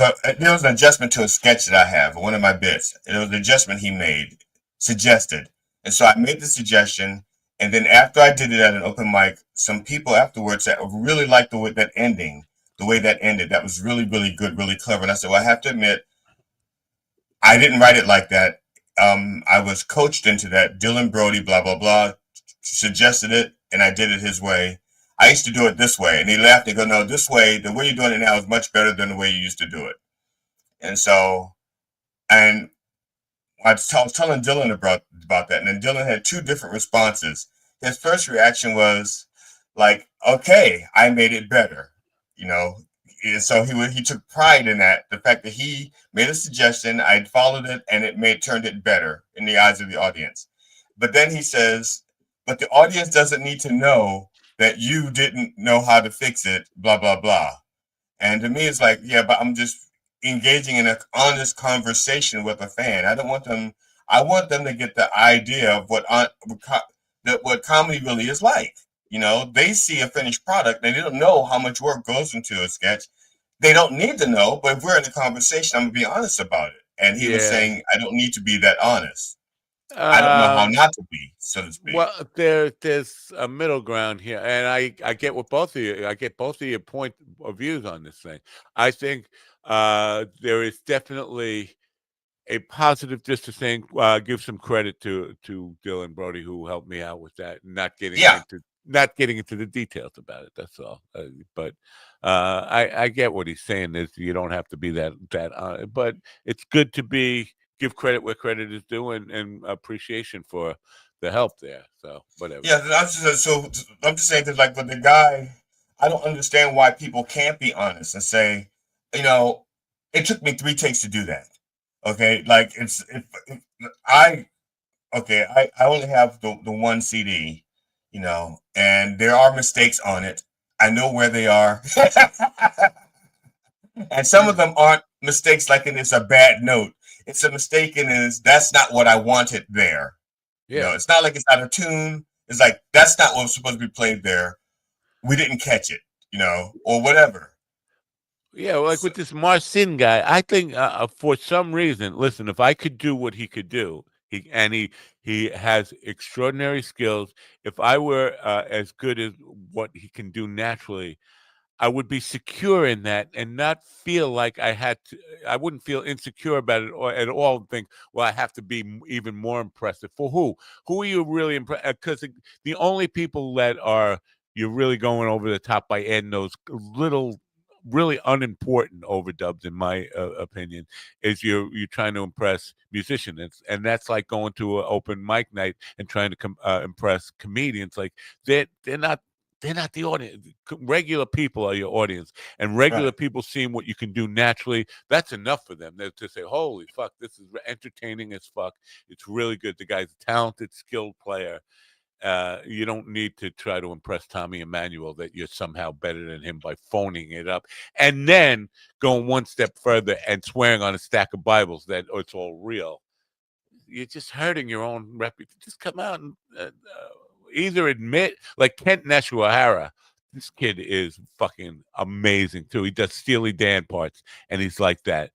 an adjustment to a sketch that I have, one of my bits. It was an adjustment he suggested, and so I made the suggestion. And then after I did it at an open mic, some people afterwards that really liked the way that ended. That was really, really good, really clever. And I said, well, I have to admit, I didn't write it like that. I was coached into that. Dylan Brody, blah, blah, blah, suggested it, and I did it his way. I used to do it this way. And he laughed and go, no, this way, the way you're doing it now is much better than the way you used to do it. And so, and I was telling Dylan about that. And then Dylan had two different responses. His first reaction was like, okay, I made it better, you know. And so he took pride in that, the fact that he made a suggestion, I followed it, and it turned it better in the eyes of the audience. But then he says, but the audience doesn't need to know that you didn't know how to fix it, blah, blah, blah. And to me, it's like, yeah, but I'm just engaging in an honest conversation with a fan. I want them to get the idea of what comedy really is like. You know, they see a finished product and they don't know how much work goes into a sketch. They don't need to know, but if we're in a conversation, I'm gonna be honest about it. And he was saying, I don't need to be that honest. I don't know how not to be, so to speak. Well, there's a middle ground here, and I get what both of you. I get both of your point of views on this thing. I think there is definitely a positive, just to saying, give some credit to Dylan Brody, who helped me out with that, not getting into the details about it. That's all. But I get what he's saying. Is you don't have to be that but it's good to give credit where credit is due, and appreciation for the help there. So whatever. Yeah, so I'm just saying that, like, with the guy, I don't understand why people can't be honest and say, you know, it took me 3 takes to do that. Okay, like I I only have the one CD, you know, and there are mistakes on it. I know where they are. And some of them aren't mistakes like it's a bad note. It's a mistake in is that's not what I wanted there. You know, it's not like it's out of tune. It's like that's not what was supposed to be played there. We didn't catch it, you know, or whatever. Yeah, like with this Marcin guy, I think for some reason, listen, if I could do what he could do, he has extraordinary skills. If I were as good as what he can do naturally, I would be secure in that and not feel like I had to. I wouldn't feel insecure about it or at all. And think, well, I have to be even more impressive. For who? Who are you really impressed? Because the only people that are you're really going over the top by adding those little, really unimportant overdubs, in my opinion, is you're trying to impress musicians, and that's like going to an open mic night and trying to impress comedians. Like they're not. They're not the audience. Regular people are your audience, and regular people seeing what you can do naturally. That's enough for them to say, "Holy fuck, this is entertaining as fuck. It's really good. The guy's a talented, skilled player." You don't need to try to impress Tommy Emmanuel that you're somehow better than him by phoning it up, and then going one step further and swearing on a stack of Bibles that it's all real. You're just hurting your own reputation. Just come out and either admit, like Kent Neshuahara, this kid is fucking amazing too. He does Steely Dan parts, and he's like that.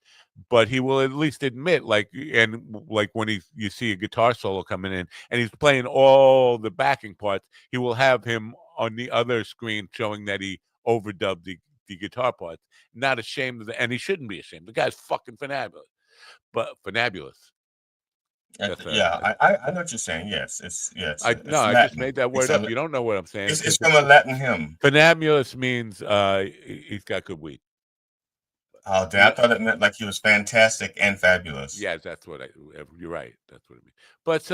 But he will at least admit, like, and like when you see a guitar solo coming in, and he's playing all the backing parts, he will have him on the other screen showing that he overdubbed the guitar parts. Not ashamed of and he shouldn't be ashamed. The guy's fucking fabulous, but fabulous. I know what you're saying. Yes, it's I just made that word up. You don't know what I'm saying. It's from a Latin hymn. Fabulous means he's got good weed. Oh, I thought it meant like he was fantastic and fabulous. Yeah, that's what you're right. That's what I mean. But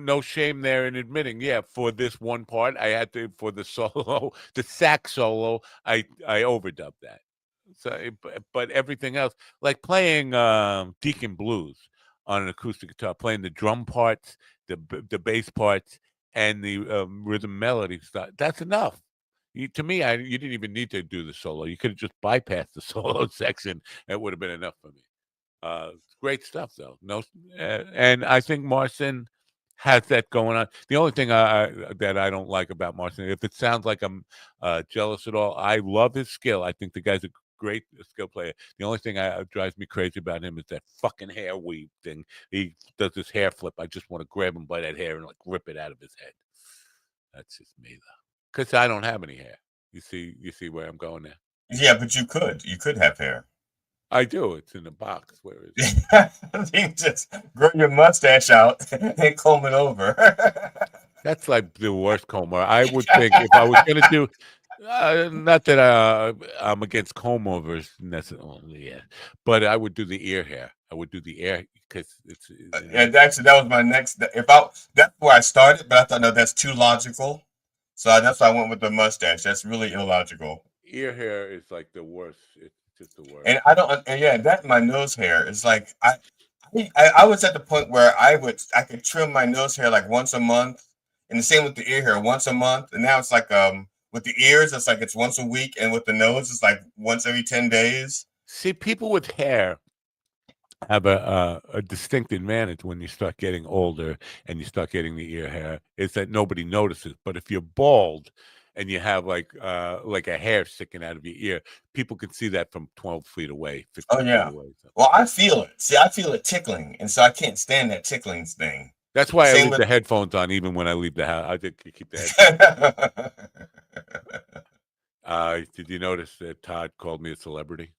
no shame there in admitting. Yeah, for this one part, I had to for the solo, the sax solo, I overdubbed that. So, but everything else, like playing Deacon Blues on an acoustic guitar, playing the drum parts, the bass parts, and the rhythm melody stuff. That's enough. To me, you didn't even need to do the solo. You could have just bypassed the solo section. It would have been enough for me. Great stuff, though. No, and I think Marcin has that going on. The only thing that I don't like about Marcin, if it sounds like I'm jealous at all, I love his skill. I think the guy's a great skill player. The only thing drives me crazy about him is that fucking hair weave thing. He does this hair flip. I just want to grab him by that hair and like rip it out of his head. That's just me, though. Because I don't have any hair. You see where I'm going there. Yeah, but you could have hair. I do. It's in the box. Where is it? You just grow your mustache out and comb it over. That's like the worst comb over. I would think if I was going to do, not that I'm against comb overs necessarily, but I would do the ear hair. I would do the ear because it's. And actually, that was my next. That's where I started, but I thought no, that's too logical. So that's why I went with the mustache. That's really illogical. Ear hair is like the worst. It's just the worst. And I don't. And yeah, that my nose hair is like I was at the point where I could trim my nose hair like once a month, and the same with the ear hair once a month. And now it's like with the ears, it's like it's once a week, and with the nose, it's like once every 10 days. See, people with hair have a distinct advantage when you start getting older and you start getting the ear hair is that nobody notices. But if you're bald and you have like a hair sticking out of your ear, people can see that from 12 feet away. 15 feet away, so. Well, I feel it. See, I feel it tickling, and so I can't stand that tickling thing. That's why I leave the headphones on even when I leave the house. I did keep the headphones. Did you notice that Todd called me a celebrity?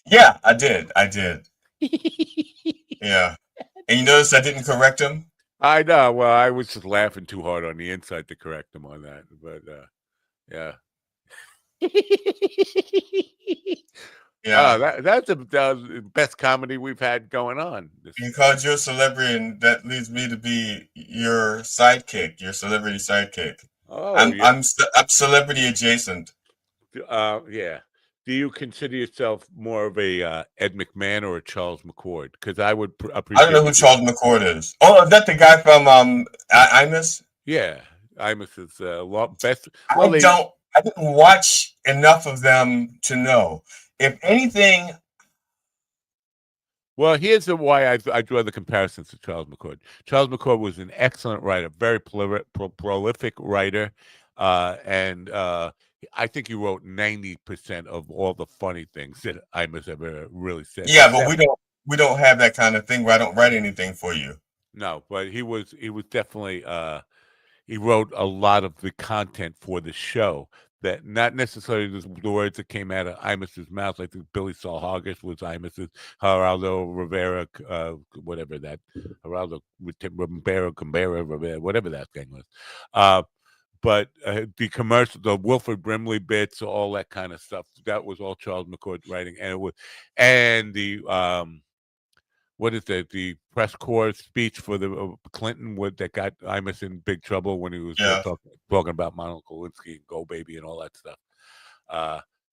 Yeah, I did. Yeah. And you notice I didn't correct him? I know. Well, I was just laughing too hard on the inside to correct him on that. But yeah. Yeah. That's the best comedy we've had going on. You called you a celebrity, and that leads me to be your sidekick, your celebrity sidekick. Oh, I'm celebrity adjacent. Yeah. Do you consider yourself more of a Ed McMahon or a Charles McCord? Because I would appreciate. I don't know who Charles McCord is. Oh, is that the guy from Imus? Yeah, Imus is a lot best. I didn't watch enough of them to know. If anything, well, here's why I draw the comparisons to Charles McCord. Charles McCord was an excellent writer, very prolific writer, and I think he wrote 90% of all the funny things that Imus ever really said. Yeah, but we don't have that kind of thing where I don't write anything for you. No, but he was definitely he wrote a lot of the content for the show. That not necessarily the words that came out of Imus's mouth. I think Billy Saul-Hargis was Imus's, Geraldo Rivera, whatever that, Geraldo Rivera, whatever that thing was. But the commercial, the Wilford Brimley bits, all that kind of stuff, that was all Charles McCord writing, and the what is it? The press corps speech for the Clinton that got Imus in big trouble when he was talking about Monica Lewinsky and Go Baby and all that stuff.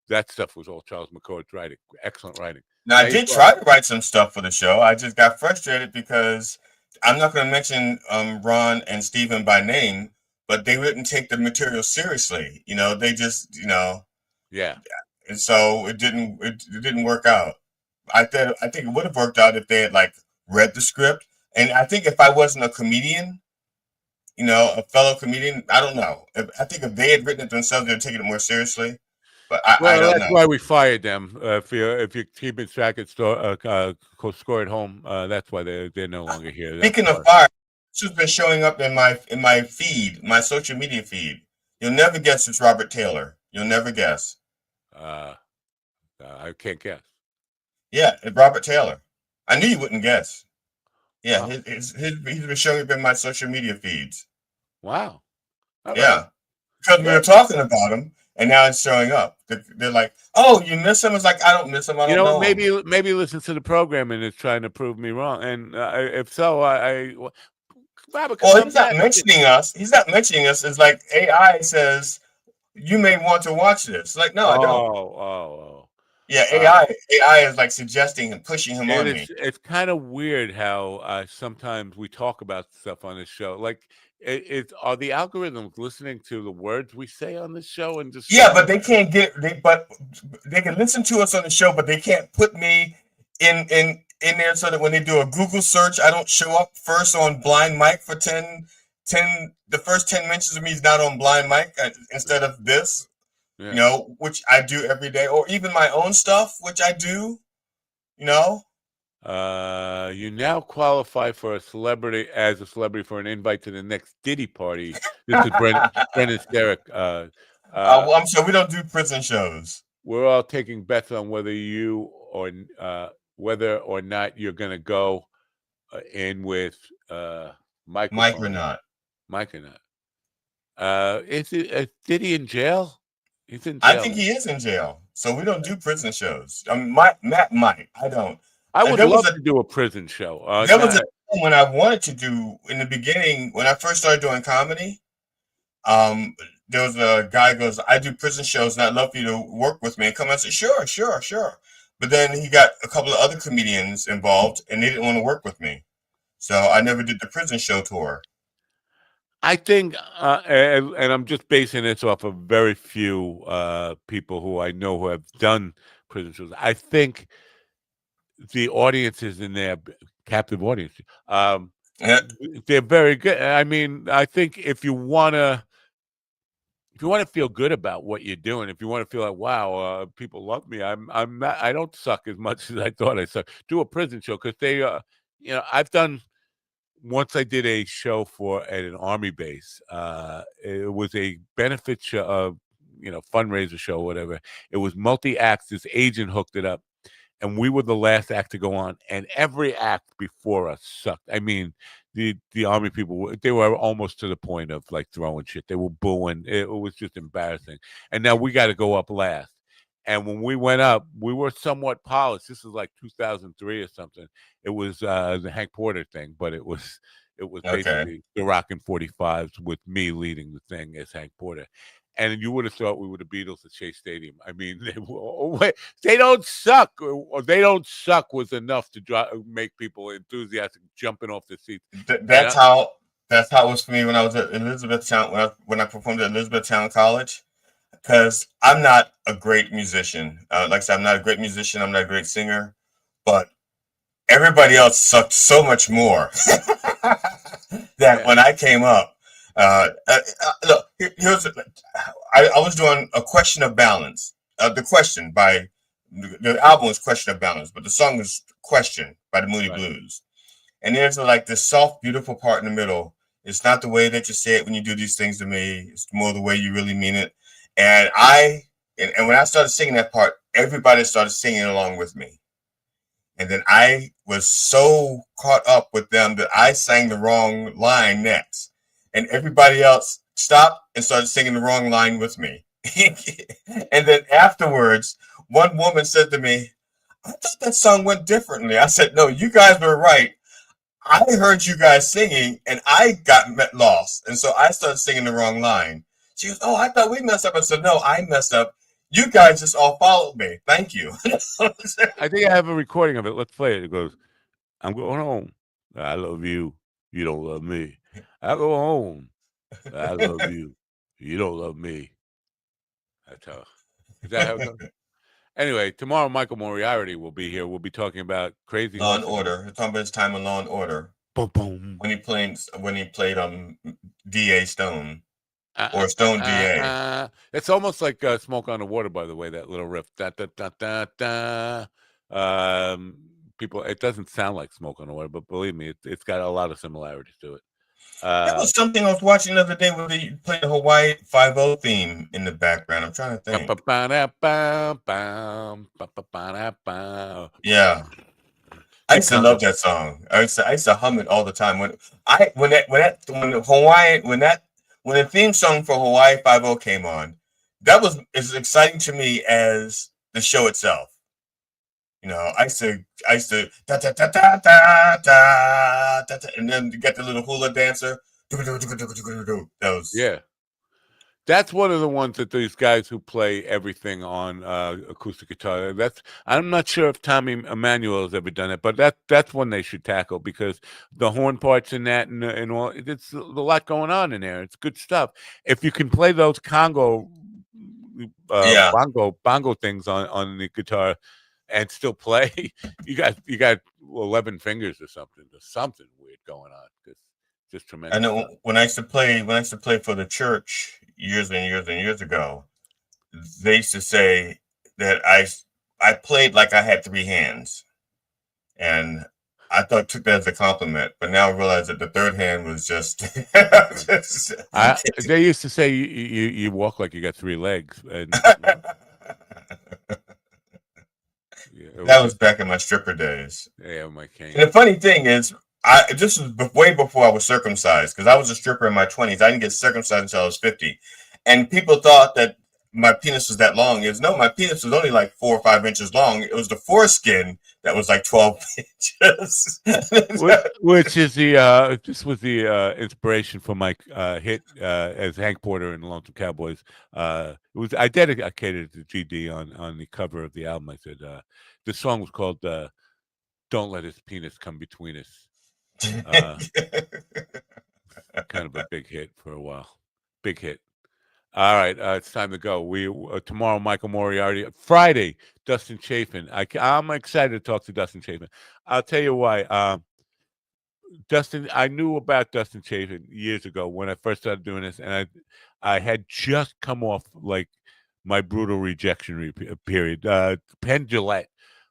That stuff was all Charles McCord's writing. Excellent writing. Now, I did try to write some stuff for the show. I just got frustrated because I'm not going to mention Ron and Steven by name, but they wouldn't take the material seriously. They just, yeah. And so it didn't work out. I think it would have worked out if they had read the script. And I think if I wasn't a comedian, a fellow comedian, I don't know. I think if they had written it themselves, they'd taken it more seriously. But I don't know. That's why we fired them. If you're keeping track at score at home, that's why they're no longer here. Speaking of fire, this has been showing up in my feed, my social media feed. You'll never guess it's Robert Taylor. You'll never guess. I can't guess. Yeah, it's Robert Taylor. I knew you wouldn't guess. Yeah, he's been showing up in my social media feeds. Wow. Yeah, because we were talking about him, and now it's showing up. They're like, "Oh, you miss him?" It's like, I don't miss him. I don't know. Maybe listen to the program and it's trying to prove me wrong. And if so, Robert, he's not mentioning us. He's not mentioning us. It's like AI says you may want to watch this. Like, no, I don't. Oh. Yeah, AI is like suggesting and pushing him on me. It's kind of weird how sometimes we talk about stuff on this show. Like, are the algorithms listening to the words we say on this show and just but they can't but they can listen to us on the show, but they can't put me in there so that when they do a Google search, I don't show up first on Blind Mike for 10. The first 10 mentions of me is not on Blind Mike instead of this. Yeah. Which I do every day, or even my own stuff, which I do, you now qualify for a celebrity for an invite to the next Diddy party. This is Brendan Sterick. I'm sure we don't do prison shows. We're all taking bets on whether or not you're going to go in with Mike or not. Mike or not. Is Diddy in jail? He's in jail. I think he is in jail. So we don't do prison shows. Matt might. I don't. I would love to do a prison show. There was a time when I wanted to do, in the beginning, when I first started doing comedy, there was a guy who goes, I do prison shows and I'd love for you to work with me and come. I said, sure. But then he got a couple of other comedians involved and they didn't want to work with me. So I never did the prison show tour. I think, and I'm just basing this off of very few people who I know who have done prison shows. I think the audiences in there, captive audience, they're very good. I mean, I think if you want to feel good about what you're doing, if you want to feel like, wow, people love me, I don't suck as much as I thought I suck. Do a prison show because they, I've done. Once I did a show at an army base. It was a benefit show, fundraiser show, whatever. It was multi-acts. This agent hooked it up, and we were the last act to go on. And every act before us sucked. I mean, the army people, they were almost to the point of like throwing shit. They were booing. It was just embarrassing. And now we got to go up last. And when we went up, we were somewhat polished. This is like 2003 or something. It was the Hank Porter thing, but it was basically the Rockin' 45s with me leading the thing as Hank Porter. and you would have thought we were the Beatles at Shea Stadium. I mean, they don't suck, or they don't suck was enough to make people enthusiastic, jumping off the seats. That's how it was for me when I was at Elizabethtown, when I performed at Elizabethtown College. Because I'm not a great musician. Like I said, I'm not a great musician. I'm not a great singer, but everybody else sucked so much more that when I came up, look, I was doing a Question of Balance. The Question by the album was Question of Balance, but the song was Question by the Moody Blues. And there's like this soft, beautiful part in the middle. It's not the way that you say it when you do these things to me. It's more the way you really mean it. And when I started singing that part, everybody started singing along with me. And then I was so caught up with them that I sang the wrong line next. And everybody else stopped and started singing the wrong line with me. And then afterwards, one woman said to me, I thought that song went differently. I said, no, you guys were right. I heard you guys singing and I got lost. And so I started singing the wrong line. She goes, oh, I thought we messed up. I said, no, I messed up. You guys just all followed me. Thank you. I think I have a recording of it. Let's play it. It goes, I'm going home. I love you. You don't love me. I go home. I love you. You don't love me. That's how. Is that how it goes? Anyway, tomorrow Michael Moriarty will be here. We'll be talking about Crazy Law and Order. We're talking about his time in Law and Order. Boom, boom. When he played on D.A. Stone. Or Stone DA. It's almost like Smoke on the Water, by the way, that little riff. Da, da, da, da, da. People, it doesn't sound like Smoke on the Water, but believe me, it's got a lot of similarities to it. That was something I was watching the other day where they played the Hawaii 5-0 theme in the background. I'm trying to think. Yeah. I used to love that song. I used to hum it all the time. When the theme song for Hawaii 5-0 came on, that was as exciting to me as the show itself. You know, I used to da da da da da da da, and then you get the little hula dancer. Yeah. That's one of the ones that these guys who play everything on acoustic guitar. I'm not sure if Tommy Emmanuel has ever done it, but that's one they should tackle because the horn parts in that and all, it's a lot going on in there. It's good stuff. If you can play those bongo things on the guitar and still play, you got 11 fingers or something. There's something weird going on. It's just tremendous. I know when I used to play for the church years and years and years ago, they used to say that I played like I had 3 hands, and I took that as a compliment. But now I realize that the third hand was just. They used to say you walk like you got 3 legs. And, that was back in my stripper days. Yeah, my king. And the funny thing is, this was way before I was circumcised because I was a stripper in my 20s. I didn't get circumcised until I was 50. And people thought that my penis was that long. No, my penis was only like 4 or 5 inches long. It was the foreskin that was like 12 inches. Which is this was the inspiration for my hit as Hank Porter in the Lonesome Cowboys. I dedicated it to GD on the cover of the album. I said the song was called "Don't Let His Penis Come Between Us." Kind of a big hit for a while. Big hit. All right, it's time to go. We tomorrow, Michael Moriarty. Friday, Dustin Chafin. I'm excited to talk to Dustin Chafin. I'll tell you why. Dustin, I knew about Dustin Chafin years ago when I first started doing this, and I had just come off like my brutal rejection period. Penn Jillette,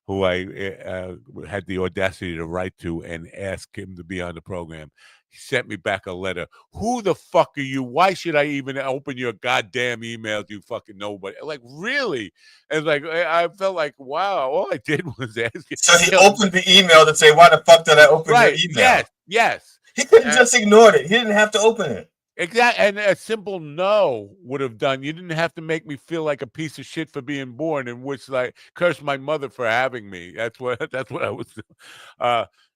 who I had the audacity to write to and ask him to be on the program. He sent me back a letter. Who the fuck are you? Why should I even open your goddamn emails? You fucking nobody. Like, really? And like, I felt like, wow, all I did was ask you. So he opened the email to say, why the fuck did I open your email? Yes. He could have just ignored it. He didn't have to open it. Exactly, and a simple no would have done. You didn't have to make me feel like a piece of shit for being born, and which like curse my mother for having me. That's what I was.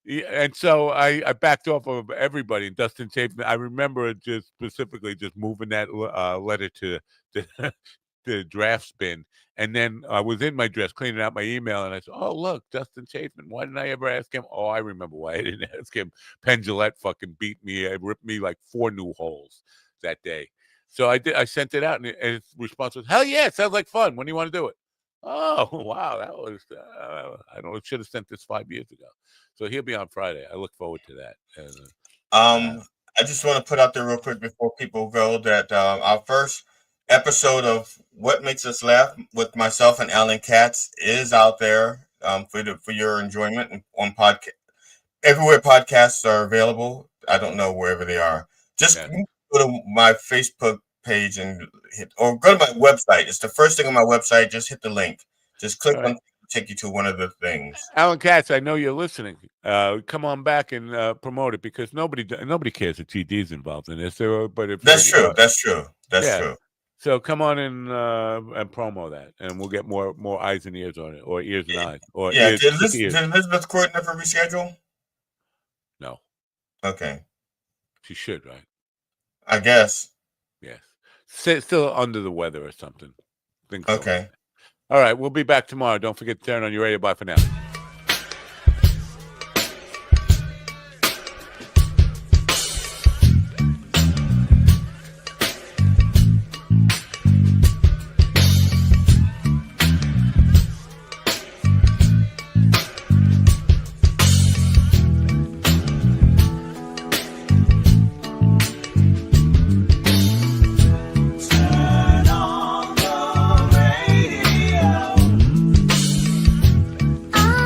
And so I backed off of everybody. And Dustin Chapman, I remember just specifically just moving that letter to the draft bin. And then I was in my dress cleaning out my email, and I said, "Oh, look, Dustin Chapman. Why didn't I ever ask him?" Oh, I remember why I didn't ask him. Penn Jillette fucking beat me. It ripped me like 4 new holes that day. So I did. I sent it out, and its response was, "Hell yeah, it sounds like fun. When do you want to do it?" Oh, wow, that was. I don't know. Should have sent this 5 years ago. So he'll be on Friday. I look forward to that. I just want to put out there real quick before people go that our first episode of What Makes Us Laugh with myself and Alan Katz is out there for your enjoyment on podcast. Everywhere podcasts are available. I don't know wherever they are. Just go to my Facebook page and or go to my website. It's the first thing on my website. Just hit the link. Just click on take you to one of the things. Alan Katz, I know you're listening. Come on back and promote it because nobody cares if GD's involved in this. But if that's true. That's true. So come on and promo that, and we'll get more eyes and ears on it, or ears and eyes, or ears. Did Elizabeth Court never reschedule? No. Okay. She should, right? I guess. Yes. Still under the weather or something. Think so. Okay. All right, we'll be back tomorrow. Don't forget to turn on your radio. Bye for now. I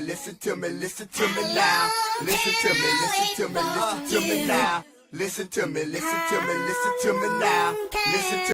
listen to me, listen to me now. Listen to me, listen to me, listen to me now. Listen to me, listen to me, listen to me now. Listen to